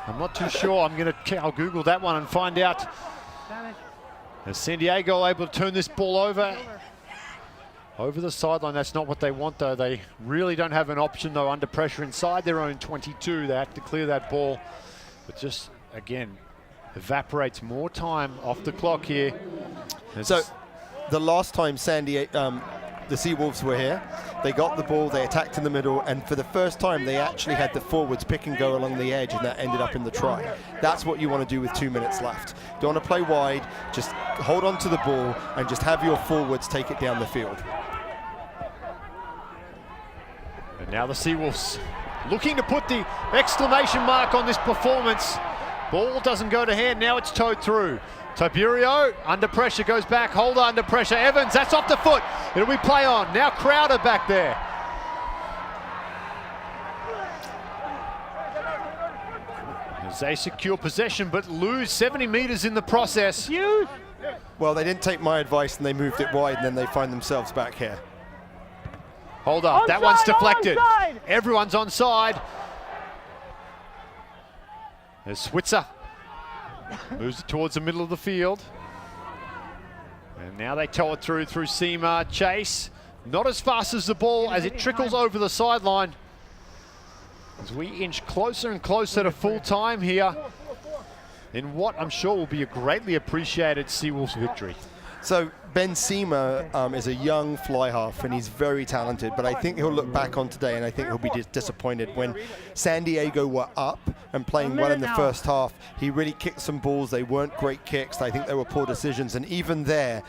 Speaker 2: I'm not too sure. I'll Google that one and find out. Is San Diego able to turn this ball over the sideline? That's not what they want, though. They really don't have an option, though, under pressure inside their own 22. They have to clear that ball. But just, again, evaporates more time off the clock here.
Speaker 3: So the last time the Seawolves were here, they got the ball, they attacked in the middle, and for the first time they actually had the forwards pick and go along the edge, and that ended up in the try. That's what you want to do with 2 minutes left. Don't want to play wide, just hold on to the ball and just have your forwards take it down the field.
Speaker 2: And now the Seawolves looking to put the exclamation mark on this performance. Ball doesn't go to hand, now it's towed through. Tiberio, under pressure, goes back. Holder under pressure. Evans, that's off the foot. It'll be play on. Now Crowder back there. As they secure possession, but lose 70 meters in the process.
Speaker 3: Well, they didn't take my advice and they moved it wide, and then they find themselves back here.
Speaker 2: Hold up, that one's deflected. Everyone's onside. There's Switzer. Moves it towards the middle of the field. And now they tow it through Seema. Chase, not as fast as the ball as it trickles over the sideline. As we inch closer and closer to full time here in what I'm sure will be a greatly appreciated Seawolves victory.
Speaker 3: So Ben Seema is a young fly half, and he's very talented, but I think he'll look back on today and I think he'll be disappointed. When San Diego were up and playing well in the first half, he really kicked some balls. They weren't great kicks. I think they were poor decisions, and even there,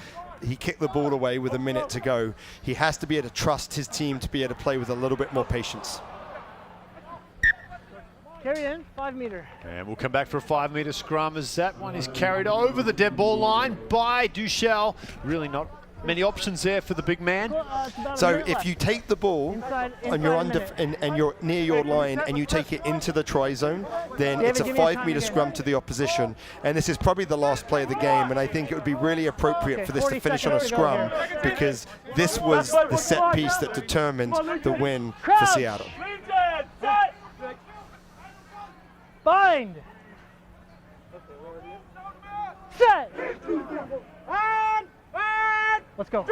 Speaker 3: he kicked the ball away with a minute to go. He has to be able to trust his team to be able to play with a little bit more patience.
Speaker 5: Carry in, 5 meter.
Speaker 2: And we'll come back for a 5 meter scrum as that one is carried over the dead ball line by Duchel. Really not many options there for the big man.
Speaker 3: So if you take the ball and you're near your line and you take it into the try zone, then it's a 5 meter scrum to the opposition. And this is probably the last play of the game, and I think it would be really appropriate for this to finish on a scrum, because this was the set piece that determined the win for Seattle.
Speaker 5: Bind. Set. Let's go.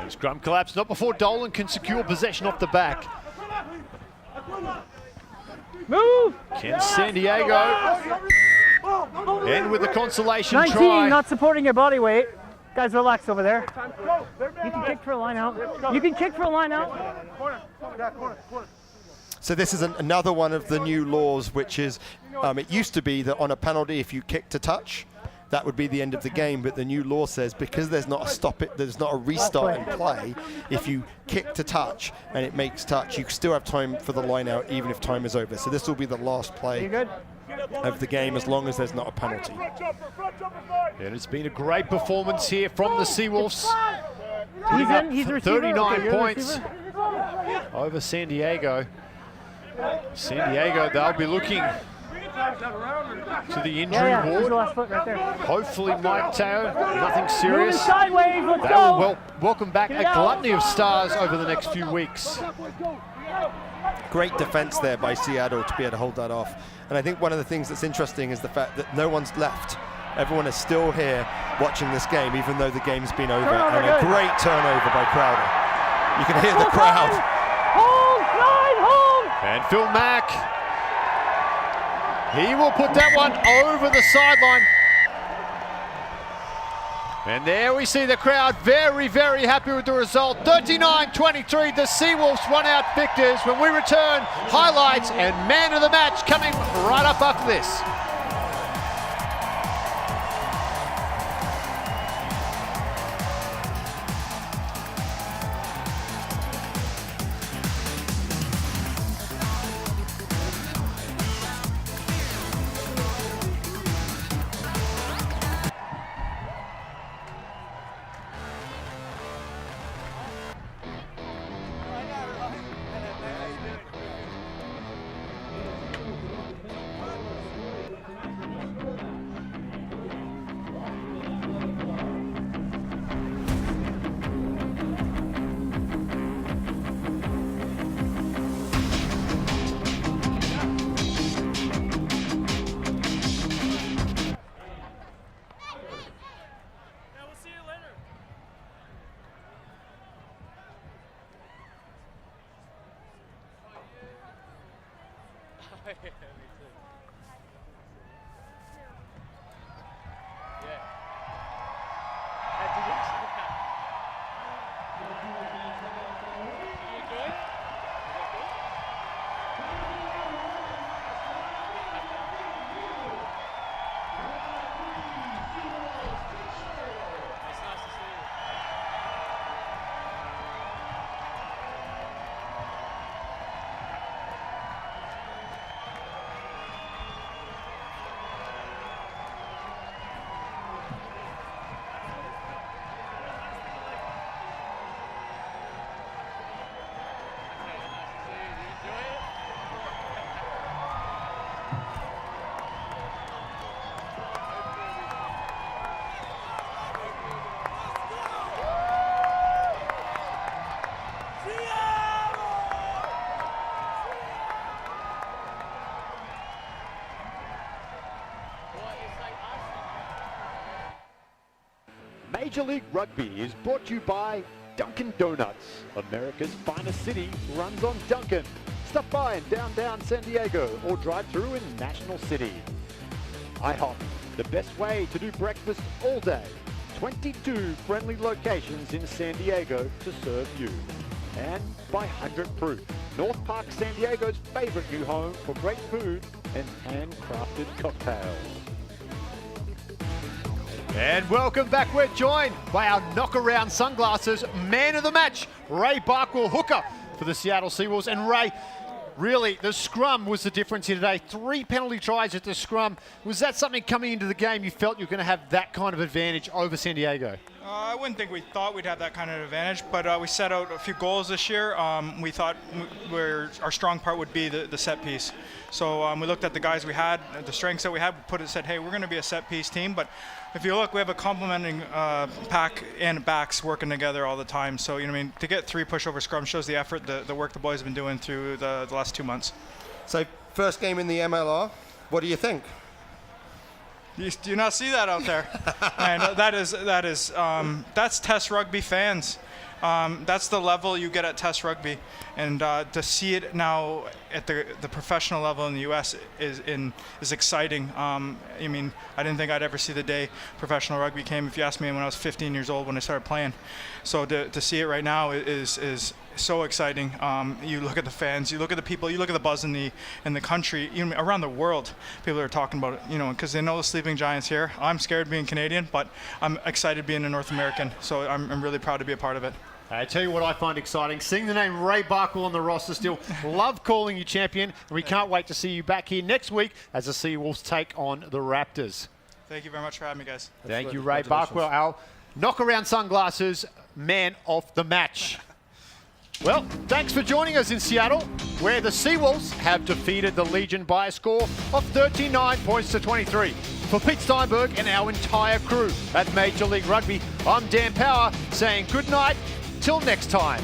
Speaker 2: Scrum collapse, not before Dolan can secure possession off the back.
Speaker 5: Move.
Speaker 2: Can San Diego end with a consolation
Speaker 5: 19,
Speaker 2: try?
Speaker 5: not supporting your body weight. Guys, relax over there. You can kick for a line out. You can kick for a line out.
Speaker 3: So this is another one of the new laws, which is, it used to be that on a penalty, if you kick to touch, that would be the end of the game. But the new law says, because there's not a restart in play, if you kick to touch and it makes touch, you still have time for the line out, even if time is over. So this will be the last play.
Speaker 5: You good?
Speaker 3: of the game as long as there's not a penalty.
Speaker 2: And it's been a great performance here from the Seawolves.
Speaker 5: He's
Speaker 2: 39 points over San Diego. San Diego, they'll be looking to the injury ward. Hopefully Mike Teo, nothing serious. They will welcome back a gluttony of stars over the next few weeks.
Speaker 3: Great defense there by Seattle to be able to hold that off. And I think one of the things that's interesting is the fact that no one's left. Everyone is still here watching this game, even though the game's been over. And a great turnover by Crowder. You can hear the crowd.
Speaker 2: And Phil Mack, he will put that one over the sideline. And there we see the crowd very, very happy with the result. 39-23, the Seawolves won out victors. When we return, highlights and man of the match coming right up after this. Major League Rugby is brought to you by Dunkin' Donuts. America's finest city runs on Dunkin'. Stop by in downtown San Diego or drive through in National City. IHOP, the best way to do breakfast all day. 22 friendly locations in San Diego to serve you. And by 100 Proof, North Park, San Diego's favorite new home for great food and handcrafted cocktails. And welcome back. We're joined by our knock-around sunglasses man of the match, Ray Barkwell, hooker for the Seattle Seawolves. And Ray, really, the scrum was the difference here today. 3 penalty tries at the scrum. Was that something coming into the game you felt you were going to have that kind of advantage over San Diego?
Speaker 7: I wouldn't think we thought we'd have that kind of advantage, but we set out a few goals this year. We thought our strong part would be the set piece. So we looked at the guys we had, the strengths that we had, said, hey, we're going to be a set piece team. But if you look, we have a complementing pack and backs working together all the time. So, you know, I mean, to get 3 pushover scrum shows the effort, the work the boys have been doing through the last 2 months.
Speaker 3: So, first game in the MLR, what do you think?
Speaker 7: You do not see that out there. And that's Test Rugby fans. That's the level you get at Test Rugby, and to see it now at the professional level in the U.S. is exciting. I mean, I didn't think I'd ever see the day professional rugby came. If you asked me when I was 15 years old when I started playing, so to see it right now is so exciting. You look at the fans, you look at the people, you look at the buzz in the country, even around the world. People are talking about it, you know, because they know the sleeping giants here. I'm scared being Canadian, but I'm excited being a North American. So I'm really proud to be a part of it.
Speaker 2: I tell you what I find exciting, seeing the name Ray Barkwell on the roster still. Love calling you champion, and we can't wait to see you back here next week as the Seawolves take on the Raptors.
Speaker 7: Thank you very much for having me, guys.
Speaker 2: Thank you, Ray Barkwell, our knock-around sunglasses man of the match. Well, thanks for joining us in Seattle, where the Seawolves have defeated the Legion by a score of 39 points to 23. For Pete Steinberg and our entire crew at Major League Rugby, I'm Dan Power saying good night till next time.